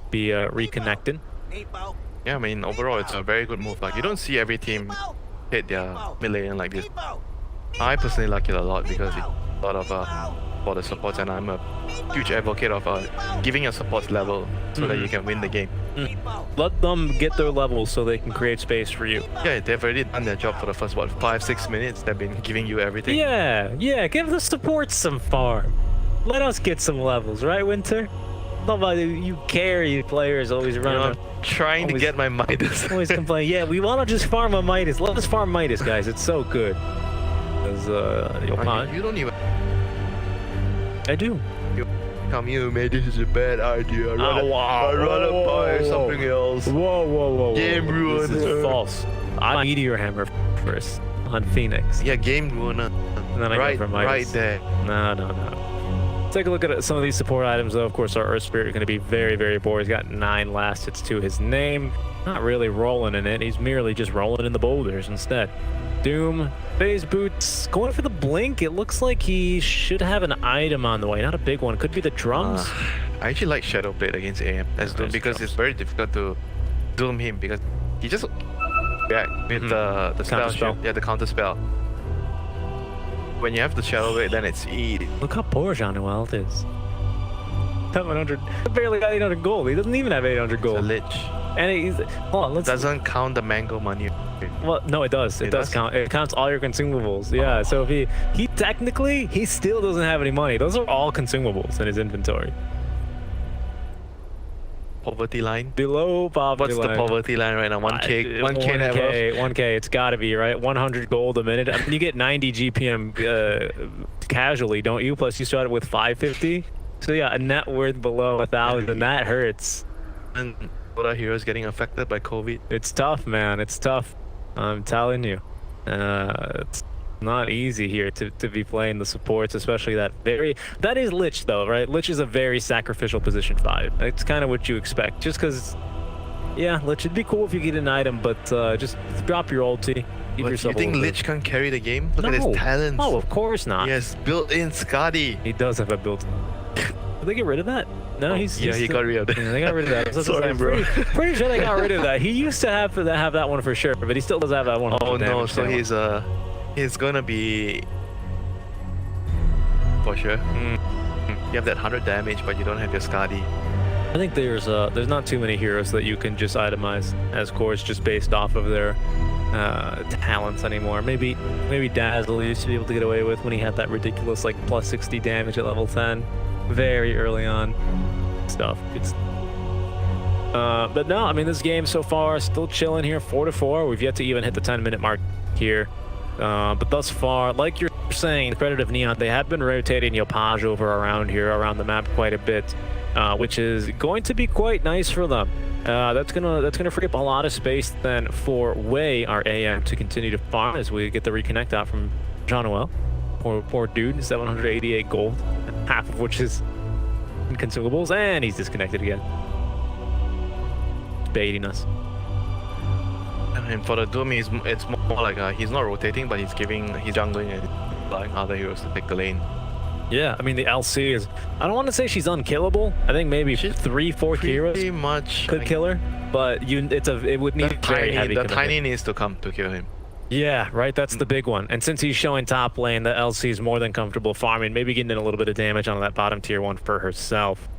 be reconnecting. Yeah, I mean, overall, it's a very good move. Like, you don't see every team hit their mid lane like this. I personally like it a lot because it's a lot of for the supports, and I'm a huge advocate of giving your supports level so that you can win the game. Let them get their levels so they can create space for you. Yeah, they've already done their job for the first, 5-6 minutes. They've been giving you everything. Yeah, give the supports some farm. Let us get some levels, right, Winter? Nobody, you carry players always running. I'm trying to get my Midas. Always complain. Yeah, we want to just farm a Midas. Let us farm Midas, guys. It's so good. Because, you don't even... I do. Come here, mate. This is a bad idea. I'd rather buy something else. Whoa. Game ruiner. This is false. I Meteor Hammer first on Phoenix. Yeah, game ruiner. And then I go for Midas. Right there. No. Take a look at some of these support items, though. Of course, our Earth Spirit is going to be very, very poor. He's got 9 last hits to his name. Not really rolling in it. He's merely just rolling in the boulders instead. Doom, phase boots, going for the blink. It looks like he should have an item on the way. Not a big one. Could be the drums. I actually like Shadow Blade against AM as Doom because it's very difficult to Doom him because he just react with the spell. Yeah, the counter spell. When you have the Shadow Blade, then it's easy. Look how poor Jean-Noel is. 700, barely got 800 gold. He doesn't even have 800 gold. It's a Lich. And he's, hold on, let's... Doesn't count the mango money. Well, no, it does. It does count. It counts all your consumables. Yeah, so if he technically, he still doesn't have any money. Those are all consumables in his inventory. Poverty line? Below poverty line. What's the poverty line right now? 1K? 1K never? 1K, it's gotta be, right? 100 gold a minute. I mean, you get 90 GPM casually, don't you? Plus you start with 550. So yeah, a net worth below 1,000. That hurts. And Dota heroes getting affected by COVID. It's tough, man. It's tough. I'm telling you. It's not easy here to be playing the supports, especially that is Lich though, right? Lich is a very sacrificial position 5. It's kind of what you expect. Just because, yeah, Lich would be cool if you get an item, but just drop your ulti. Give But yourself you think a little Lich can't carry the game? Look at No. his talents. Oh, of course not. He has built-in Skadi. He does have a build. Did they get rid of that? No, Yeah, he got rid of that. Yeah, they got rid of that. I was Sorry, saying, bro. Pretty sure they got rid of that. He used to have that one for sure, but he still does have that one. Oh no, damage so down. he's gonna be for sure. You have that 100 damage, but you don't have your Skadi. I think there's not too many heroes that you can just itemize as cores just based off of their talents anymore. Maybe Dazzle used to be able to get away with when he had that ridiculous like plus 60 damage at level 10, very early on stuff. But no, I mean this game so far still chilling here, 4-4. We've yet to even hit the 10-minute mark here. But thus far, like you're saying, the credit of Neon, they have been rotating Yopaj over around the map quite a bit, which is going to be quite nice for them. That's gonna free up a lot of space then for Wei, our AM, to continue to farm as we get the reconnect out from Jean-Noel. Poor dude, 788 gold, half of which is in consumables, and he's disconnected again. Baiting us. And for the Doom, it's more like he's not rotating, but he's jungling and allowing other heroes to take the lane. Yeah, I mean the LC is, I don't want to say she's unkillable. I think maybe 3-4 heroes Pretty much could kill her, but it would need very heavy the commitment. Tiny needs to come to kill him. Yeah, right, that's the big one. And since he's showing top lane, the LC is more than comfortable farming, maybe getting in a little bit of damage on that bottom tier 1 for herself.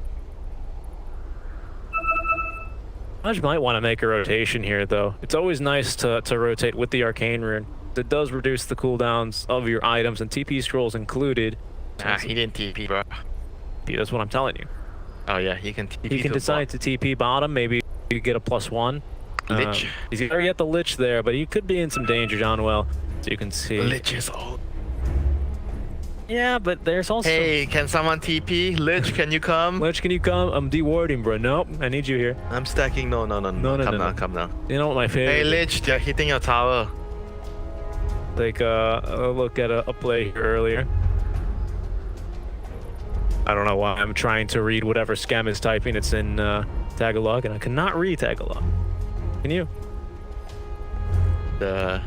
I might want to make a rotation here though. It's always nice to rotate with the Arcane Rune. It does reduce the cooldowns of your items, and TP scrolls included. He didn't TP, bro. That's what I'm telling you. Oh yeah, he can TP. He can decide to TP bottom, maybe you get a +1. Lich. He's already got the Lich there, but he could be in some danger, John-Well, so you can see. Lich is old. Yeah, but there's also... Hey, can someone TP? Lich, can you come? Lich, can you come? I'm dewarding, bro. Nope, I need you here. I'm stacking. No. Come now. You know what my favorite... Hey, Lich, they're hitting your tower. Take a look at a play here earlier. I don't know why I'm trying to read whatever Scam is typing. It's in Tagalog, and I cannot read Tagalog. Can you? The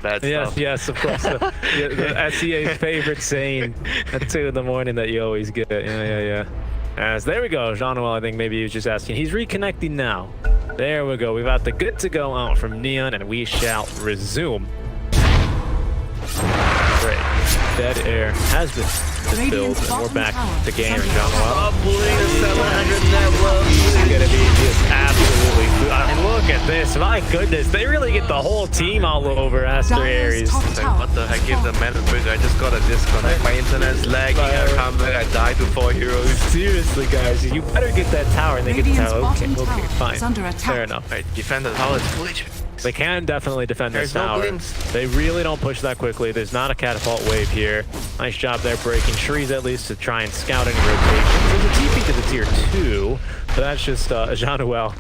bad stuff. Yes, of course. the SEA's favorite saying at 2 in the morning that you always get. Yeah. As there we go. Jean-Noel, I think maybe he was just asking. He's reconnecting now. There we go. We've got the good to go out from Neon, and we shall resume. Great. Dead air has been filled, and we're back to game. Jean-Noel. Bubbling the 700 network. This is gonna be just absolutely cool. I mean, look at this. My goodness, they really get the whole team all over ASTER.ARIES. Like, what the heck? Give the man a break. I just got a disconnect. My internet's lagging. I come back. I die to 4 heroes. Seriously, guys, you better get that tower, and they get the Radiant's tower. Okay, bottom tower fine. is under attack. Fair enough. Right, defend the tower. It's glitch. They can definitely defend this There's no tower. glimpse. They really don't push that quickly. There's not a catapult wave here. Nice job there breaking trees at least to try and scout any rotations. There's a TP to the tier 2, but that's just Jean-Noel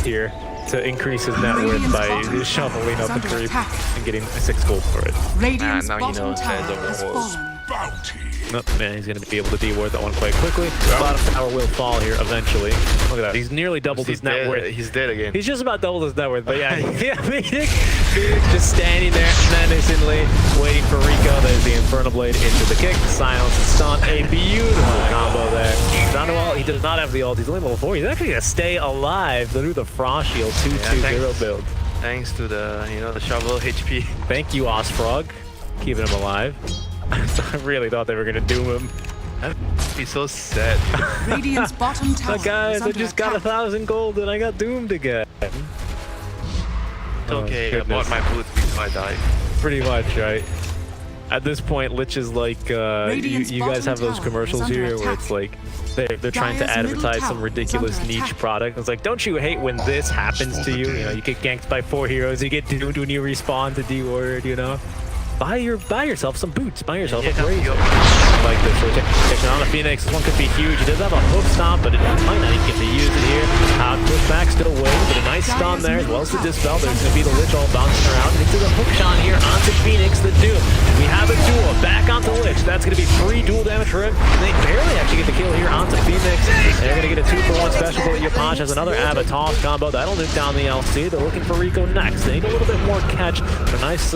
here to increase his net worth by shoveling up a creep and getting 6 gold for it. Radiant's now he bottom knows tower there's a has wall. fallen. Bounty. Nope, man, he's going to be able to de-ward that one quite quickly. Bottom tower will fall here eventually. Look at that. He's nearly doubled his net worth. He's dead again. He's just about doubled his net worth, but yeah, Phoenix just standing there menacingly, waiting for Rico. There's the Infernal Blade into the kick, silence and stun. A beautiful combo there. Jean-Noel, he does not have the ult. He's only level 4. He's actually going to stay alive through the Frost Shield 2-2-0 build. Thanks to the shovel HP. Thank you, Osfrog, keeping him alive. I really thought they were going to doom him. That'd be so sad. Radiant's bottom tower But guys, is I under just got attack. 1,000 gold and I got doomed again. It's okay, I goodness. bought my boots before I died. Pretty much, right? At this point, Lich is like, you guys have those commercials here where it's like, they're trying to Dire's middle advertise some tower is ridiculous under niche attack. product. It's like, don't you hate when this happens to you? You know, you get ganked by 4 heroes, you get doomed when you respawn to D-Word, you know? buy yourself some boots. Buy yourself a Yeah, brazier. yeah. Like this rotation on the Phoenix. This one could be huge. He does have a hook stomp, but it might not even get to use it here. Push back still waiting, but a nice stun there as well as the dispel. There's going to be the Lich all bouncing around into the hook shot here onto Phoenix, the Doom. We have a duel back onto Lich. That's going to be free duel damage for him. And they barely actually get the kill here onto Phoenix. They're going to get a 2-for-1 special, but Yapaj has another Avatar combo. That'll nuke down the LC. They're looking for Rico next. They need a little bit more catch. A nice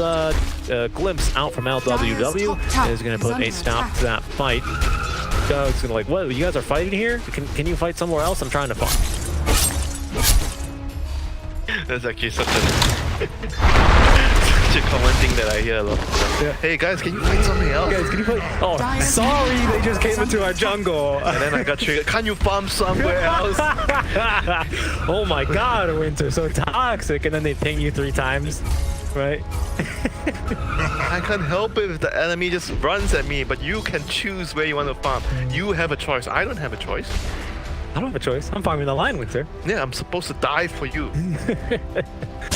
glimpse out from LWW is going to put a stop to that fight. It's gonna like, what? You guys are fighting here? Can you fight somewhere else? I'm trying to fight. That's actually such a common thing that I hear a lot. Yeah. Hey guys, can you fight something else? Guys, can you fight? Oh, sorry, they just came into our jungle. And then I got triggered. Can you farm somewhere else? Oh my God, Winter, so toxic. And then they ping you 3 times, right? I can't help it if the enemy just runs at me, but you can choose where you want to farm. You have a choice. I don't have a choice. I don't have a choice. I'm farming the line, Winter. Yeah, I'm supposed to die for you.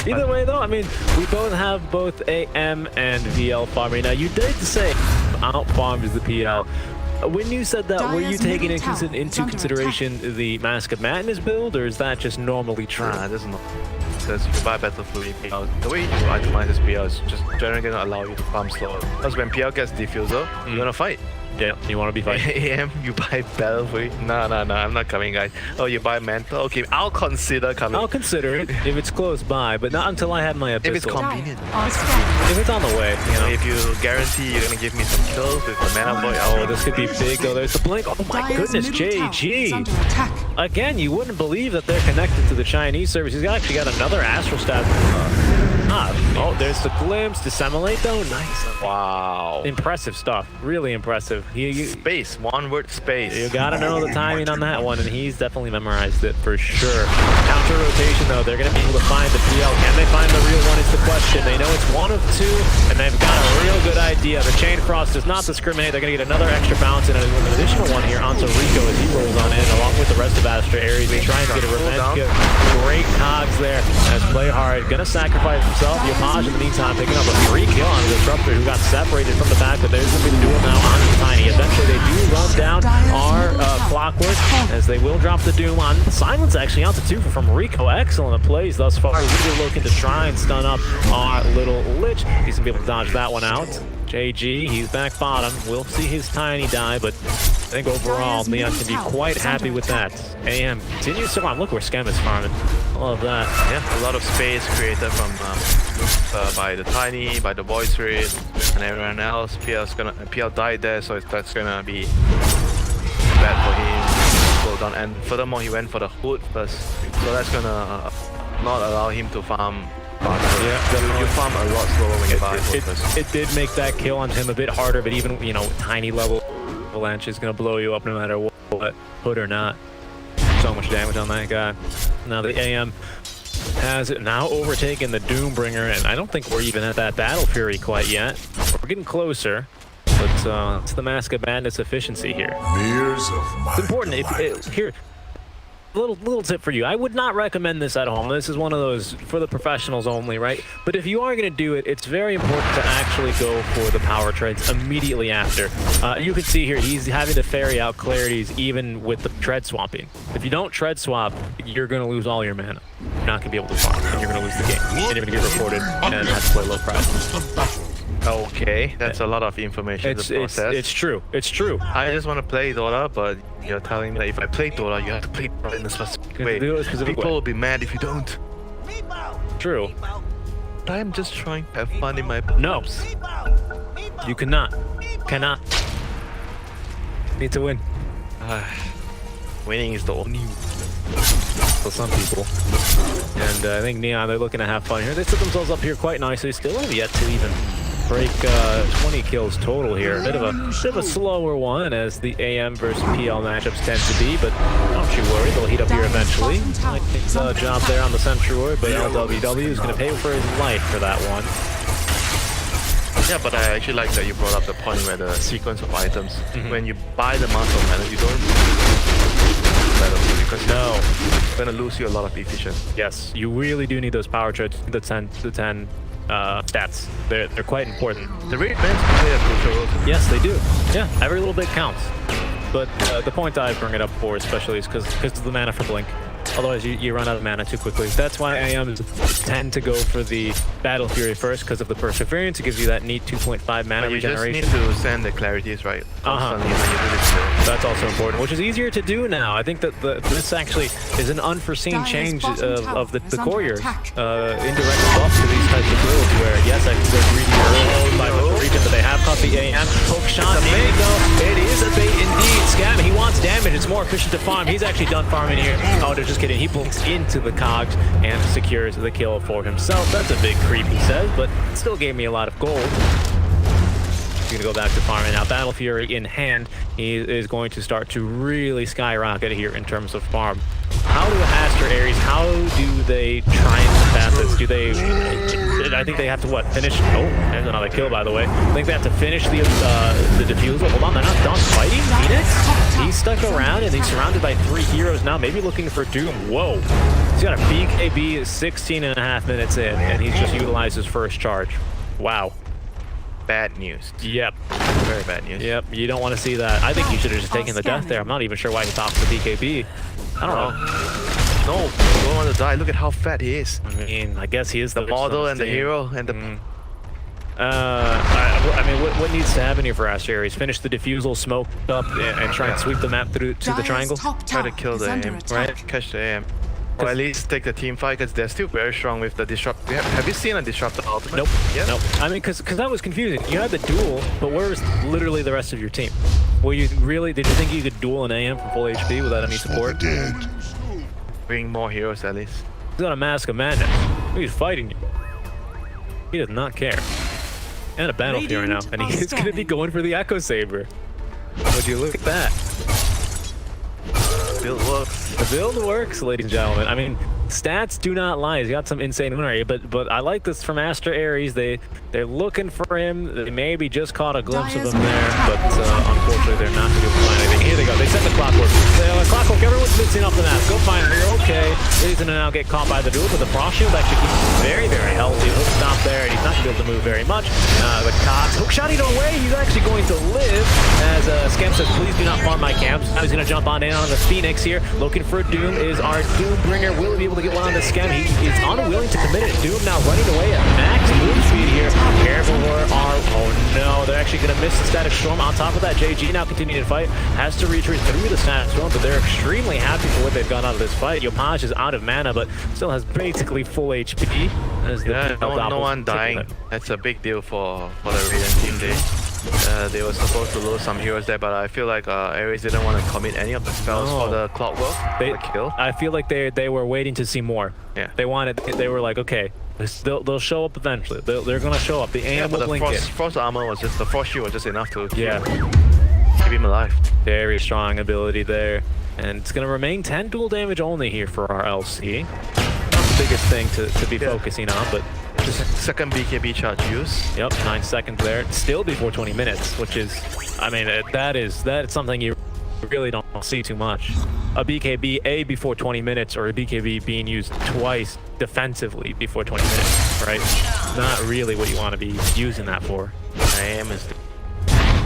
Either way, though, I mean, we both have both AM and VL farming. Now, you did say out farms the PL. When you said that, were you taking into consideration the Mask of Madness build, or is that just normally true? Nah, there's no. Because if you buy Battle Fury PL, the way you itemize this PL is just generally gonna allow you to farm slower. Because when PL gets diffuser, you're gonna fight. Yeah, you want to be fighting. AM, you buy Battle Fury? No, I'm not coming, guys. Oh, you buy Mantle? Okay, I'll consider coming. I'll consider it if it's close by, but not until I have my Abyssal. If it's convenient. If it's on the way, You know, if you guarantee you're gonna give me some kills with the Mana Void, Oh, this could be big though. There's the blink. Oh my goodness, JG. Again, you wouldn't believe that they're connected to the Chinese service. He's actually got another Astral Stab. Oh, there's the glimpse. Dissemblate though. Nice. wow. Impressive stuff. Really impressive. Space, one word space. You gotta know the timing on that one, and he's definitely memorized it for sure. Counter rotation though, they're gonna be able to find the PL. Can they find the real one is the question. They know it's 1 of 2, and they've got a real good idea. The Chain Frost does not discriminate. They're gonna get another extra bounce and an additional one here onto Rico as he rolls on in, along with the rest of ASTER.ARIES. They try and get a revenge kill. Great cogs there as Play Hard gonna sacrifice himself. Yapaj in the meantime picking up a free kill on the Disruptor, who got separated from the fact that there's gonna be the duel now on Tiny. Eventually they do run down our Clockwork as they will drop the Doom on Silence, actually out to 2 from Rico. Excellent plays thus far. Really looking to try and stun up our little Lich. He's gonna be able to dodge that one out. JG, he's back bottom. We'll see his Tiny die, but I think overall Leon can be quite happy with that. AM continues to run. Look where Scam is farming. Love that. Yeah, a lot of space created from by the Tiny, by the Voice Red, and everyone else. PL died there, so that's gonna be bad for him. Slow down, and furthermore, he went for the hood first, so that's gonna not allow him to farm. Yeah, you farm a lot slower when you buy hood first. It did make that kill on him a bit harder, but even tiny level avalanche is gonna blow you up no matter what, hood or not. So much damage on that guy. Now the AM has it now overtaken the Doombringer, and I don't think we're even at that Battle Fury quite yet. We're getting closer, but it's the Mask of Madness efficiency here. Mirrors of my It's important. Here, little tip for you. I would not recommend this at home. This is one of those for the professionals only, right? But if you are going to do it, it's very important to actually go for the power treads immediately after. You can see here, he's having to ferry out clarities even with the tread swapping. If you don't tread swap, you're going to lose all your mana. You're not going to be able to farm, and you're going to lose the game. And you're going to get reported and have to play low price. Okay, that's a lot of information to process. It's true. It's true. I just want to play Dota, but you're telling me that if I play Dota, you have to play Dota in a specific way. People will be mad if you don't. True. I'm just trying to have fun in my No. You cannot. Cannot. Need to win. Winning is the only. For some people. And I think Neon, they're looking to have fun here. They set themselves up here quite nicely. Still have yet to even break 20 kills total here. Bit of a slower one as the AM versus PL matchups tend to be, but don't you worry, they'll heat up here eventually. Nice job there on the Centroid, but LWW is going to pay for his life for that one. Yeah, but I actually like that you brought up the point where the sequence of items, when you buy the Master of Mana, you don't because it's going to lose you a lot of efficiency. Yes, you really do need those power treads, the 10 stats. They're quite important. The red bands play a crucial role. Yes, they do. Yeah, every little bit counts. But the point I bring it up for especially is because of the mana for Blink. Otherwise, you run out of mana too quickly. That's why AMs tend to go for the Battle Fury first because of the Perseverance. It gives you that neat 2.5 mana But you regeneration. just need to send the clarities right constantly when you do this build. That's also important, which is easier to do now. I think that this actually is an unforeseen change of the courier. Indirect buff to these types of builds where, yes, I can go greedy early by the region, but they have caught the AM. Hook shot, there you go. It is a bait indeed. Scam, he wants damage. It's more efficient to farm. He's actually done farming here. Oh, they're just kidding. He blinks into the cogs and secures the kill for himself. That's a big creep, he says, but it still gave me a lot of gold. He's going to go back to farming. Now, Battle Fury in hand, he is going to start to really skyrocket here in terms of farm. How do ASTER.ARIES, how do they try and combat this? Do they... I think they have to, what, finish... Oh, there's another kill, by the way. I think they have to finish the defusal. Hold on, they're not done fighting? Phoenix? He's stuck around, and he's surrounded by 3 heroes now, maybe looking for Doom. Whoa. He's got a BKB 16.5 minutes in, and he's just utilized his first charge. Wow. Bad news. Yep. Very bad news. Yep, you don't want to see that. I think you should have just taken the death there. I'm not even sure why he popped the BKB. I don't know. No, you don't want to die. Look at how fat he is. I mean, I guess he is The model and the hero and the... I mean, what needs to happen here for ASTER.ARIES? Finish the defusal, smoke up, and try and sweep the map through to the triangle? Try to kill the AM, right? Catch the AM. Or at least take the team fight because they're still very strong with the disrupt. Have you seen a disruptor ultimate? Nope. Yeah? Nope. I mean, because that was confusing. You had the duel, but where was literally the rest of your team? Well, did you think you could duel an AM from full HP without any support? Bring more heroes at least. He's got a Mask of Madness. He's fighting you. He does not care. And a Battle Fury now, and he's going to be going for the Echo Saber. Would you look at that? Build works. The build works, ladies and gentlemen. I mean, stats do not lie. He's got some insane win rate, but I like this from ASTER.ARIES. They're looking for him. They maybe just caught a glimpse of him there, but unfortunately they're not going to be able to find anything. Here they go. They set the clockwork. Clockwork, everyone's missing off the map. Go find her. You're okay. He's going to now get caught by the duel, but the Frost Shield actually keeps him very, very healthy. Hook stop there, and he's not going to be able to move very much. The Cox, hook shot either way. He's actually going to live as Scam says, please do not farm my camps. Now he's going to jump on in on the Phoenix here. Looking for Doom is our Doom bringer. Will he be able to get one on the Scam? He is unwilling to commit it. Doom now running away at max move speed here. Careful for our... Oh no, they're actually going to miss the Static Storm. On top of that, JG now continuing to fight. Has to retreat through the Static Storm, but they're extremely happy for what they've got out of this fight. Yopaj is out of mana, but still has basically full HP. No one dying. That's a big deal for the Radiant team. They were supposed to lose some heroes there, but I feel like Aries didn't want to commit any of the spells for the clockwork. The kill. I feel like they were waiting to see more. Yeah. They were like, okay, they'll show up eventually. They're gonna show up. The AM will blink it. Frost armor was just, the Frost shield was just enough to keep him alive. Very strong ability there. And it's gonna remain 10 dual damage only here for our LC. Not the biggest thing to be focusing on, but just second BKB charge use. Yep, 9 seconds there. Still before 20 minutes, which is, I mean, that is something you really don't see too much. A BKB before 20 minutes, or a BKB being used twice defensively before 20 minutes, right? Not really what you want to be using that for.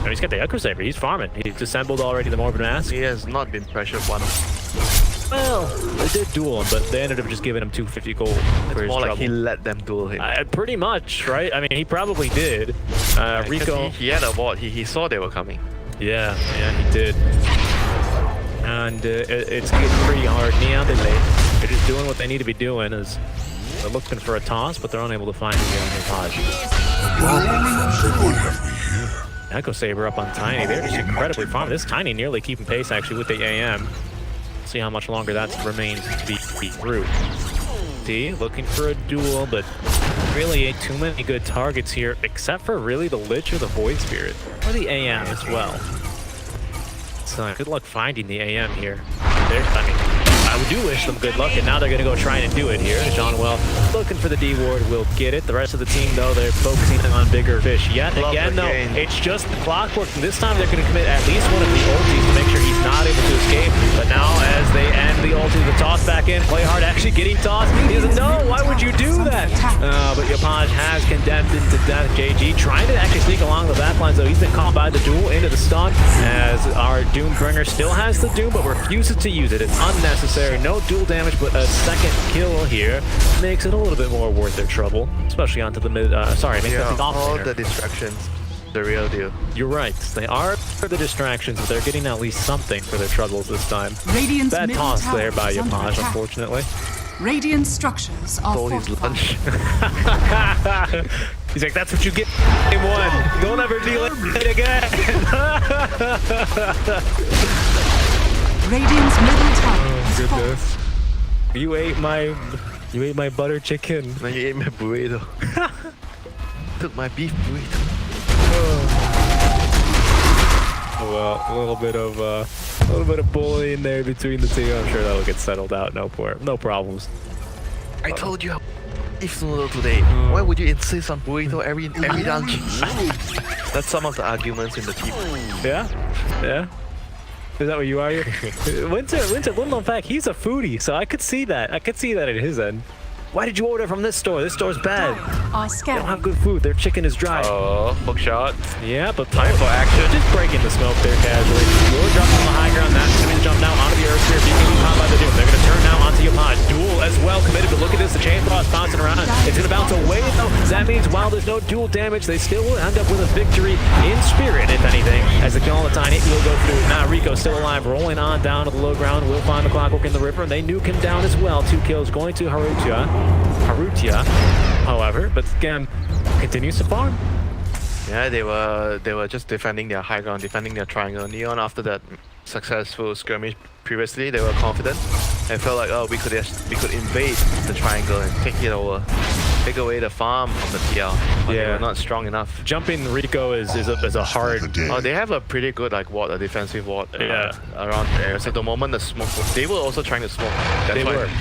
He's got the Echo Saber. He's farming. He's assembled already the Morbid Mask. He has not been pressured one. Well, they did duel him, but they ended up just giving him 250 gold for his more trouble. like he let them duel him. Pretty much, right? I mean, he probably did. Rico... He had a ward. He saw they were coming. Yeah, he did. And it's getting pretty hard. Neon, they're just doing what they need to be doing. Is they're looking for a toss, but they're unable to find the Echo Saber up on Tiny. They're just incredibly farming. This Tiny nearly keeping pace actually with the AM. See how much longer that remains to be through. See, looking for a duel, but really ain't too many good targets here, except for really the Lich or the Void Spirit, or the AM as well. So good luck finding the AM here. I mean, I do wish them good luck, and now they're going to go try and do it here. John Well looking for the D ward, will get it. The rest of the team, though, they're focusing on bigger fish. Yet again, though, it's just the clockwork. And this time they're going to commit at least one of the ultis to make sure he's not able to escape. But now, as they end the ulti, the toss back in, play hard actually getting tossed. He doesn't know. Why would you do that? But Yapaj has condemned into death. JG trying to actually sneak along the backline, so he's been caught by the duel into the stun, as our Doombringer still has the Doom, but refuses to use it. It's unnecessary. No dual damage, but a second kill here makes it a little bit more worth their trouble, especially onto the mid. Sorry, makes that the all the distractions, the real deal. You're right. They are the distractions, but they're getting at least something for their troubles this time. Radiant's Bad middle toss tower there by is under Yapaj, attack. unfortunately. Radiant structures are Stole his fortified. lunch. He's like, that's what you get. Game one. Don't ever do it again. Radiant's middle tower is fortified. You ate my butter chicken. Now you ate my burrito. Took my beef burrito. Well, a little bit of bullying there between the two. I'm sure that'll get settled out. No problems. I told you beef noodle today. Why would you insist on burrito every lunch? That's some of the arguments in the team. Yeah. Is that what you are? Winter, little known fact, he's a foodie, so I could see that. I could see that at his end. Why did you order from this store? This store's bad. Are They scanning. don't have good food. Their chicken is dry. Oh, hook shot. Yeah, but Time for action. Just breaking the smoke there casually. You're dropping on the high ground. That's going to jump now onto the earth sphere. Being caught by the Doom. They're going to turn now onto Yapaj. Duel as well committed, but look at this. The chain frost bouncing around. It's going to bounce away though. That means while there's no dual damage, they still will end up with a victory in spirit, if anything. As the kill on the tiny will go through. Now Rico's still alive, rolling on down to the low ground. Will find the clockwork in the river, and they nuke him down as well. 2 kills going to Harutia, however, but again, continues to farm. Yeah, they were just defending their high ground, defending their triangle. Neon, after that successful skirmish previously, they were confident and felt like, oh, we could invade the triangle and take it over, take away the farm of the PL. But they were not strong enough. Jumping Rico is a hard. Oh, they have a pretty good a defensive ward around there. So the moment the smoke, they were also trying to smoke.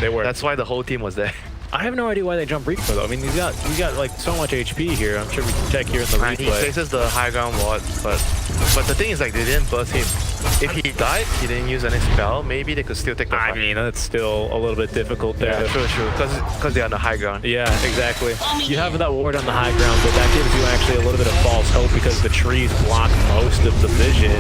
They were. That's why the whole team was there. I have no idea why they jump Rico though. I mean, he's got like so much HP here. I'm sure we can check here in the And he replay. faces the high ground ward, but the thing is, like, they didn't burst him. If he died, he didn't use any spell, maybe they could still take the fight. I mean, that's still a little bit difficult there. Yeah, true. Because they're on the high ground. Yeah, exactly. You have that ward on the high ground, but that gives you actually a little bit of false hope because the trees block most of the vision.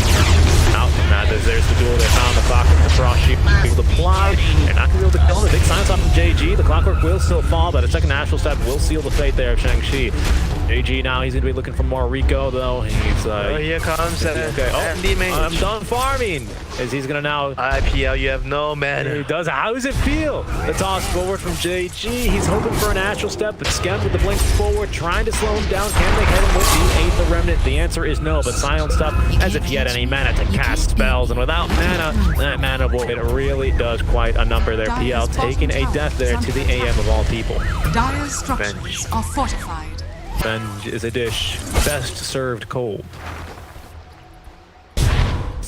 Out from that, there's the duel. They found the clockwork, the frost shield, the plow. They're not going to be able to kill him. The big signs off from JG. The clockwork will still fall, but a second astral step will seal the fate there of Shang-Chi. JG now, he's going to be looking for more Rico though. He's Here comes okay. Andy Mage. I'm done farming. As he's going to now. IPL, you have no He mana. does. How does it feel? The toss forward from JG. He's hoping for an astral step, but Skem with the blink forward, trying to slow him down. Can they hit him with the 8th remnant? The answer is no, but silent stuff as if he had any mana to cast spells. And without mana, that mana void, it really does quite a number there. PL taking a death there to the AM of all people. Dire's structures are fortified. Venge is a dish best served cold.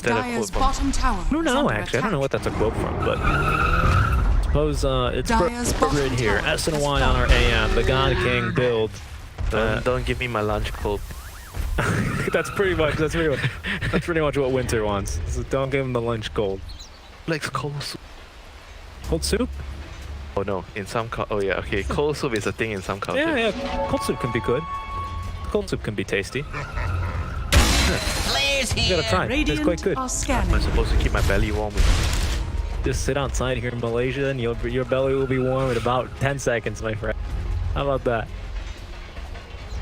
Dire's bottom tower. I don't know, actually. I don't know what that's a quote from, but suppose it's Dire's Brit here. SNY on our AM, the God King build. Don't give me my lunch cold. That's pretty much what Winter wants. So don't give him the lunch cold. Likes cold soup. Cold soup? Oh no, in some okay. Cold soup is a thing in some cultures. Yeah. Cold soup can be good. Cold soup can be tasty. You gotta try. It's quite Radiant good. are Am I scanning. supposed to keep my belly warm? Just sit outside here in Malaysia and your belly will be warm in about 10 seconds, my friend. How about that?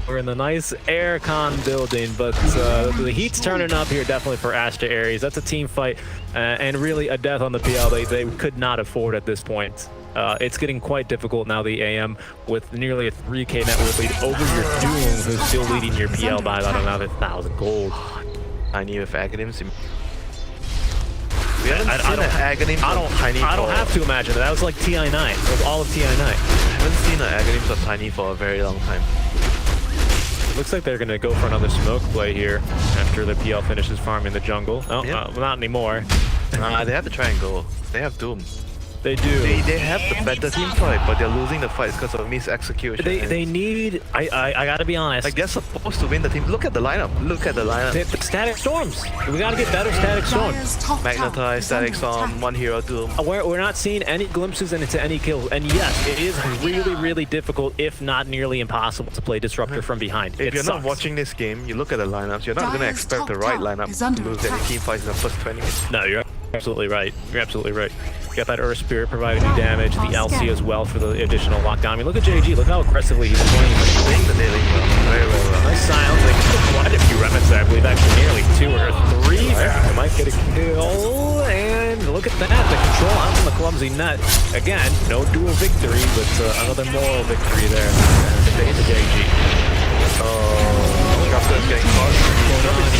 We're in the nice aircon building, but the heat's turning up here definitely for ASTER.ARIES. That's a team fight and really a death on the PL they could not afford at this point. It's getting quite difficult now, the AM, with nearly a 3k net worth lead over your Doom, who's still leading your PL by about another 1,000 gold. I need with Aghanims. We haven't seen an Aghanim or Tiny. I don't have to imagine that. That was like TI9. It was all of TI9. I haven't seen an Aghanims or Tiny for a very long time. It looks like they're going to go for another smoke play here after the PL finishes farming the jungle. Oh, Yep. not anymore. They have to try and go. They have Doom. They do. They have the better team fight, but they're losing the fights because of misexecution. They need. I gotta be honest. Like they're supposed to win the team. Look at the lineup. Look at the lineup. The static storms. We gotta get better static storms. Dire's top tower Magnetize, is Static under Storm, attack. one hero doom. We're not seeing any glimpses into any kills. And yes, it is really, really difficult, if not nearly impossible, to play Disruptor from behind. If It you're sucks. not watching this game, you look at the lineups, you're not going to Dire's expect the top right tower lineup is to under lose any attack. team fights in the first 20 minutes. No, you're absolutely right. You're absolutely right. Got that Earth Spirit providing you damage, the LC as well for the additional lockdown. I mean, look at JG. Look how aggressively he's playing. Playing the daily well. Very, very well. Nice silence. Like, quite a few remnants there. I believe actually nearly 2 or 3. I might get a kill. And look at that. The control out from the clumsy net. Again, no dual victory, but another moral victory there. And the JG. Disruptor is getting caught.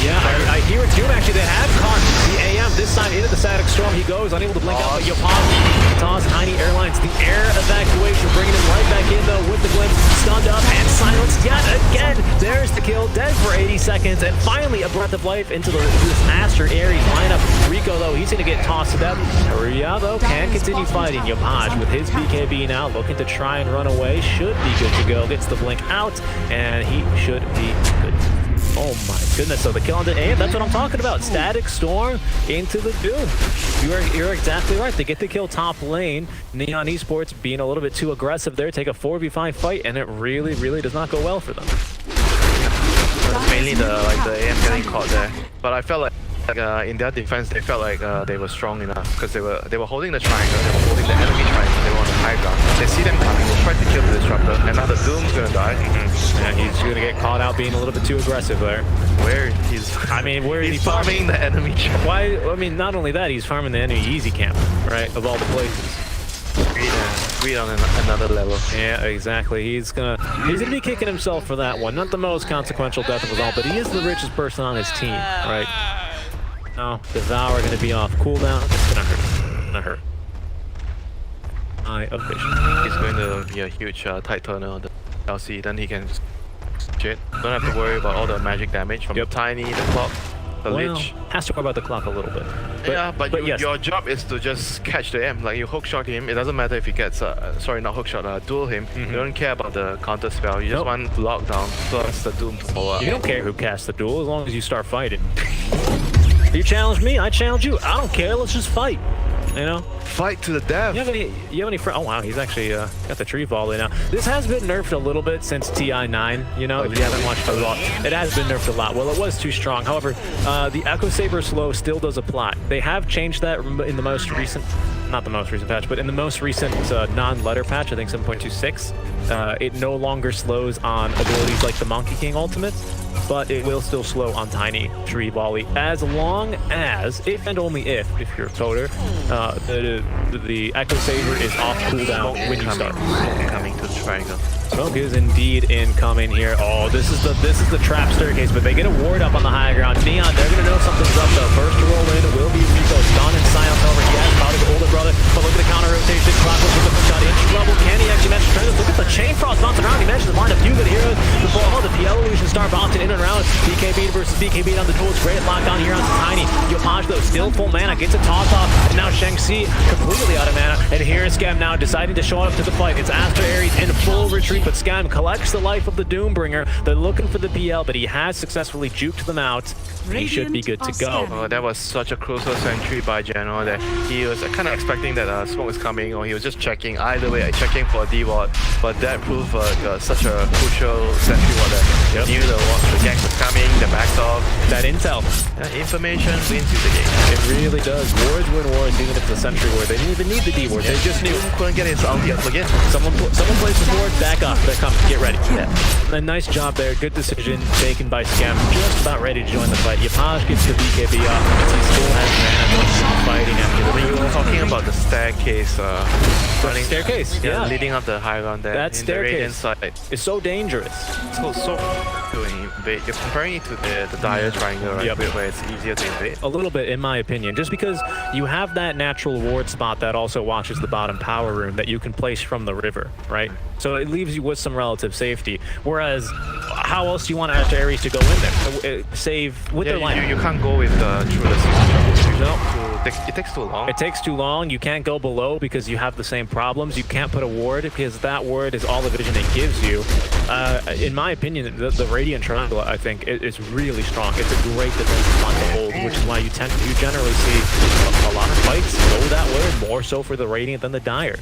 Yeah, I hear it too. Actually, they have caught the AM this time into the static storm. He goes unable to blink out, but Toss, Tiny Airlines, the air evacuation, bringing him right back in though with the glimpse, stunned up and silenced yet again. There's the kill, dead for 80 seconds, and finally a breath of life into this ASTER.ARIES lineup. Rico though, he's gonna get tossed to death. Ria though can continue fighting. Yopaj with his BKB now, looking to try and run away. Should be good to go. Gets the blink out, and he should be good. Oh my goodness, so the kill on the AM, that's what I'm talking about. Static Storm into the Doom. You're exactly right. They get the kill top lane. Neon Esports being a little bit too aggressive there, take a 4v5 fight, and it really, really does not go well for them. It's mainly the AM getting caught there. But I felt like in their defense, they felt like they were strong enough because they were holding the triangle, they were holding the enemy triangle, they were on the high ground. They see them coming, they try to kill the Disruptor, and now the Doom's gonna die. And he's gonna get caught out being a little bit too aggressive there. Where he's farming the enemy triangle. Why? I mean, not only that, he's farming the enemy easy camp, right? Of all the places. Greed on another level. Yeah, exactly. He's gonna be kicking himself for that one. Not the most consequential death of us all, but he is the richest person on his team, right? Now, Devour gonna be off cooldown. It's gonna hurt. Gonna hurt. Eye of Vision. He's going to be a huge tight turner on the LC, then he can shit. Don't have to worry about all the magic damage from the Tiny, the clock, the Lich. Has to worry about the clock a little bit. But yes. Your job is to just catch the M. Like you hookshot him, it doesn't matter if he gets, sorry, not hookshot, duel him. You don't care about the counter spell, you just want lockdown plus the Doom to follow up. You don't care who casts the duel as long as you start fighting. You challenge me, I challenge you. I don't care, let's just fight. You know? Fight to the death. You have any friends? Oh wow, he's actually got the tree volley now. This has been nerfed a little bit since TI9, you know, if you haven't watched a lot. It has been nerfed a lot. Well, it was too strong. However, the Echo Saber slow still does apply. They have changed that in the most recent, not the most recent patch, but in the most recent non-letter patch, I think 7.26. It no longer slows on abilities like the Monkey King ultimate, but it will still slow on Tiny Tree Volley as long as, if and only if you're a coder, the Echo Saber is off cooldown when you start. Coming to the triangle. Smoke is indeed incoming here. Oh, this is the trap staircase, but they get a ward up on the high ground. Neon, they're gonna know something's up though. First to roll in will be Rico. Stun and silence over. He has probably the older brother, but look at the counter rotation. Clockwork with the shot inch level. Can he actually manage to turn this? Look at the chain frost bouncing around. He managed to find a few good heroes before all the PL illusions start bouncing in and around. BKB versus BKB on the duels. Great lockdown here on Tiny. Yopaj though still full mana, gets a toss off, and now Shang-Chi completely out of mana. And here is Scam now deciding to show up to the fight. It's ASTER.ARIES in full retreat, but Scam collects the life of the Doombringer. They're looking for the PL, but he has successfully juked them out. He should be good to go. Oh, that was such a closer sentry by General that he was kind of expecting that smoke was coming, or he was just checking. Either way, checking for a D-ward, but that proved such a crucial sentry ward that knew the gank was coming, the backed off. That intel. Information wins you the game. It really does. Wards win wards, even if it's a sentry ward. They didn't even need the D-ward. They just knew. Couldn't get his ulti up again. Someone plays the board, back up. They're coming. Get ready. Yeah. A nice job there. Good decision taken by Scam. Just about ready to join the fight. Yopaj gets the BKB off. He still has mana fighting after the We were talking about the staircase. Running staircase, yeah. Leading up the high ground there. That staircase side. is so dangerous. So to invade. You're comparing it to the dire triangle, right? Where it's easier to invade. A little bit, in my opinion, just because you have that natural ward spot that also watches the bottom power room that you can place from the river, right? So it leaves you with some relative safety. Whereas, how else do you want ASTER.ARIES to go in there? Save with their line? You can't go with through the No. It takes too long. It takes too long. You can't go below because you have the same problems. You can't put a ward because that ward is all the vision it gives you. In my opinion, the Radiant Triangle, I think, is really strong. It's a great defensive spot to hold, which is why you generally see a lot of fights go that way, more so for the Radiant than the Dire.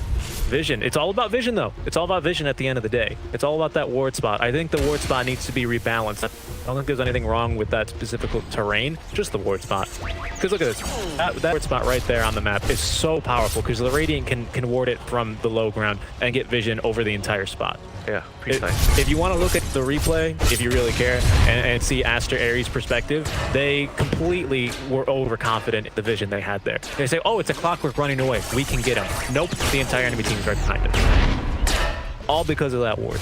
Vision. It's all about vision, though. It's all about vision at the end of the day. It's all about that ward spot. I think the ward spot needs to be rebalanced. I don't think there's anything wrong with that specific terrain, just the ward spot. Because look at this. That ward spot right there on the map is so powerful because the Radiant can ward it from the low ground and get vision over the entire spot. Yeah, pretty nice. If you want to look at the replay, if you really care, and see ASTER.ARIES' perspective, they completely were overconfident in the vision they had there. They say, oh, it's a clockwork running away. We can get him. Nope, the entire enemy team is right behind it. All because of that ward.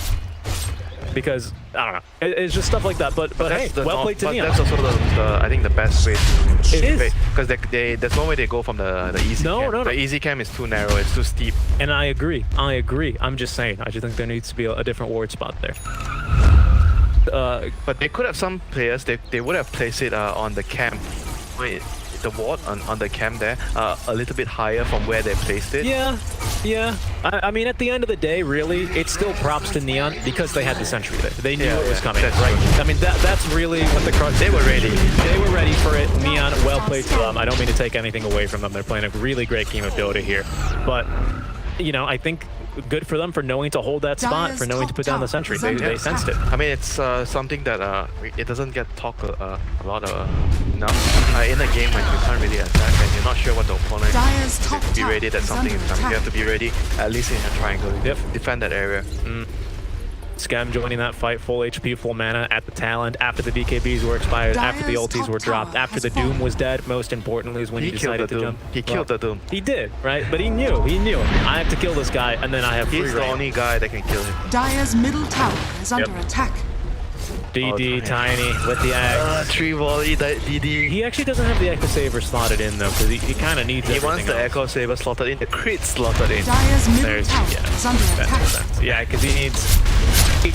Because, I don't know, it's just stuff like that, but hey, well played to Neon. That's also I think the best way to... It is. Because there's no way they go from the easy camp. No. The easy camp is too narrow, it's too steep. And I agree. I'm just saying, I just think there needs to be a different ward spot there. But they could have some players, they would have placed it on the camp. Wait, the ward on the camp there, a little bit higher from where they placed it. Yeah. I mean, at the end of the day, really, it's still props to Neon because they had the sentry there. They knew it was coming, right? I mean, that's really what the crux. They were ready. They were ready for it. Neon, well played to them. I don't mean to take anything away from them. They're playing a really great game of Dota here, but you know, I think good for them for knowing to hold that spot, for knowing to put down the sentry. They sensed it. I mean, it's something that it doesn't get talked a lot enough. In a game when you can't really attack and you're not sure what the opponent is, you have to be ready that something is coming. You have to be ready, at least in a triangle. Defend that area. Scam joining that fight, full HP, full mana at the THAILAND, after the BKBs were expired, after the ultis were dropped, after the Doom was dead, most importantly is when he decided to jump. He killed the Doom. He did, right? But he knew. I have to kill this guy, and then I have free reign. He's the only guy that can kill him. Dire's middle tower is under attack. DD, Tiny, with the axe. 3 volley, DD. He actually doesn't have the Echo Saber slotted in, though, because he kind of needs He wants the Echo Saber slotted in, the crit slotted in. Dire's middle tower is under attack. Yeah, because he needs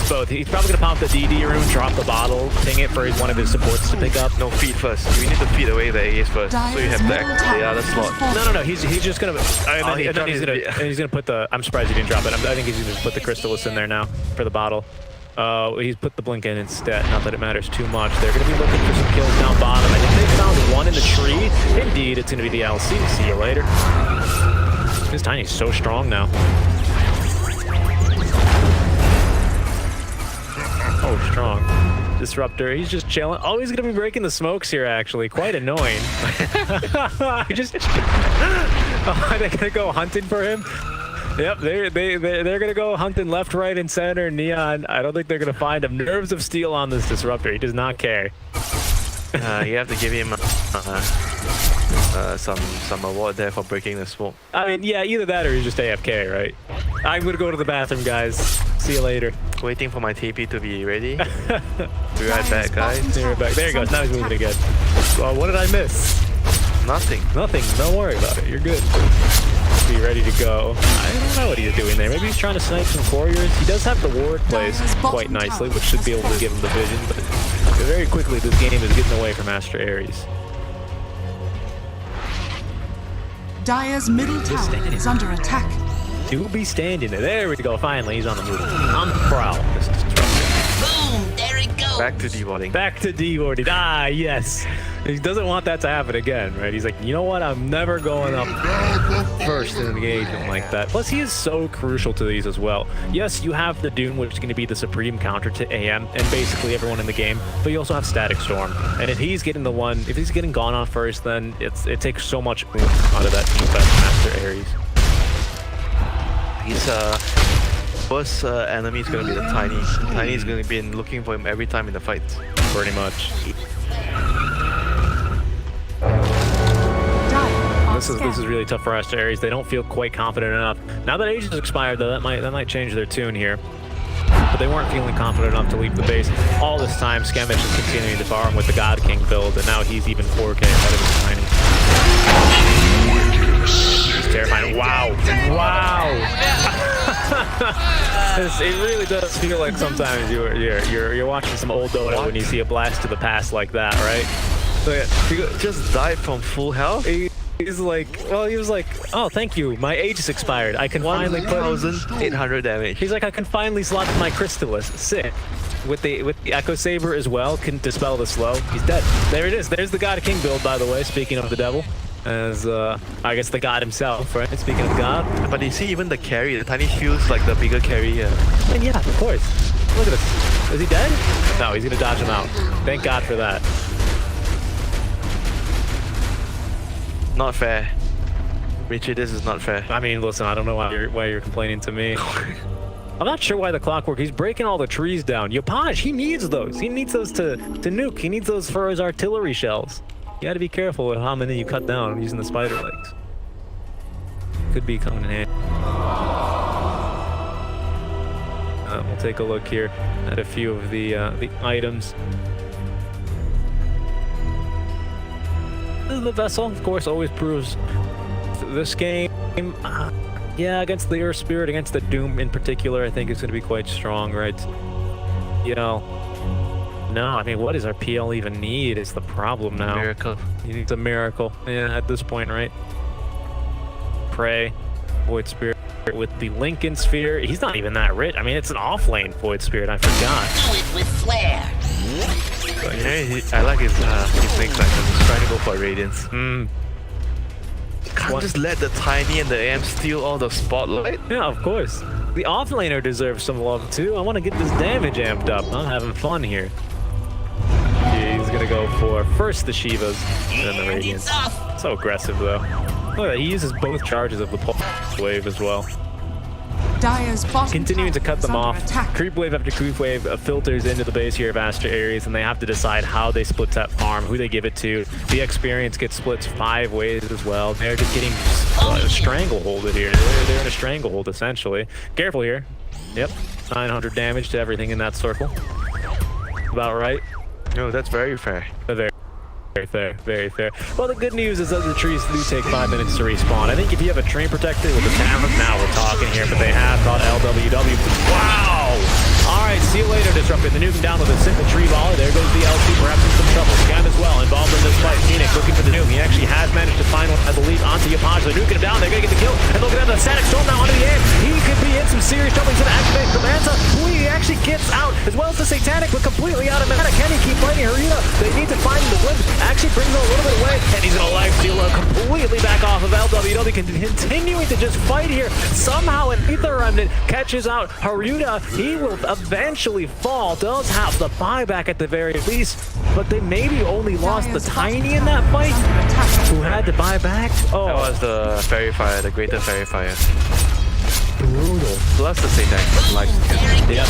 both. He's probably going to pop the DD room, drop the bottle, ping it for one of his supports to pick up. No, feed first. You need to feed away the AS first, so you have the other slot. No. He's just going to... he's going to put the... I'm surprised he didn't drop it. I think he's going to put the Crystallis in there now for the bottle. He's put the blink in instead, not that it matters too much. They're going to be looking for some kills down bottom. I think they found one in the tree. Indeed, it's going to be the LC. See you later. This Tiny's so strong now. Oh, strong. Disruptor, he's just chilling. Oh, he's going to be breaking the smokes here, actually. Quite annoying. Are they going to go hunting for him? Yep, they're gonna go hunting left, right, and center. Neon, I don't think they're gonna find him. Nerves of steel on this Disruptor. He does not care. You have to give him some award there for breaking the smoke. I mean, yeah, either that or he's just AFK, right? I'm gonna go to the bathroom, guys. See you later. Waiting for my TP to be ready. Be right back, guys. Be right back. There he goes. Now he's moving again. Well, what did I miss? Nothing. Nothing. Don't worry about it. You're good. Be ready to go. I don't know what he's doing there. Maybe he's trying to snipe some couriers. He does have the ward placed quite nicely, which should be able to give him the vision, but very quickly this game is getting away from ASTER.ARIES. Dire's middle tower is under attack. To be standing there. There we go. Finally, he's on the move. On the prowl. This is Boom! There it goes. Back to deboarding. back to deboarding. Ah, yes. He doesn't want that to happen again, right? He's like, you know what? I'm never going up first in an engagement like that. Plus, he is so crucial to these as well. Yes, you have the Doom, which is going to be the supreme counter to AM and basically everyone in the game, but you also have Static Storm. And if he's getting if he's getting gone on first, then it takes so much oomph out of that defense ASTER.ARIES. His first enemy is going to be the Tiny. Tiny is going to be looking for him every time in the fight. Pretty much. This is really tough for ASTER.ARIES. They don't feel quite confident enough. Now that Age has expired, though, that might change their tune here. But they weren't feeling confident enough to leave the base. All this time, Skamish is continuing to farm with the God King build, and now he's even 4K ahead of his Tiny. He's terrifying. Wow. Wow. It really does feel like sometimes you're watching some old Dota when you see a blast to the past like that, right? He just died from full health. He's like, well, he was like, oh, thank you. My age is expired. I can finally put 1,800 damage. He's like, I can finally slot my Crystallis. Sick. With the Echo Saber as well, can dispel the slow. He's dead. There it is. There's the God of King build, by the way. Speaking of the devil, as I guess the God himself, right? Speaking of God. But you see, even the carry, the tiny feels like the bigger carry here. And yeah, of course. Look at this. Is he dead? No, he's gonna dodge him out. Thank God for that. Not fair. Richie, this is not fair. I mean, listen, I don't know why you're complaining to me. I'm not sure why the clockwork. He's breaking all the trees down. Yopaj, he needs those. He needs those to nuke. He needs those for his artillery shells. You got to be careful with how many you cut down using the spider legs. Could be coming in handy. We'll take a look here at a few of the items. The vessel, of course, always proves this game. Yeah, against the Earth Spirit, against the Doom in particular, I think it's going to be quite strong, right? You know, no, I mean, what does our PL even need is the problem now. Miracle. He needs a miracle, yeah, at this point, right? Pray, Void Spirit with the Lincoln Sphere. He's not even that rich. I mean, it's an off-lane Void Spirit, I forgot. Do it with flair. But yeah, I like his next item. He's trying to go for Radiance. Can't just let the Tiny and the AM steal all the spotlight. Yeah, of course. The offlaner deserves some love too. I want to get this damage amped up. I'm having fun here. He's gonna go for first the Shivas and then the Radiance. So aggressive though. Look at that, he uses both charges of the pulse wave as well. Dire's bottom Continuing to tower cut is them under off. attack. Creep wave after creep wave filters into the base here of ASTER.ARIES, and they have to decide how they split that farm, who they give it to. The experience gets split 5 ways as well. They're just getting strangleholded here. They're in a stranglehold essentially. Careful here. Yep, 900 damage to everything in that circle. About right. No, that's very fair. Very fair, very fair. Well, the good news is that the trees do take 5 minutes to respawn. I think if you have a train protector with the talent, now we're talking here, but they have got LWW. Wow! Alright, see you later, Disruptor. The nuke down with a simple tree volley. There goes the LT, perhaps in some trouble. Scam as well, involved in this fight. Phoenix looking for the nuke. He actually has managed to find one, I believe, onto Yopaj. They're nuking him down. They're going to get the kill. And look at that, the static storm now onto the air. He could be in some serious trouble. He's going to activate the Manta, who he actually gets out, as well as the Satanic, but completely out of mana. Can he keep fighting Harita? They need to find the glimpse. Actually brings him a little bit away, and he's going to life steal completely back off of LWW, continuing to just fight here. Somehow an Ether Remnant catches out Haruta. He will eventually fall. Does have the buyback at the very least, but they maybe only lost the Tiny in that fight, who had to buy back. Oh, That was the Fairy Fire, the greater Fairy Fire. brutal. Plus the Satanic life. Yep.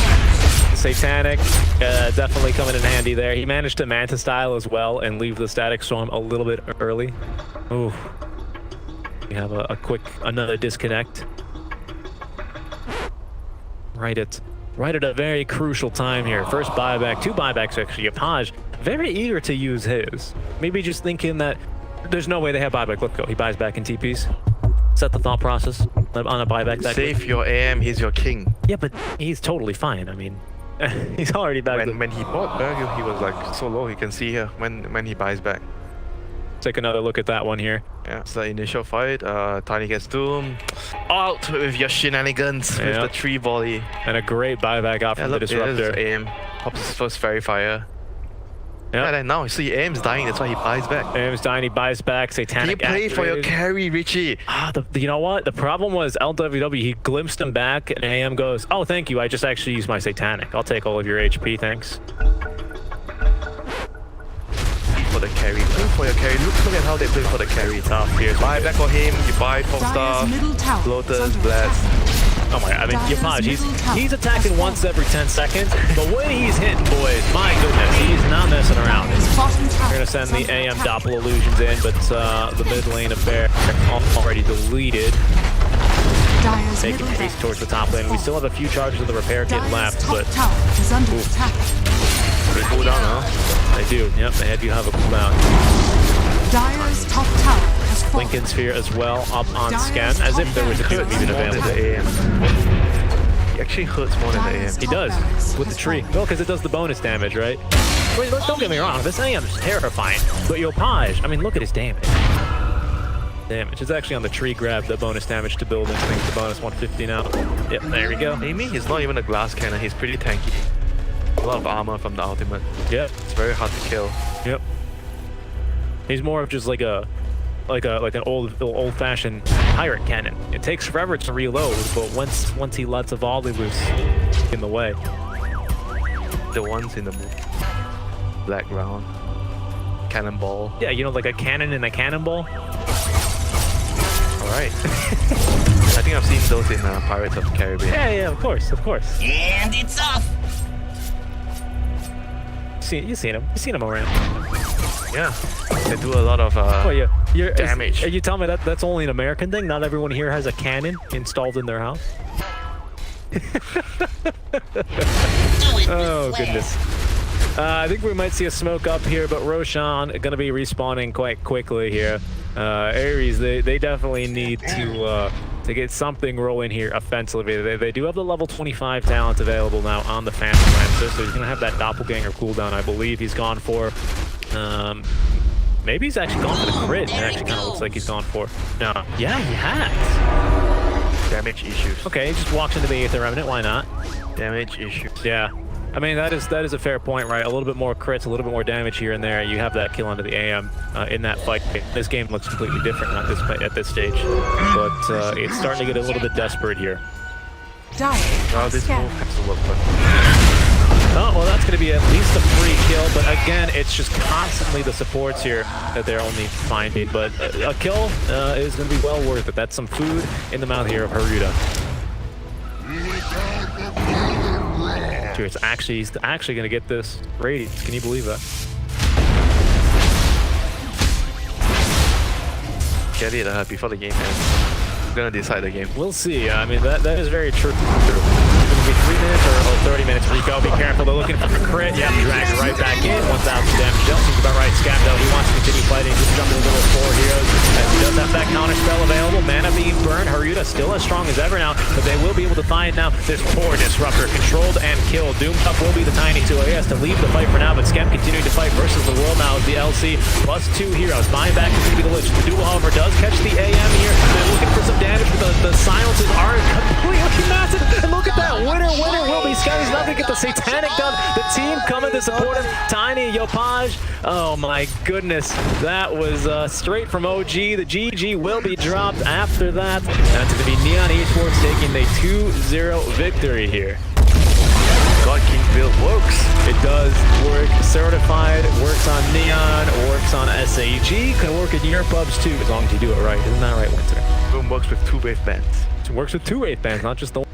Satanic, definitely coming in handy there. He managed to Manta style as well and leave the Static Storm a little bit early. Ooh. We have another disconnect. Right at a very crucial time here. First buyback, 2 buybacks actually. Yopaj, very eager to use his. Maybe just thinking that there's no way they have buyback. Let's go. He buys back in TPs. Set the thought process on a buyback. Save your AM, he's your king. Yeah, but he's totally fine. I mean, he's already back. When he bought Bergil, he was like so low. You can see here when he buys back. Take another look at that one here. Yeah, it's the initial fight. Tiny gets Doom. Out with your shenanigans with the tree volley. And a great buyback out from the Disruptor. AM. Pops his first Fairy Fire. Yep. Yeah, and now you see AM's dying, that's why he buys back. AM's dying, he buys back. Satanic He played for your activated. carry, Richie. You know what? The problem was LWW, he glimpsed him back, and AM goes, oh, thank you, I just actually used my Satanic. I'll take all of your HP, thanks. For the carry, play for your carry. Look at how they play for the carry. Tough here. Buy back for him, you buy 4-star, Dire's middle tower is Lotus, under Blast. attack. Oh my, I mean, Dire's Yopaj, middle tower he's attacking has once fallen. every 10 seconds, but when he's hitting, boys, my goodness, he's not messing around. Dire's bottom tower We're gonna is send under the AM attack. Doppel illusions in, but the mid lane affair already deleted. Dire's Making middle haste barracks towards the top has lane. We still have a few charges of the repair kit Dire's left, top but tower is under attack. They cool down, huh? they do. Yep, they do have a cooldown. Dire's top tower has fallen. Lincoln Sphere as well up on Dire's scan, as if there was a top Doom even tower available. The AM. actually hurts more than the AM. He does, with the tree. No, because it does the bonus damage, right? Wait, look, don't get me wrong, this AM is terrifying. But Yopaj, I mean, look at his damage. Damage. It's actually on the tree grab, the bonus damage to build into things, the bonus 150 now. Yep, there we go. Amy, he's not even a glass cannon, he's pretty tanky. A lot of armor from the ultimate. Yep. It's very hard to kill. Yep. He's more of just like an old-fashioned pirate cannon. It takes forever to reload, but once he lets a volley loose in the way. The ones in the black round. Cannonball. Yeah, you know, like a cannon in a cannonball. Alright. I think I've seen those in Pirates of the Caribbean. Yeah, of course. And it's off. You've seen him around. Yeah. They do a lot of damage. Are you telling me that's only an American thing? Not everyone here has a cannon installed in their house? Oh, goodness. I think we might see a smoke up here, but Roshan going to be respawning quite quickly here. Aries, they definitely need to get something rolling here offensively. They do have the level 25 talent available now on the Phantom Lancer, so he's going to have that doppelganger cooldown, I believe he's gone for. Maybe he's actually gone for the crit. It actually kind of looks like he's gone for. No. Yeah, he has. Damage issues. Okay, he just walks into the Aether Remnant. Why not? Damage issues. Yeah. I mean, that is a fair point, right? A little bit more crits, a little bit more damage here and there. You have that kill onto the AM in that fight. This game looks completely different at this stage, but it's starting to get a little bit desperate here. Well, this move has to look good. Oh, well, that's going to be at least a free kill, but again, it's just constantly the supports here that they're only finding. But a kill is going to be well worth it. That's some food in the mouth here of Haruta. He's actually going to get this Radiance. Can you believe that? Get it before the game ends. I'm going to decide the game. We'll see. I mean, that is very true. It's going to be 3 minutes or 30 minutes. Rico, be careful. They're looking for a crit. Yeah, dragged right back in. 1,000 damage. Don't seems about right. Scab, though, he wants to continue fighting. Just jumping into those 4 heroes. As he does have that counter spell available. Mana being burned. Haruta still as strong as ever now, but they will be able to find now this poor Disruptor. Controlled and killed. Doomed up will be the Tiny 2. He has to leave the fight for now, but Scab continuing to fight versus the world now as the LC plus 2 heroes. Buying back is going to be the Lich. The duel, however, does catch the AM here. They're looking for some damage, but the silences are completely massive. And look at that. Winner will be Scab. He's not going to get the Satanic done. The team coming to support him. Tiny, Yopaj. Oh my goodness. That was straight from OG. The GG will be dropped after that. That's going to be Neon Esports taking the 2-0 victory here. God King build works. It does work. Certified, works on Neon, works on SAG, can work in your pubs too, as long as you do it right. Isn't that right, Winter? Boom works with 2 wave bands. It works with 2 wave bands, not just the one.